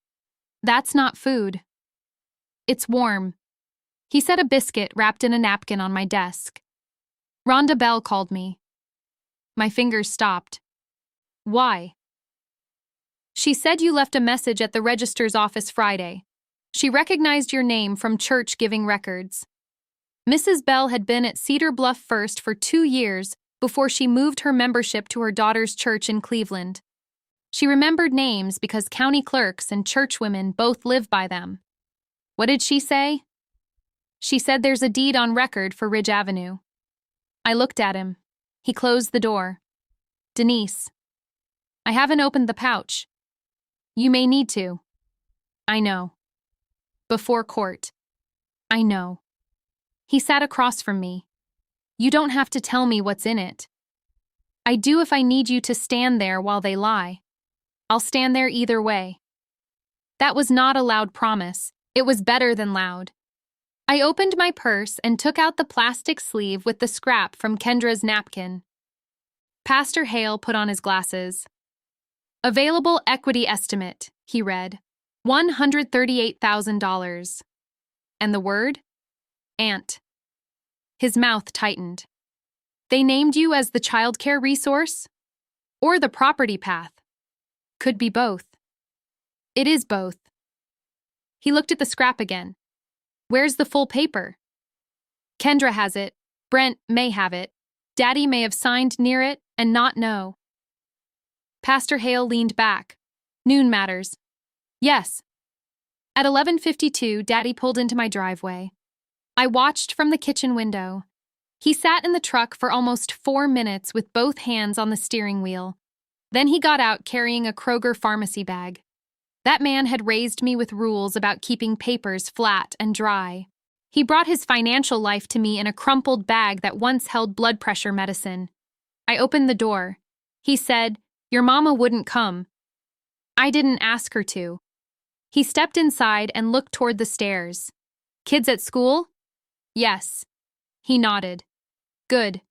That's not food. It's warm. He set a biscuit wrapped in a napkin on my desk. Rhonda Bell called me. My fingers stopped. Why? She said you left a message at the registrar's office Friday. She recognized your name from church giving records. Mrs. Bell had been at Cedar Bluff First for 2 years before she moved her membership to her daughter's church in Cleveland. She remembered names because county clerks and churchwomen both live by them. What did she say? She said there's a deed on record for Ridge Avenue. I looked at him. He closed the door. Denise. I haven't opened the pouch. You may need to. I know. Before court. I know. He sat across from me. You don't have to tell me what's in it. I do if I need you to stand there while they lie. I'll stand there either way. That was not a loud promise. It was better than loud. I opened my purse and took out the plastic sleeve with the scrap from Kendra's napkin. Pastor Hale put on his glasses. Available equity estimate, he read. $138,000. And the word? Aunt. His mouth tightened. They named you as the childcare resource? Or the property path? Could be both. It is both. He looked at the scrap again. Where's the full paper? Kendra has it. Brent may have it. Daddy may have signed near it and not know. Pastor Hale leaned back. Noon matters. Yes. At 11:52, Daddy pulled into my driveway. I watched from the kitchen window. He sat in the truck for almost 4 minutes with both hands on the steering wheel. Then he got out carrying a Kroger pharmacy bag. That man had raised me with rules about keeping papers flat and dry. He brought his financial life to me in a crumpled bag that once held blood pressure medicine. I opened the door. He said, Your mama wouldn't come. I didn't ask her to. He stepped inside and looked toward the stairs. Kids at school? Yes. He nodded. Good.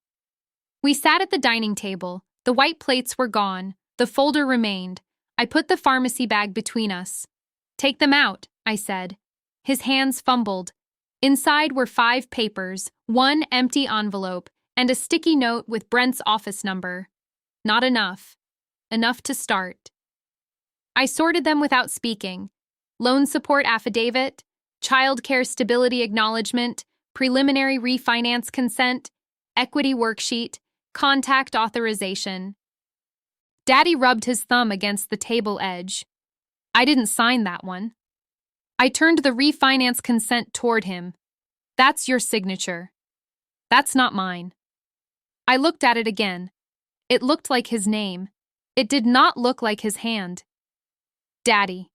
We sat at the dining table. The white plates were gone. The folder remained. I put the pharmacy bag between us. Take them out, I said. His hands fumbled. Inside were 5 papers, 1 empty envelope, and a sticky note with Brent's office number. Not enough. Enough to start. I sorted them without speaking. Loan support affidavit, child care stability acknowledgement, preliminary refinance consent, equity worksheet, contact authorization. Daddy rubbed his thumb against the table edge. I didn't sign that one. I turned the refinance consent toward him. That's your signature. That's not mine. I looked at it again. It looked like his name. It did not look like his hand. Daddy.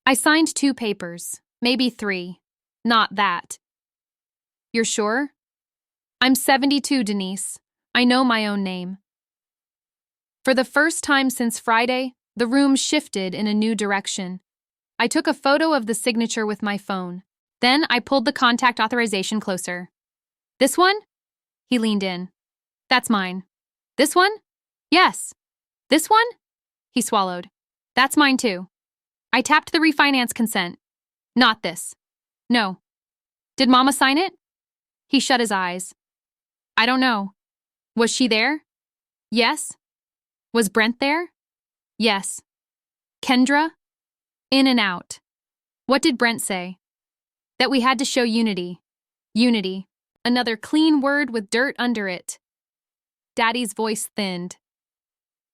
I signed 2 papers, maybe 3. Not that. You're sure? I'm 72, Denise. I know my own name. For the first time since Friday, the room shifted in a new direction. I took a photo of the signature with my phone. Then I pulled the contact authorization closer. This one? He leaned in. That's mine. This one? Yes. This one? He swallowed. That's mine too. I tapped the refinance consent. Not this. No. Did Mama sign it? He shut his eyes. I don't know. Was she there? Yes. Was Brent there? Yes. Kendra? In and out. What did Brent say? That we had to show unity. Unity. Another clean word with dirt under it. Daddy's voice thinned.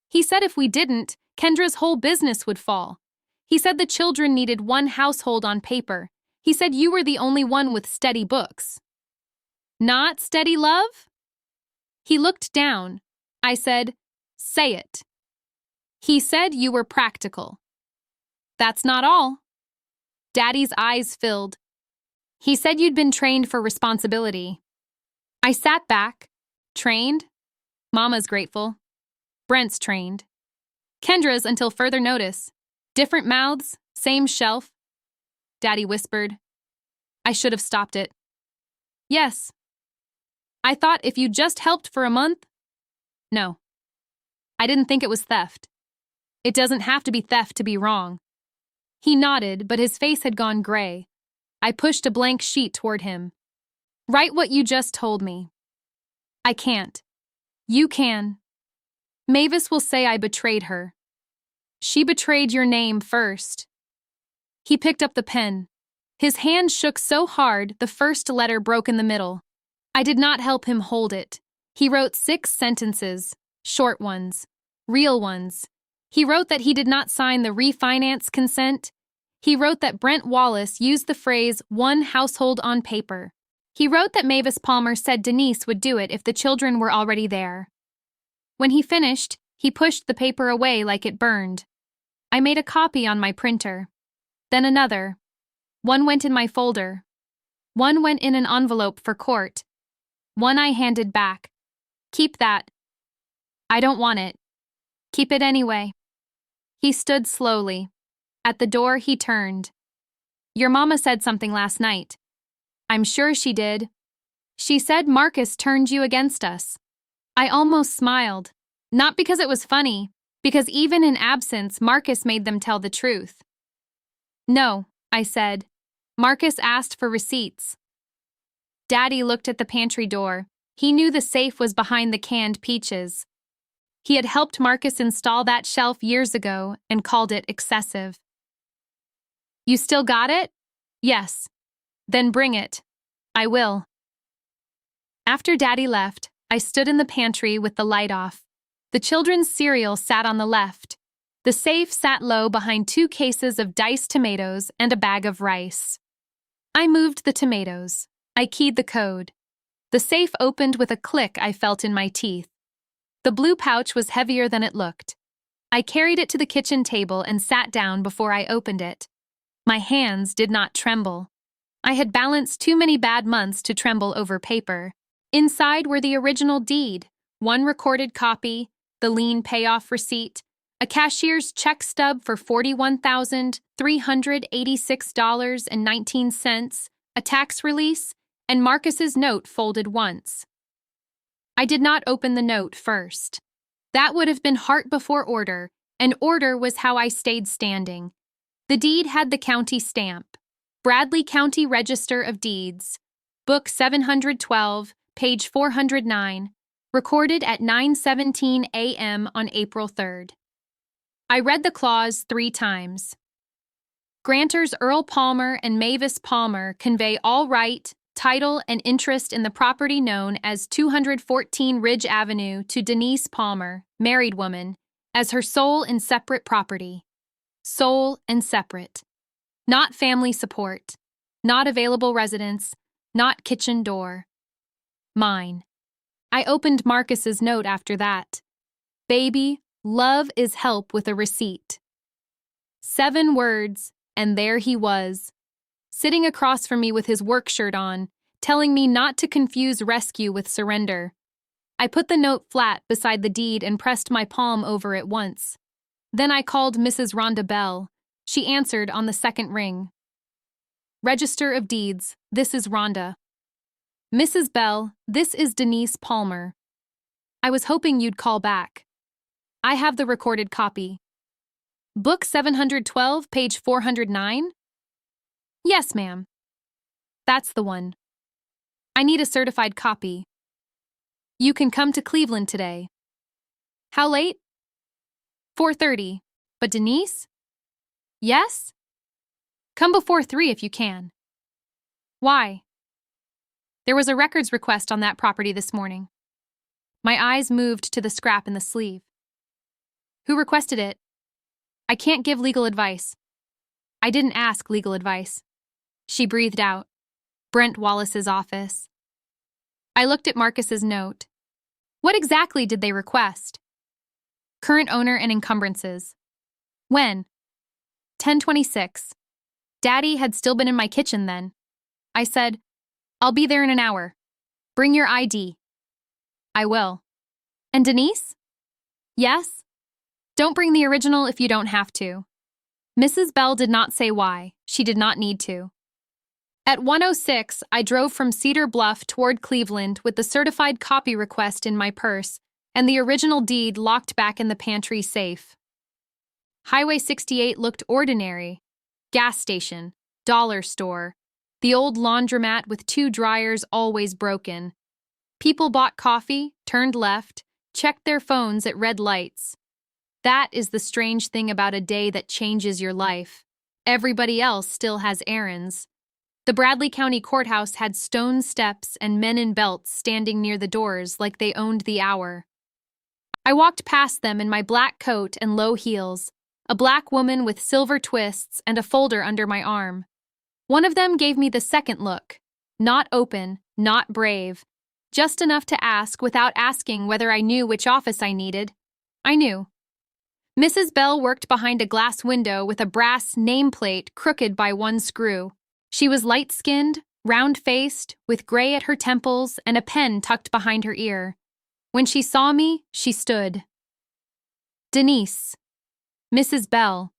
He said if we didn't, Kendra's whole business would fall. He said the children needed one household on paper. He said you were the only one with steady books. Not steady love? He looked down. I said, say it. He said you were practical. That's not all. Daddy's eyes filled. He said you'd been trained for responsibility. I sat back. Trained? Mama's grateful. Brent's trained. Kendra's until further notice. Different mouths, same shelf. Daddy whispered. I should have stopped it. Yes. I thought if you just helped for a month. No. I didn't think it was theft. It doesn't have to be theft to be wrong. He nodded, but his face had gone gray. I pushed a blank sheet toward him. Write what you just told me. I can't. You can. Mavis will say I betrayed her. She betrayed your name first. He picked up the pen. His hand shook so hard the first letter broke in the middle. I did not help him hold it. He wrote 6 sentences, short ones, real ones. He wrote that he did not sign the refinance consent. He wrote that Brent Wallace used the phrase one household on paper. He wrote that Mavis Palmer said Denise would do it if the children were already there. When he finished, he pushed the paper away like it burned. I made a copy on my printer. Then another. One went in my folder. One went in an envelope for court. One I handed back. Keep that. I don't want it. Keep it anyway. He stood slowly. At the door, he turned. Your mama said something last night. I'm sure she did. She said Marcus turned you against us. I almost smiled. Not because it was funny, because even in absence, Marcus made them tell the truth. No, I said. Marcus asked for receipts. Daddy looked at the pantry door. He knew the safe was behind the canned peaches. He had helped Marcus install that shelf years ago and called it excessive. You still got it? Yes. Then bring it. I will. After Daddy left, I stood in the pantry with the light off. The children's cereal sat on the left. The safe sat low behind 2 cases of diced tomatoes and a bag of rice. I moved the tomatoes. I keyed the code. The safe opened with a click I felt in my teeth. The blue pouch was heavier than it looked. I carried it to the kitchen table and sat down before I opened it. My hands did not tremble. I had balanced too many bad months to tremble over paper. Inside were the original deed, 1 recorded copy, the lien payoff receipt, a cashier's check stub for $41,386.19, a tax release, and Marcus's note folded once. I did not open the note first. That would have been heart before order, and order was how I stayed standing. The deed had the county stamp. Bradley County Register of Deeds, Book 712, page 409, recorded at 9:17 a.m. on April 3rd. I read the clause 3 times. Grantors Earl Palmer and Mavis Palmer convey all right, title, and interest in the property known as 214 Ridge Avenue to Denise Palmer, married woman, as her sole and separate property. Sole and separate. Not family support. Not available residence. Not kitchen door. Mine. I opened Marcus's note after that. Baby, love is help with a receipt. 7 words, and there he was. Sitting across from me with his work shirt on, telling me not to confuse rescue with surrender. I put the note flat beside the deed and pressed my palm over it once. Then I called Mrs. Rhonda Bell. She answered on the second ring. Register of Deeds, this is Rhonda. Mrs. Bell, this is Denise Palmer. I was hoping you'd call back. I have the recorded copy. Book 712, page 409? Yes, ma'am. That's the one. I need a certified copy. You can come to Cleveland today. How late? 4:30. But Denise? Yes? Come before 3 if you can. Why? There was a records request on that property this morning. My eyes moved to the scrap in the sleeve. Who requested it? I can't give legal advice. I didn't ask legal advice. She breathed out. Brent Wallace's office. I looked at Marcus's note. What exactly did they request? Current owner and encumbrances. When? 10:26. Daddy had still been in my kitchen then. I said, I'll be there in an hour. Bring your ID. I will. And Denise? Yes? Don't bring the original if you don't have to. Mrs. Bell did not say why. She did not need to. At 1:06, I drove from Cedar Bluff toward Cleveland with the certified copy request in my purse and the original deed locked back in the pantry safe. Highway 68 looked ordinary. Gas station, dollar store, the old laundromat with 2 dryers always broken. People bought coffee, turned left, checked their phones at red lights. That is the strange thing about a day that changes your life. Everybody else still has errands. The Bradley County Courthouse had stone steps and men in belts standing near the doors like they owned the hour. I walked past them in my black coat and low heels, a black woman with silver twists and a folder under my arm. One of them gave me the second look. Not open, not brave. Just enough to ask without asking whether I knew which office I needed. I knew. Mrs. Bell worked behind a glass window with a brass nameplate crooked by one screw. She was light-skinned, round-faced, with gray at her temples and a pen tucked behind her ear. When she saw me, she stood. Denise. Mrs. Bell.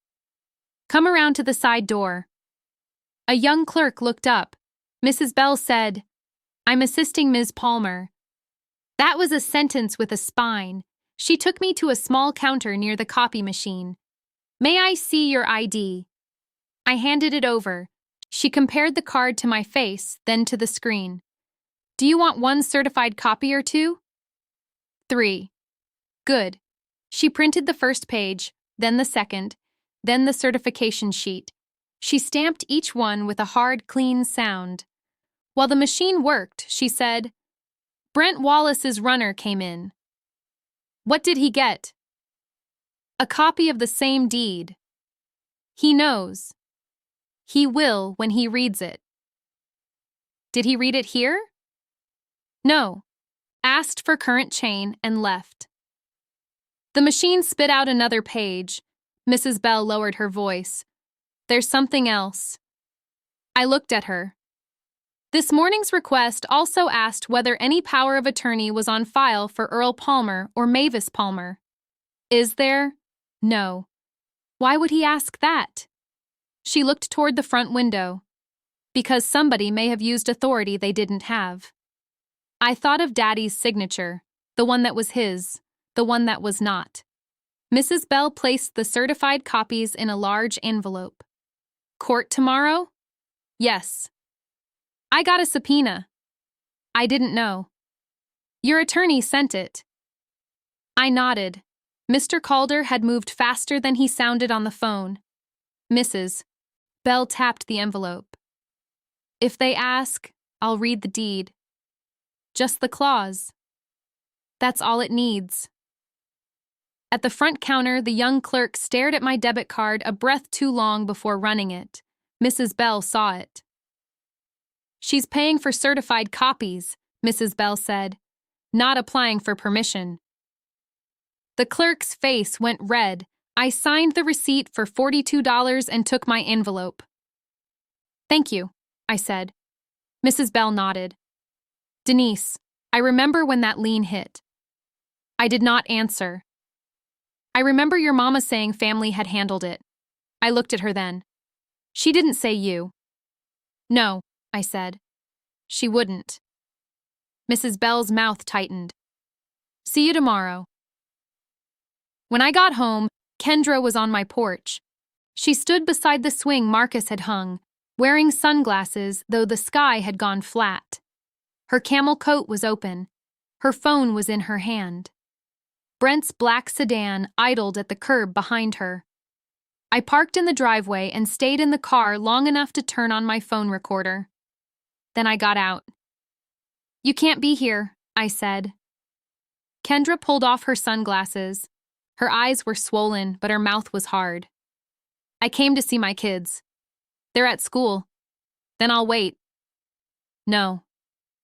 Come around to the side door. A young clerk looked up. Mrs. Bell said, I'm assisting Ms. Palmer. That was a sentence with a spine. She took me to a small counter near the copy machine. May I see your ID? I handed it over. She compared the card to my face, then to the screen. Do you want 1 certified copy or 2? 3. Good. She printed the first page, then the second, then the certification sheet. She stamped each one with a hard, clean sound. While the machine worked, she said, Brent Wallace's runner came in. What did he get? A copy of the same deed. He knows. He will when he reads it. Did he read it here? No. Asked for current chain and left. The machine spit out another page. Mrs. Bell lowered her voice. There's something else. I looked at her. This morning's request also asked whether any power of attorney was on file for Earl Palmer or Mavis Palmer. Is there? No. Why would he ask that? She looked toward the front window. Because somebody may have used authority they didn't have. I thought of Daddy's signature, the one that was his, the one that was not. Mrs. Bell placed the certified copies in a large envelope. Court tomorrow? Yes. I got a subpoena. I didn't know. Your attorney sent it. I nodded. Mr. Calder had moved faster than he sounded on the phone. Mrs. Bell tapped the envelope. If they ask, I'll read the deed. Just the clause. That's all it needs. At the front counter, the young clerk stared at my debit card a breath too long before running it. Mrs. Bell saw it. She's paying for certified copies, Mrs. Bell said, not applying for permission. The clerk's face went red. I signed the receipt for $42 and took my envelope. Thank you, I said. Mrs. Bell nodded. Denise, I remember when that lien hit. I did not answer. I remember your mama saying family had handled it. I looked at her then. She didn't say you. No, I said. She wouldn't. Mrs. Bell's mouth tightened. See you tomorrow. When I got home, Kendra was on my porch. She stood beside the swing Marcus had hung, wearing sunglasses, though the sky had gone flat. Her camel coat was open. Her phone was in her hand. Brent's black sedan idled at the curb behind her. I parked in the driveway and stayed in the car long enough to turn on my phone recorder. Then I got out. You can't be here, I said. Kendra pulled off her sunglasses. Her eyes were swollen, but her mouth was hard. I came to see my kids. They're at school. Then I'll wait. No.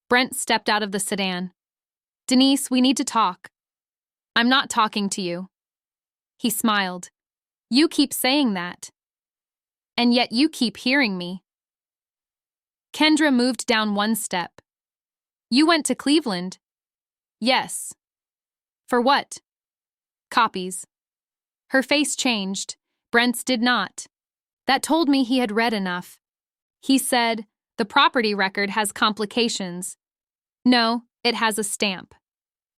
Brent stepped out of the sedan. Denise, we need to talk. I'm not talking to you. He smiled. You keep saying that. And yet you keep hearing me. Kendra moved down one step. You went to Cleveland? Yes. For what? Copies. Her face changed. Brent's did not. That told me he had read enough. He said, the property record has complications. No, it has a stamp.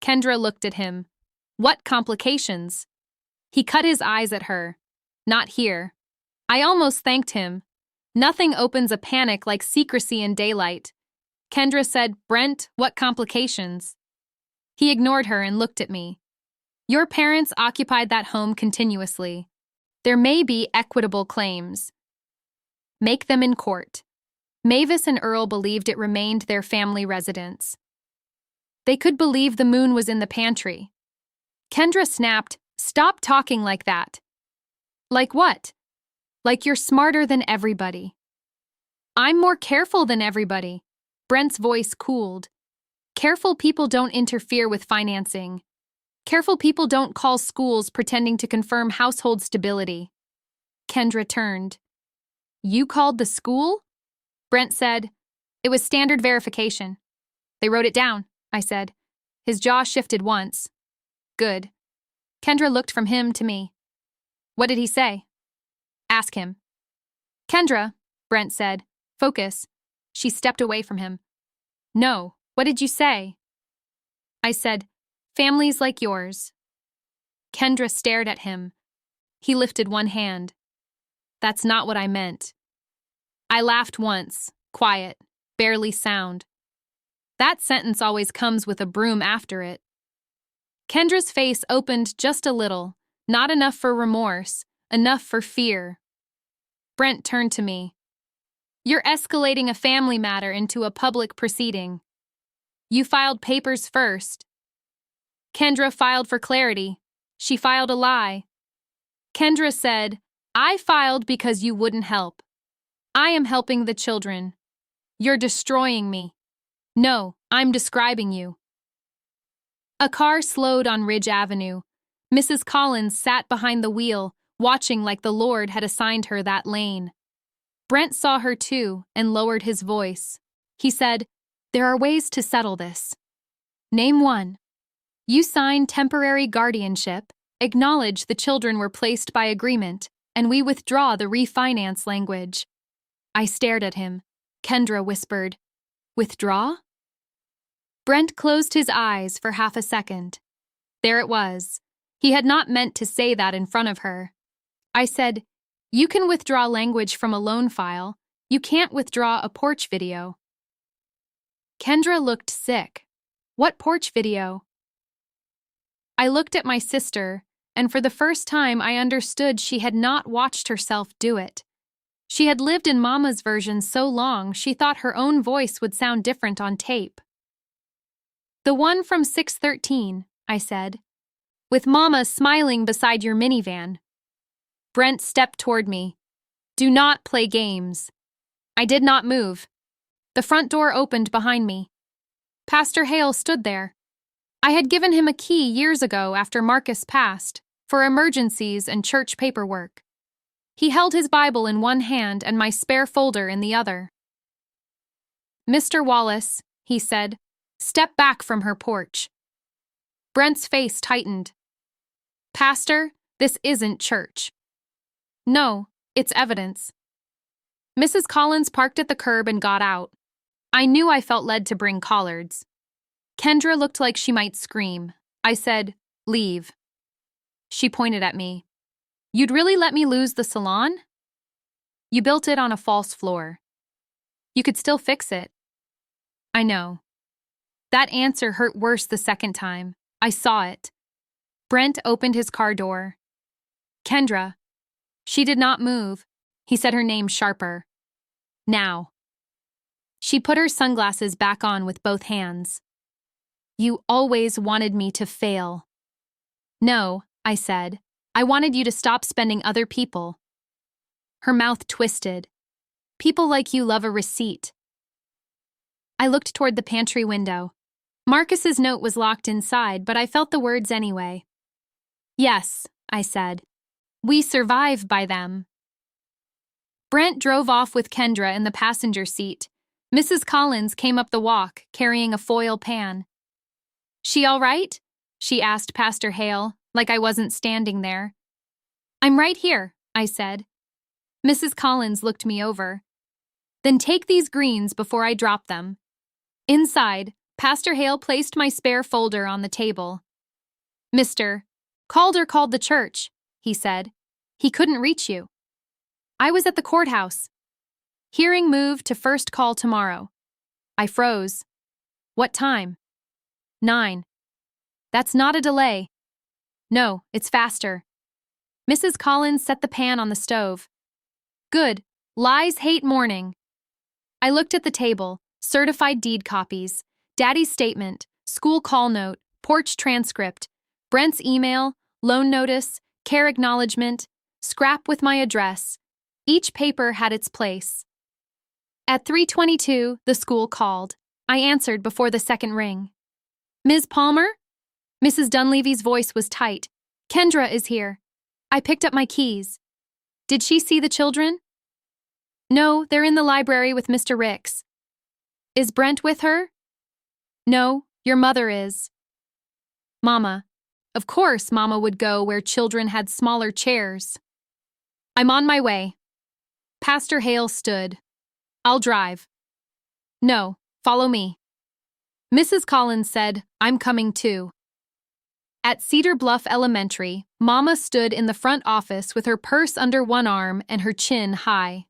Kendra looked at him. What complications? He cut his eyes at her. Not here. I almost thanked him. Nothing opens a panic like secrecy in daylight. Kendra said, Brent, what complications? He ignored her and looked at me. Your parents occupied that home continuously. There may be equitable claims. Make them in court. Mavis and Earl believed it remained their family residence. They could believe the moon was in the pantry. Kendra snapped, Stop talking like that. Like what? Like you're smarter than everybody. I'm more careful than everybody. Brent's voice cooled. Careful people don't interfere with financing. Careful people don't call schools pretending to confirm household stability. Kendra turned. You called the school? Brent said, It was standard verification. They wrote it down, I said. His jaw shifted once. Good. Kendra looked from him to me. What did he say? Ask him. Kendra, Brent said, focus. She stepped away from him. No, what did you say? I said, families like yours. Kendra stared at him. He lifted one hand. That's not what I meant. I laughed once, quiet, barely sound. That sentence always comes with a broom after it. Kendra's face opened just a little, not enough for remorse, enough for fear. Brent turned to me. You're escalating a family matter into a public proceeding. You filed papers first. Kendra filed for clarity. She filed a lie. Kendra said, I filed because you wouldn't help. I am helping the children. You're destroying me. No, I'm describing you. A car slowed on Ridge Avenue. Mrs. Collins sat behind the wheel, watching like the Lord had assigned her that lane. Brent saw her too and lowered his voice. He said, There are ways to settle this. Name one. You sign temporary guardianship, acknowledge the children were placed by agreement, and we withdraw the refinance language. I stared at him. Kendra whispered, Withdraw? Brent closed his eyes for half a second. There it was. He had not meant to say that in front of her. I said, You can withdraw language from a loan file. You can't withdraw a porch video. Kendra looked sick. What porch video? I looked at my sister, and for the first time I understood she had not watched herself do it. She had lived in Mama's version so long she thought her own voice would sound different on tape. The one from 613, I said, with Mama smiling beside your minivan. Brent stepped toward me. Do not play games. I did not move. The front door opened behind me. Pastor Hale stood there. I had given him a key years ago after Marcus passed, for emergencies and church paperwork. He held his Bible in one hand and my spare folder in the other. Mr. Wallace, he said, step back from her porch. Brent's face tightened. Pastor, this isn't church. No, it's evidence. Mrs. Collins parked at the curb and got out. I knew I felt led to bring collards. Kendra looked like she might scream. I said, leave. She pointed at me. You'd really let me lose the salon? You built it on a false floor. You could still fix it. I know. That answer hurt worse the second time. I saw it. Brent opened his car door. Kendra. She did not move. He said her name sharper. Now. She put her sunglasses back on with both hands. You always wanted me to fail. No, I said. I wanted you to stop spending other people. Her mouth twisted. People like you love a receipt. I looked toward the pantry window. Marcus's note was locked inside, but I felt the words anyway. Yes, I said. We survive by them. Brent drove off with Kendra in the passenger seat. Mrs. Collins came up the walk, carrying a foil pan. She all right? She asked Pastor Hale, like I wasn't standing there. I'm right here, I said. Mrs. Collins looked me over. Then take these greens before I drop them. Inside, Pastor Hale placed my spare folder on the table. Mr. Calder called the church, he said. He couldn't reach you. I was at the courthouse. Hearing moved to first call tomorrow. I froze. What time? 9. That's not a delay. No, it's faster. Mrs. Collins set the pan on the stove. Good. Lies hate mourning. I looked at the table, certified deed copies, Daddy's statement, school call note, porch transcript, Brent's email, loan notice, care acknowledgement, scrap with my address. Each paper had its place. At 3:22, the school called. I answered before the second ring. Ms. Palmer? Mrs. Dunleavy's voice was tight. Kendra is here. I picked up my keys. Did she see the children? No, they're in the library with Mr. Ricks. Is Brent with her? No, your mother is. Mama. Of course Mama would go where children had smaller chairs. I'm on my way. Pastor Hale stood. I'll drive. No, follow me. Mrs. Collins said, I'm coming too. At Cedar Bluff Elementary, Mama stood in the front office with her purse under one arm and her chin high.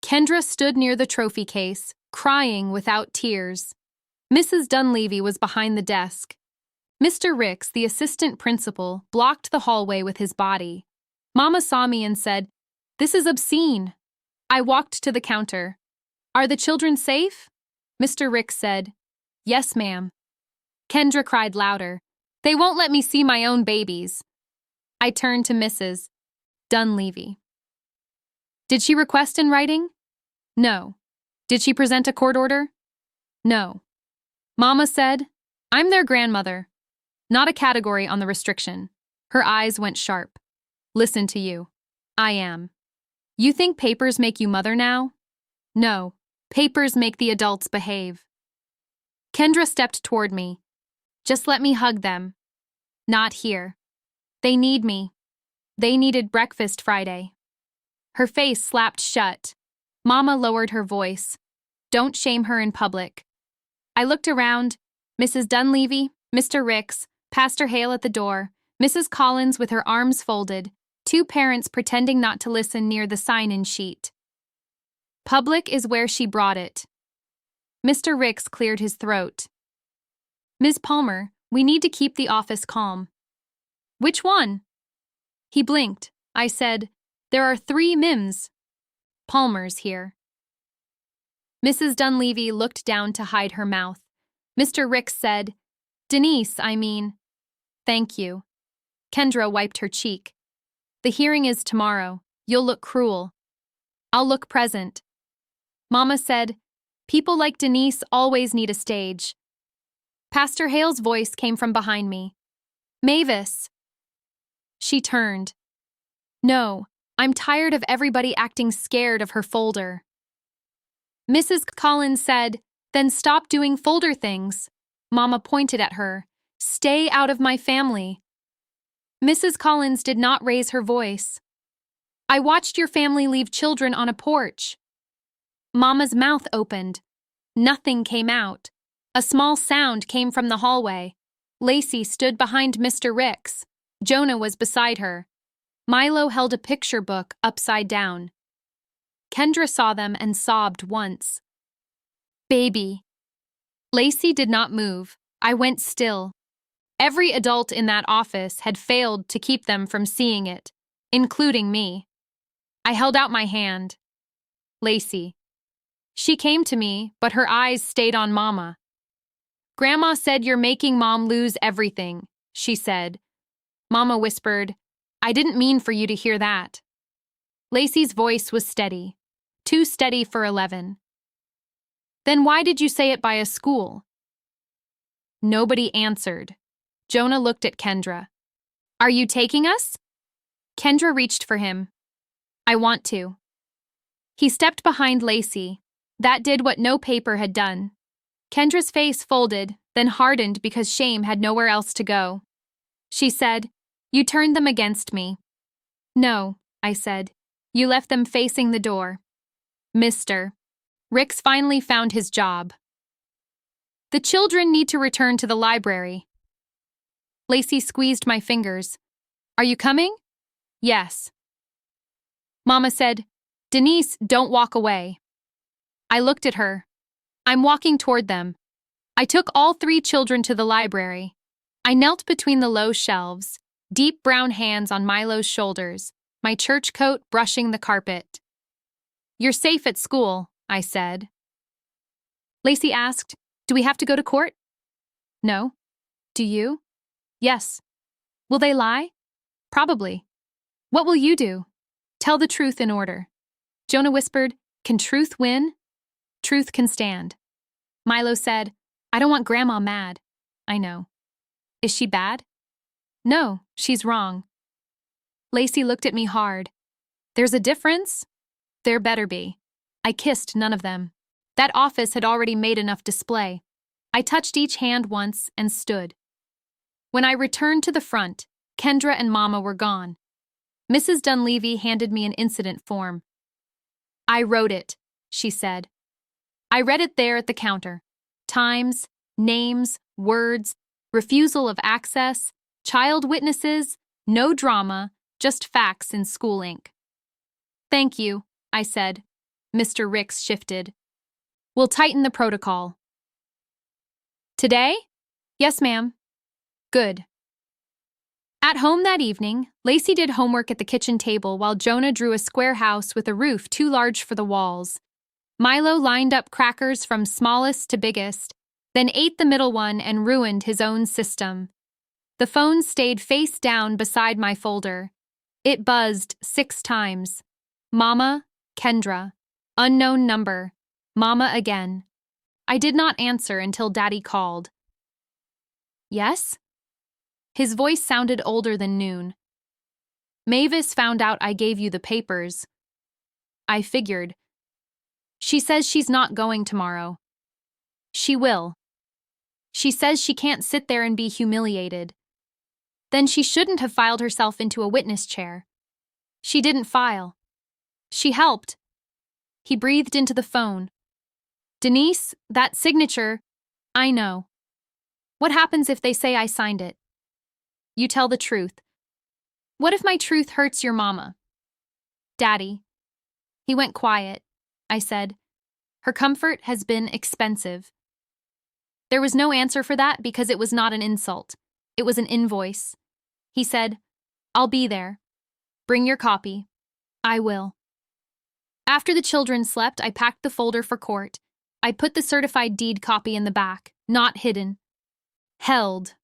Kendra stood near the trophy case, crying without tears. Mrs. Dunleavy was behind the desk. Mr. Ricks, the assistant principal, blocked the hallway with his body. Mama saw me and said, This is obscene. I walked to the counter. Are the children safe? Mr. Ricks said, Yes, ma'am. Kendra cried louder. They won't let me see my own babies. I turned to Mrs. Dunleavy. Did she request in writing? No. Did she present a court order? No. Mama said, I'm their grandmother. Not a category on the restriction. Her eyes went sharp. Listen to you. I am. You think papers make you mother now? No. Papers make the adults behave. Kendra stepped toward me. Just let me hug them. Not here. They need me. They needed breakfast Friday. Her face slapped shut. Mama lowered her voice. Don't shame her in public. I looked around. Mrs. Dunleavy, Mr. Ricks, Pastor Hale at the door, Mrs. Collins with her arms folded, two parents pretending not to listen near the sign-in sheet. Public is where she brought it. Mr. Ricks cleared his throat. Ms. Palmer, we need to keep the office calm. Which one? He blinked. I said, There are 3 Mims. Palmers here. Mrs. Dunleavy looked down to hide her mouth. Mr. Ricks said, Denise, I mean. Thank you. Kendra wiped her cheek. The hearing is tomorrow. You'll look cruel. I'll look present. Mama said, People like Denise always need a stage. Pastor Hale's voice came from behind me. Mavis. She turned. No, I'm tired of everybody acting scared of her folder. Mrs. Collins said, "Then stop doing folder things." Mama pointed at her. "Stay out of my family." Mrs. Collins did not raise her voice. "I watched your family leave children on a porch." Mama's mouth opened. Nothing came out. A small sound came from the hallway. Lacey stood behind Mr. Ricks. Jonah was beside her. Milo held a picture book upside down. Kendra saw them and sobbed once. "Baby." Lacey did not move. I went still. Every adult in that office had failed to keep them from seeing it, including me. I held out my hand. Lacey. She came to me, but her eyes stayed on Mama. "Grandma said you're making Mom lose everything," she said. Mama whispered, "I didn't mean for you to hear that." Lacey's voice was steady, too steady for 11. "Then why did you say it by a school?" Nobody answered. Jonah looked at Kendra. "Are you taking us?" Kendra reached for him. "I want to." He stepped behind Lacey. That did what no paper had done. Kendra's face folded, then hardened because shame had nowhere else to go. She said, "You turned them against me." "No," I said. "You left them facing the door." "Mr. Ricks finally found his job." "The children need to return to the library." Lacey squeezed my fingers. "Are you coming?" "Yes." Mama said, "Denise, don't walk away." I looked at her. "I'm walking toward them." I took all 3 children to the library. I knelt between the low shelves, deep brown hands on Milo's shoulders, my church coat brushing the carpet. "You're safe at school," I said. Lacey asked, "Do we have to go to court?" "No." "Do you?" "Yes." "Will they lie?" "Probably." "What will you do?" "Tell the truth in order." Jonah whispered, "Can truth win?" "Truth can stand." Milo said, "I don't want Grandma mad." "I know." "Is she bad?" "No, she's wrong." Lacey looked at me hard. "There's a difference?" "There better be." I kissed none of them. That office had already made enough display. I touched each hand once and stood. When I returned to the front, Kendra and Mama were gone. Mrs. Dunleavy handed me an incident form. "I wrote it," she said. I read it there at the counter. Times, names, words, refusal of access, child witnesses, no drama, just facts in school ink. "Thank you," I said. Mr. Ricks shifted. "We'll tighten the protocol." "Today?" "Yes, ma'am." "Good." At home that evening, Lacey did homework at the kitchen table while Jonah drew a square house with a roof too large for the walls. Milo lined up crackers from smallest to biggest, then ate the middle one and ruined his own system. The phone stayed face down beside my folder. It buzzed 6 times. Mama, Kendra. Unknown number. Mama again. I did not answer until Daddy called. "Yes?" His voice sounded older than noon. "Mavis found out I gave you the papers." I figured. "She says she's not going tomorrow." "She will." "She says she can't sit there and be humiliated." "Then she shouldn't have filed herself into a witness chair." "She didn't file. She helped." He breathed into the phone. "Denise, that signature, I know. What happens if they say I signed it?" "You tell the truth." "What if my truth hurts your mama?" "Daddy." He went quiet. I said, "Her comfort has been expensive." There was no answer for that because it was not an insult. It was an invoice. He said, "I'll be there. Bring your copy." "I will." After the children slept, I packed the folder for court. I put the certified deed copy in the back, not hidden. Held.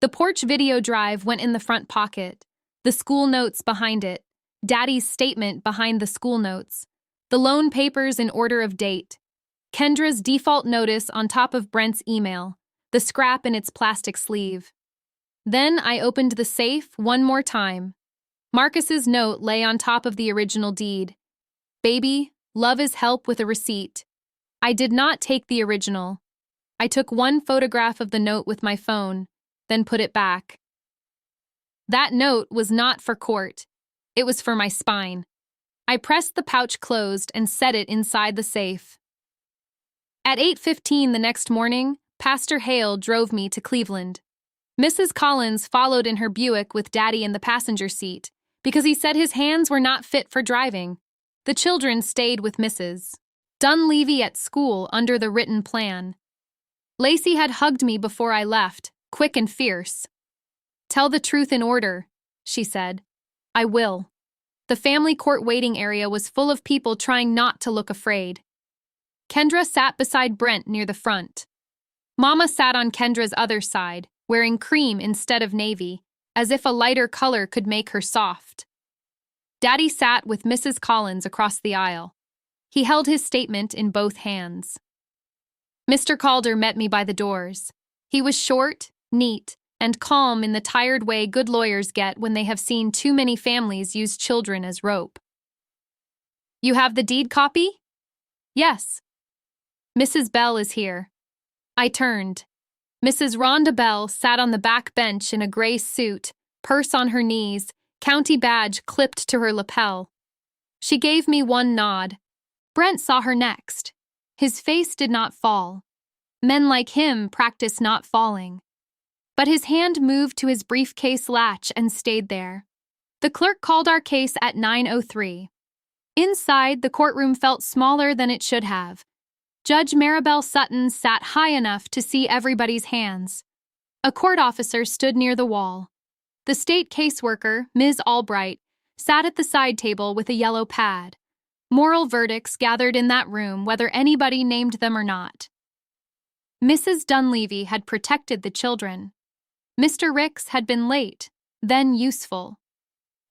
The porch video drive went in the front pocket. The school notes behind it. Daddy's statement behind the school notes. The loan papers in order of date. Kendra's default notice on top of Brent's email. The scrap in its plastic sleeve. Then I opened the safe one more time. Marcus's note lay on top of the original deed. "Baby, love is help with a receipt." I did not take the original. I took one photograph of the note with my phone, then put it back. That note was not for court. It was for my spine. I pressed the pouch closed and set it inside the safe. At 8:15 the next morning, Pastor Hale drove me to Cleveland. Mrs. Collins followed in her Buick with Daddy in the passenger seat because he said his hands were not fit for driving. The children stayed with Mrs. Dunleavy at school under the written plan. Lacey had hugged me before I left, quick and fierce. "Tell the truth in order," she said. "I will." The family court waiting area was full of people trying not to look afraid. Kendra sat beside Brent near the front. Mama sat on Kendra's other side, wearing cream instead of navy, as if a lighter color could make her soft. Daddy sat with Mrs. Collins across the aisle. He held his statement in both hands. Mr. Calder met me by the doors. He was short, neat, and calm in the tired way good lawyers get when they have seen too many families use children as rope. "You have the deed copy?" "Yes." "Mrs. Bell is here." I turned. Mrs. Rhonda Bell sat on the back bench in a gray suit, purse on her knees, county badge clipped to her lapel. She gave me one nod. Brent saw her next. His face did not fall. Men like him practice not falling. But his hand moved to his briefcase latch and stayed there. The clerk called our case at 9:03. Inside, the courtroom felt smaller than it should have. Judge Maribel Sutton sat high enough to see everybody's hands. A court officer stood near the wall. The state caseworker, Ms. Albright, sat at the side table with a yellow pad. Moral verdicts gathered in that room whether anybody named them or not. Mrs. Dunleavy had protected the children. Mr. Ricks had been late, then useful.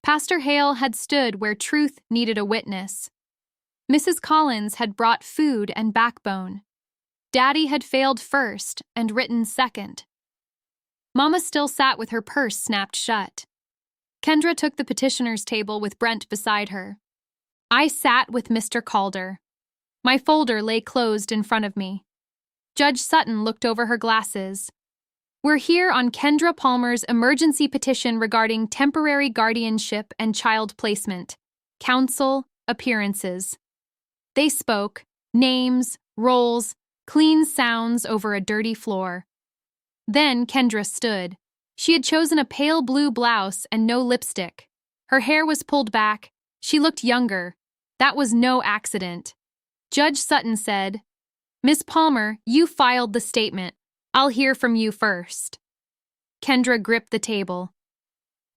Pastor Hale had stood where truth needed a witness. Mrs. Collins had brought food and backbone. Daddy had failed first and written second. Mama still sat with her purse snapped shut. Kendra took the petitioner's table with Brent beside her. I sat with Mr. Calder. My folder lay closed in front of me. Judge Sutton looked over her glasses. "We're here on Kendra Palmer's emergency petition regarding temporary guardianship and child placement. Counsel, appearances." They spoke, names, roles, clean sounds over a dirty floor. Then Kendra stood. She had chosen a pale blue blouse and no lipstick. Her hair was pulled back. She looked younger. That was no accident. Judge Sutton said, "Miss Palmer, you filed the statement. I'll hear from you first." Kendra gripped the table.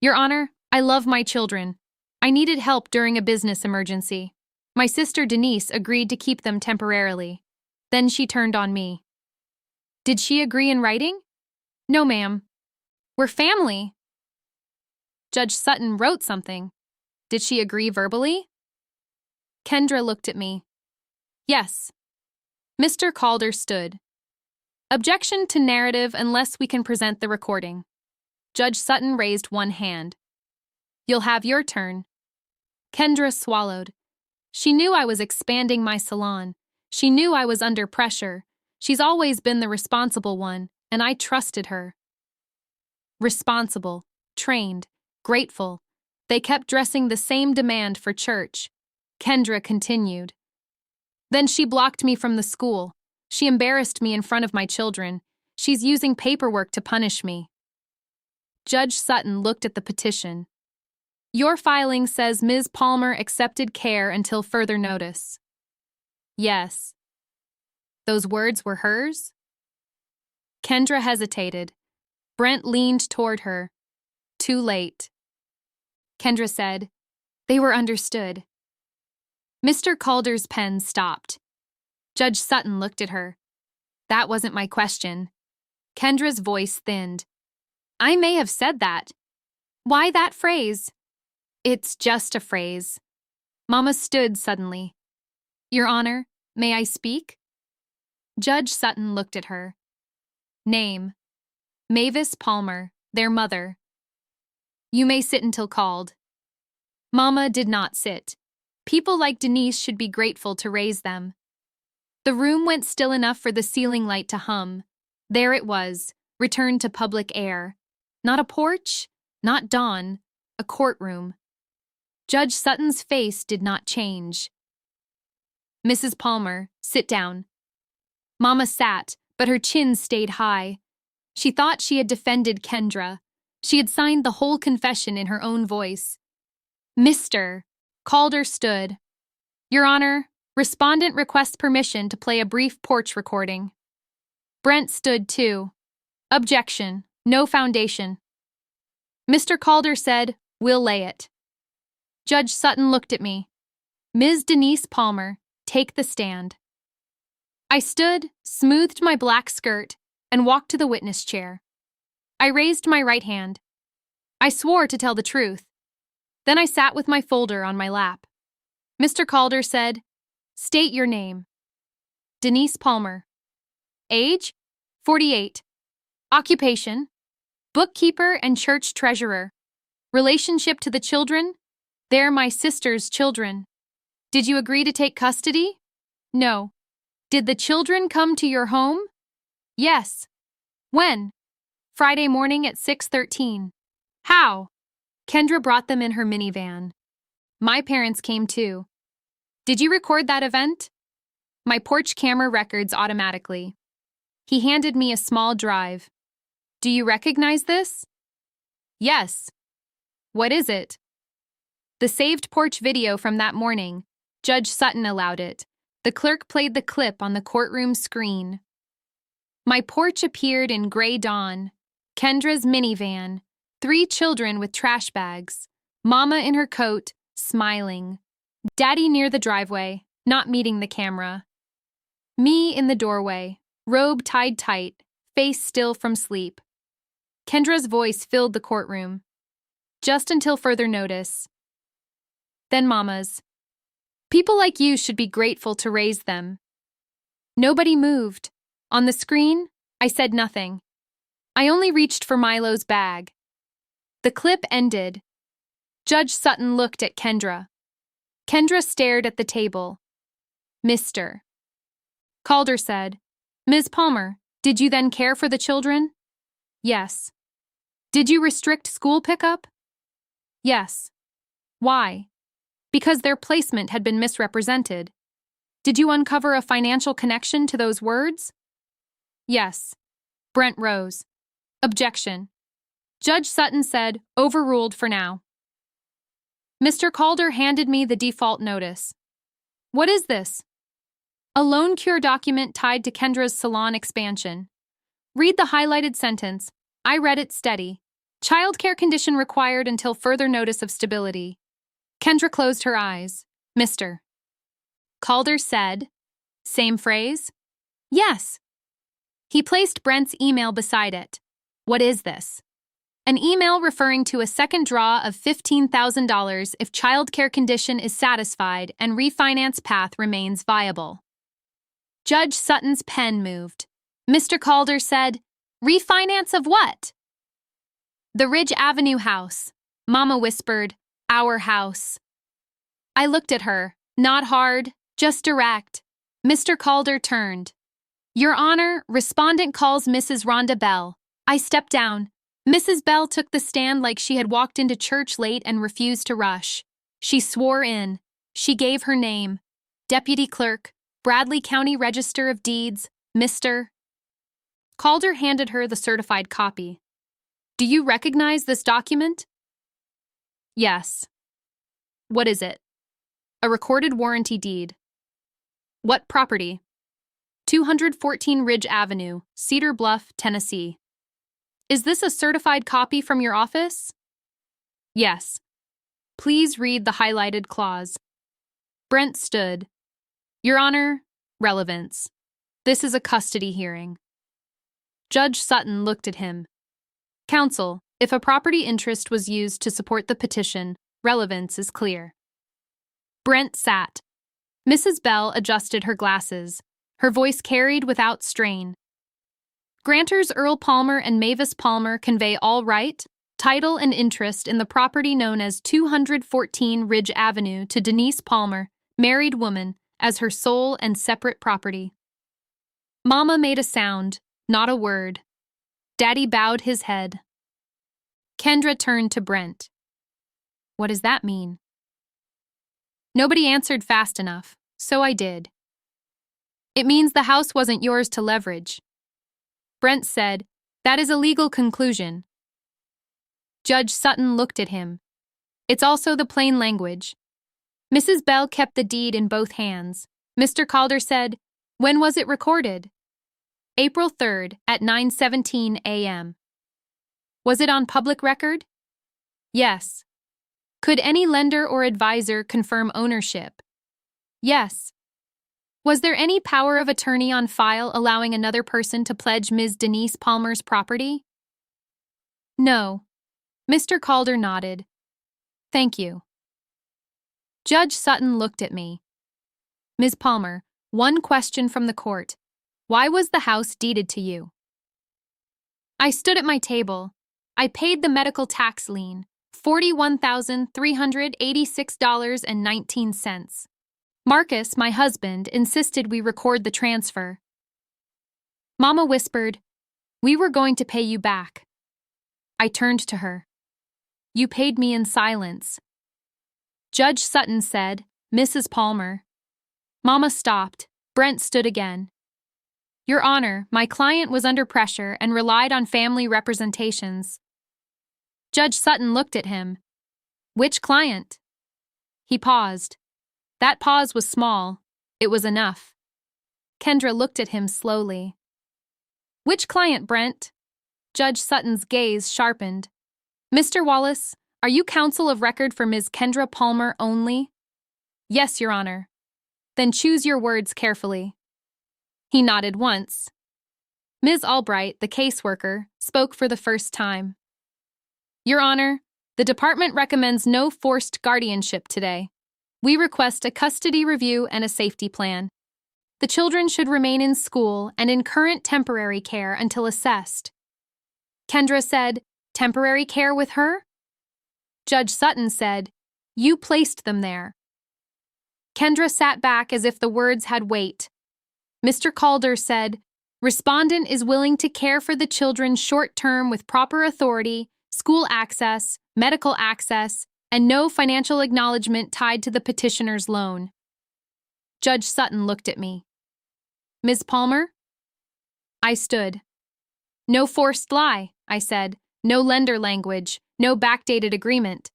"Your Honor, I love my children. I needed help during a business emergency. My sister Denise agreed to keep them temporarily. Then she turned on me." "Did she agree in writing?" "No, ma'am. We're family." "Judge Sutton wrote something. Did she agree verbally?" Kendra looked at me. "Yes." Mr. Calder stood. "Objection to narrative unless we can present the recording." Judge Sutton raised one hand. "You'll have your turn." Kendra swallowed. She knew I was expanding my salon. She knew I was under pressure. She's always been the responsible one, and I trusted her. Responsible, trained, grateful. They kept dressing the same demand for church. Kendra continued. "Then she blocked me from the school. She embarrassed me in front of my children. She's using paperwork to punish me." Judge Sutton looked at the petition. "Your filing says Ms. Palmer accepted care until further notice." "Yes." Those words were hers? Kendra hesitated. Brent leaned toward her. Too late. Kendra said, "They were understood." Mr. Calder's pen stopped. Judge Sutton looked at her. "That wasn't my question." Kendra's voice thinned. "I may have said that. Why that phrase?" "It's just a phrase." Mama stood suddenly. "Your Honor, may I speak?" Judge Sutton looked at her. "Name: Mavis Palmer, their mother." "You may sit until called." Mama did not sit. People like Denise should be grateful to raise them. The room went still enough for the ceiling light to hum. There it was, returned to public air. Not a porch, not dawn, a courtroom. Judge Sutton's face did not change. "Mrs. Palmer, sit down." Mama sat, but her chin stayed high. She thought she had defended Kendra. She had signed the whole confession in her own voice. "Mr." Calder stood. "Your Honor, respondent requests permission to play a brief porch recording." Brent stood too. "Objection. No foundation." Mr. Calder said, "We'll lay it." Judge Sutton looked at me. "Ms. Denise Palmer, take the stand." I stood, smoothed my black skirt, and walked to the witness chair. I raised my right hand. I swore to tell the truth. Then I sat with my folder on my lap. Mr. Calder said, "State your name." "Denise Palmer." "Age?" 48. "Occupation?" "Bookkeeper and church treasurer." "Relationship to the children?" "They're my sister's children." "Did you agree to take custody?" "No." "Did the children come to your home?" "Yes." "When?" "Friday morning at 6:13. "How?" "Kendra brought them in her minivan." "My parents came too." "Did you record that event?" "My porch camera records automatically." He handed me a small drive. "Do you recognize this?" "Yes." "What is it?" "The saved porch video from that morning." Judge Sutton allowed it. The clerk played the clip on the courtroom screen. My porch appeared in gray dawn. Kendra's minivan. 3 children with trash bags. Mama in her coat, smiling. Daddy near the driveway, not meeting the camera. Me in the doorway, robe tied tight, face still from sleep. Kendra's voice filled the courtroom. "Just until further notice." Then Mama's. "People like you should be grateful to raise them." Nobody moved. On the screen, I said nothing. I only reached for Milo's bag. The clip ended. Judge Sutton looked at Kendra. Kendra stared at the table. "Mr." Calder said, "Ms. Palmer, did you then care for the children?" "Yes." "Did you restrict school pickup?" "Yes." "Why?" "Because their placement had been misrepresented." "Did you uncover a financial connection to those words?" "Yes." Brent rose. "Objection." Judge Sutton said, "Overruled for now." Mr. Calder handed me the default notice. "What is this?" "A loan cure document tied to Kendra's salon expansion." "Read the highlighted sentence." I read it steady. "Childcare condition required until further notice of stability." Kendra closed her eyes. "Mr." Calder said, "Same phrase?" "Yes." He placed Brent's email beside it. "What is this?" "An email referring to a second draw of $15,000 if childcare condition is satisfied and refinance path remains viable." Judge Sutton's pen moved. Mr. Calder said, "Refinance of what?" "The Ridge Avenue house." Mama whispered, "Our house." I looked at her, not hard, just direct. Mr. Calder turned. "Your Honor, respondent calls Mrs. Rhonda Bell." I stepped down. Mrs. Bell took the stand like she had walked into church late and refused to rush. She swore in. She gave her name. Deputy Clerk, Bradley County Register of Deeds, Mr. Calder handed her the certified copy. "Do you recognize this document?" "Yes." "What is it?" "A recorded warranty deed." "What property?" 214 Ridge Avenue, Cedar Bluff, Tennessee. "Is this a certified copy from your office?" "Yes." "Please read the highlighted clause." Brent stood. "Your Honor, relevance. This is a custody hearing." Judge Sutton looked at him. "Counsel, if a property interest was used to support the petition, relevance is clear." Brent sat. Mrs. Bell adjusted her glasses. Her voice carried without strain. "Grantors Earl Palmer and Mavis Palmer convey all right, title, and interest in the property known as 214 Ridge Avenue to Denise Palmer, married woman, as her sole and separate property." Mama made a sound, not a word. Daddy bowed his head. Kendra turned to Brent. What does that mean? Nobody answered fast enough, so I did. It means the house wasn't yours to leverage. Brent said, that is a legal conclusion. Judge Sutton looked at him. It's also the plain language. Mrs. Bell kept the deed in both hands. Mr. Calder said, when was it recorded? April 3rd at 9:17 a.m. Was it on public record? Yes. Could any lender or advisor confirm ownership? Yes. Was there any power of attorney on file allowing another person to pledge Ms. Denise Palmer's property? No. Mr. Calder nodded. Thank you. Judge Sutton looked at me. Ms. Palmer, one question from the court. Why was the house deeded to you? I stood at my table. I paid the medical tax lien, $41,386.19. Marcus, my husband, insisted we record the transfer. Mama whispered, we were going to pay you back. I turned to her. You paid me in silence. Judge Sutton said, Mrs. Palmer. Mama stopped. Brent stood again. Your Honor, my client was under pressure and relied on family representations. Judge Sutton looked at him. Which client? He paused. That pause was small. It was enough. Kendra looked at him slowly. Which client, Brent? Judge Sutton's gaze sharpened. Mr. Wallace, are you counsel of record for Ms. Kendra Palmer only? Yes, Your Honor. Then choose your words carefully. He nodded once. Ms. Albright, the caseworker, spoke for the first time. Your Honor, the department recommends no forced guardianship today. We request a custody review and a safety plan. The children should remain in school and in current temporary care until assessed. Kendra said, temporary care with her? Judge Sutton said, you placed them there. Kendra sat back as if the words had weight. Mr. Calder said, respondent is willing to care for the children short-term with proper authority, school access, medical access, and no financial acknowledgement tied to the petitioner's loan. Judge Sutton looked at me. Ms. Palmer? I stood. No forced lie, I said. No lender language, no backdated agreement.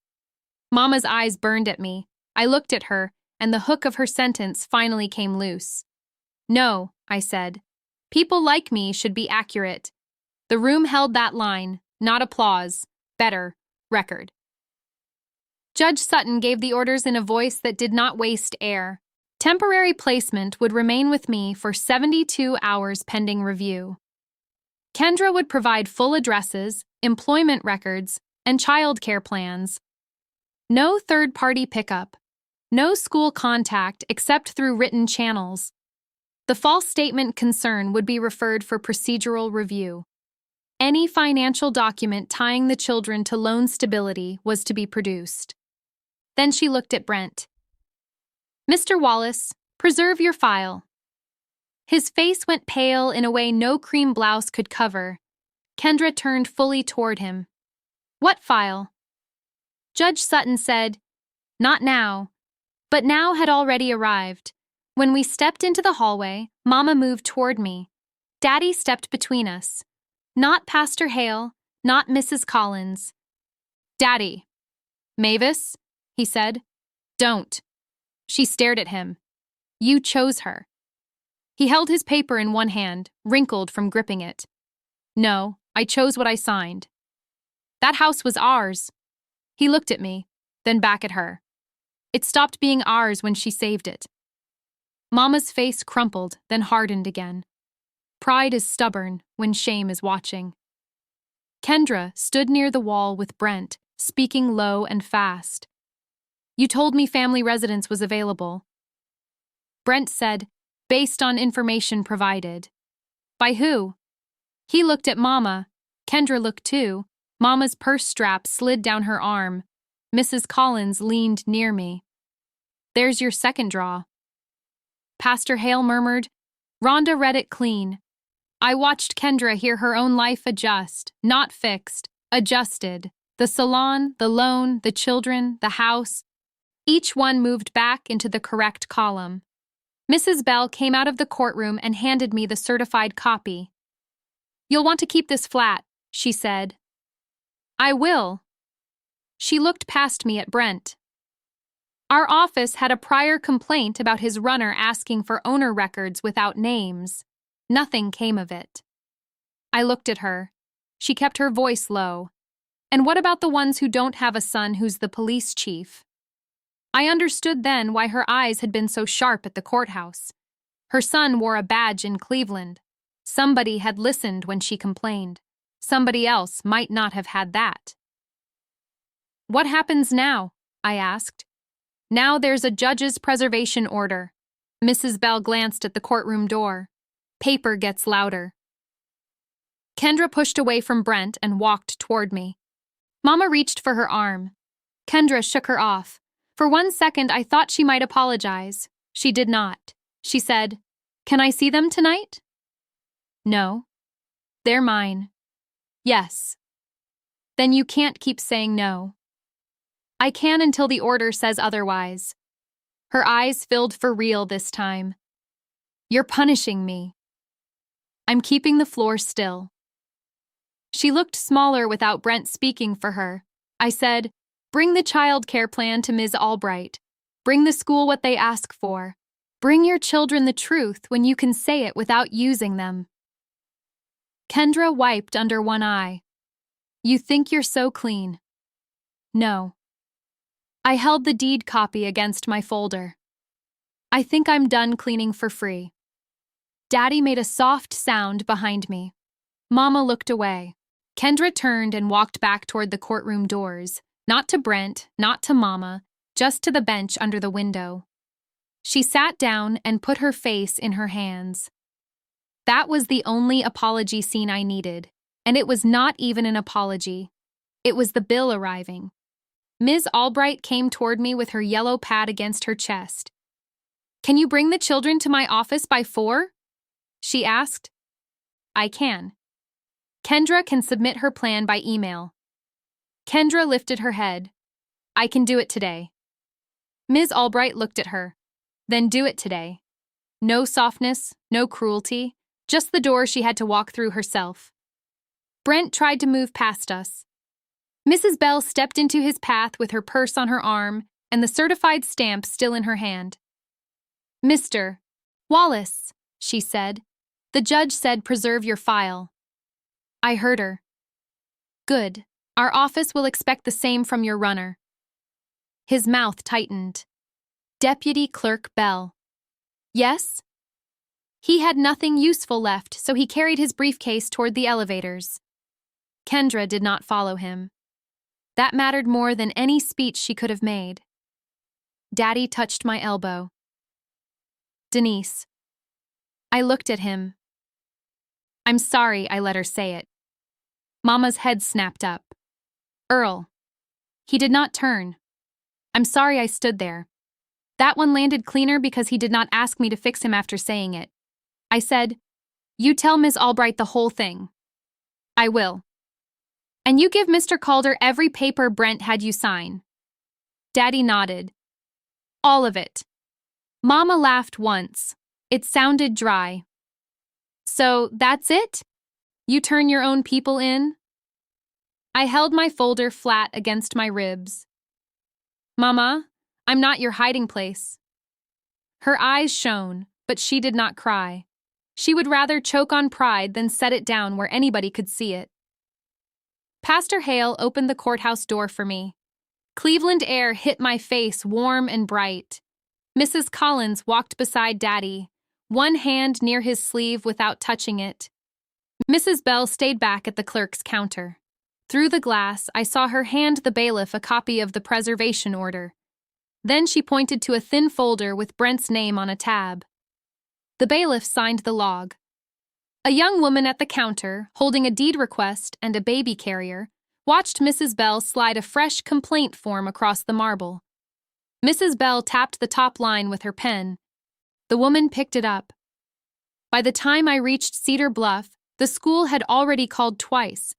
Mama's eyes burned at me. I looked at her, and the hook of her sentence finally came loose. No, I said. People like me should be accurate. The room held that line, not applause, better, record. Judge Sutton gave the orders in a voice that did not waste air. Temporary placement would remain with me for 72 hours pending review. Kendra would provide full addresses, employment records, and child care plans. No third-party pickup. No school contact except through written channels. The false statement concern would be referred for procedural review. Any financial document tying the children to loan stability was to be produced. Then she looked at Brent. Mr. Wallace, preserve your file. His face went pale in a way no cream blouse could cover. Kendra turned fully toward him. What file? Judge Sutton said, not now. But now had already arrived. When we stepped into the hallway, Mama moved toward me. Daddy stepped between us. Not Pastor Hale, not Mrs. Collins. Daddy. Mavis, he said. Don't. She stared at him. You chose her. He held his paper in one hand, wrinkled from gripping it. No, I chose what I signed. That house was ours. He looked at me, then back at her. It stopped being ours when she saved it. Mama's face crumpled, then hardened again. Pride is stubborn when shame is watching. Kendra stood near the wall with Brent, speaking low and fast. You told me family residence was available. Brent said, based on information provided. By who? He looked at Mama. Kendra looked too. Mama's purse strap slid down her arm. Mrs. Collins leaned near me. There's your second draw. Pastor Hale murmured, Rhonda read it clean. I watched Kendra hear her own life adjust, not fixed, adjusted. The salon, the loan, the children, the house. Each one moved back into the correct column. Mrs. Bell came out of the courtroom and handed me the certified copy. "You'll want to keep this flat," she said. "I will." She looked past me at Brent. Our office had a prior complaint about his runner asking for owner records without names. Nothing came of it. I looked at her. She kept her voice low. "And what about the ones who don't have a son who's the police chief?" I understood then why her eyes had been so sharp at the courthouse. Her son wore a badge in Cleveland. Somebody had listened when she complained. Somebody else might not have had that. "What happens now?" I asked. "Now there's a judge's preservation order." Mrs. Bell glanced at the courtroom door. Paper gets louder. Kendra pushed away from Brent and walked toward me. Mama reached for her arm. Kendra shook her off. For 1 second, I thought she might apologize. She did not. She said, "Can I see them tonight?" "No." "They're mine." "Yes." "Then you can't keep saying no." "I can until the order says otherwise." Her eyes filled for real this time. "You're punishing me." "I'm keeping the floor still." She looked smaller without Brent speaking for her. I said, "Bring the child care plan to Ms. Albright. Bring the school what they ask for. Bring your children the truth when you can say it without using them." Kendra wiped under one eye. "You think you're so clean." "No." I held the deed copy against my folder. "I think I'm done cleaning for free." Daddy made a soft sound behind me. Mama looked away. Kendra turned and walked back toward the courtroom doors. Not to Brent, not to Mama, just to the bench under the window. She sat down and put her face in her hands. That was the only apology scene I needed, and it was not even an apology. It was the bill arriving. Ms. Albright came toward me with her yellow pad against her chest. "Can you bring the children to my office by 4?" she asked. "I can." "Kendra can submit her plan by email." Kendra lifted her head. "I can do it today." Ms. Albright looked at her. "Then do it today." No softness, no cruelty, just the door she had to walk through herself. Brent tried to move past us. Mrs. Bell stepped into his path with her purse on her arm and the certified stamp still in her hand. "Mr. Wallace," she said. "The judge said preserve your file." I heard her. "Good. Our office will expect the same from your runner." His mouth tightened. "Deputy Clerk Bell." "Yes?" He had nothing useful left, so he carried his briefcase toward the elevators. Kendra did not follow him. That mattered more than any speech she could have made. Daddy touched my elbow. "Denise." I looked at him. "I'm sorry I let her say it." Mama's head snapped up. "Earl." He did not turn. "I'm sorry I stood there. That one landed cleaner because he did not ask me to fix him after saying it." I said, "You tell Ms. Albright the whole thing." "I will." "And you give Mr. Calder every paper Brent had you sign." Daddy nodded. "All of it." Mama laughed once. It sounded dry. "So that's it? You turn your own people in?" I held my folder flat against my ribs. "Mama, I'm not your hiding place." Her eyes shone, but she did not cry. She would rather choke on pride than set it down where anybody could see it. Pastor Hale opened the courthouse door for me. Cleveland air hit my face warm and bright. Mrs. Collins walked beside Daddy, one hand near his sleeve without touching it. Mrs. Bell stayed back at the clerk's counter. Through the glass, I saw her hand the bailiff a copy of the preservation order. Then she pointed to a thin folder with Brent's name on a tab. The bailiff signed the log. A young woman at the counter, holding a deed request and a baby carrier, watched Mrs. Bell slide a fresh complaint form across the marble. Mrs. Bell tapped the top line with her pen. The woman picked it up. By the time I reached Cedar Bluff, the school had already called twice.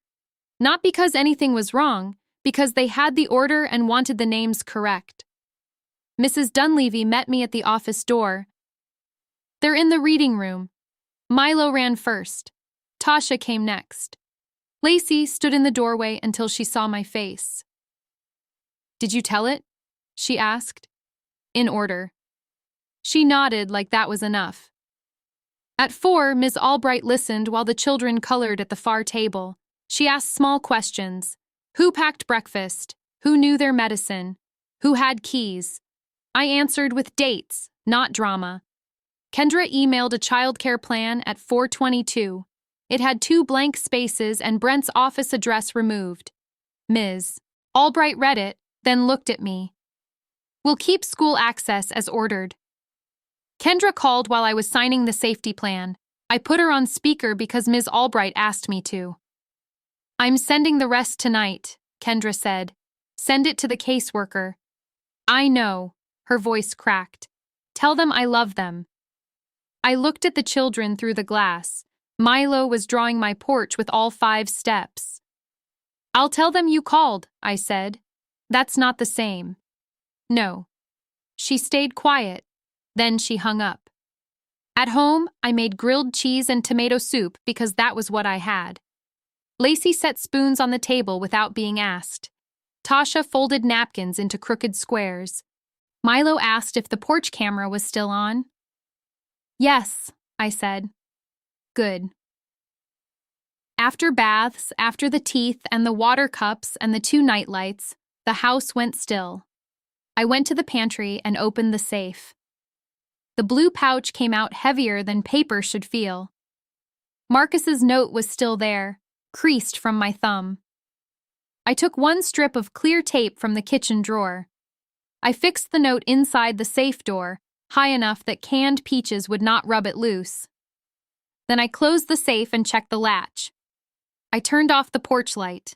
Not because anything was wrong, because they had the order and wanted the names correct. Mrs. Dunleavy met me at the office door. "They're in the reading room." Milo ran first. Tasha came next. Lacey stood in the doorway until she saw my face. "Did you tell it?" she asked. "In order." She nodded like that was enough. At 4, Ms. Albright listened while the children colored at the far table. She asked small questions. Who packed breakfast? Who knew their medicine? Who had keys? I answered with dates, not drama. Kendra emailed a childcare plan at 4:22. It had 2 blank spaces and Brent's office address removed. Ms. Albright read it, then looked at me. "We'll keep school access as ordered." Kendra called while I was signing the safety plan. I put her on speaker because Ms. Albright asked me to. "I'm sending the rest tonight," Kendra said. "Send it to the caseworker." "I know," her voice cracked. "Tell them I love them." I looked at the children through the glass. Milo was drawing my porch with all 5 steps. "I'll tell them you called," I said. "That's not the same." "No." She stayed quiet. Then she hung up. At home, I made grilled cheese and tomato soup because that was what I had. Lacey set spoons on the table without being asked. Tasha folded napkins into crooked squares. Milo asked if the porch camera was still on. "Yes," I said. "Good." After baths, after the teeth and the water cups and the 2 nightlights, the house went still. I went to the pantry and opened the safe. The blue pouch came out heavier than paper should feel. Marcus's note was still there, creased from my thumb. I took 1 strip of clear tape from the kitchen drawer. I fixed the note inside the safe door, high enough that canned peaches would not rub it loose. Then I closed the safe and checked the latch. I turned off the porch light.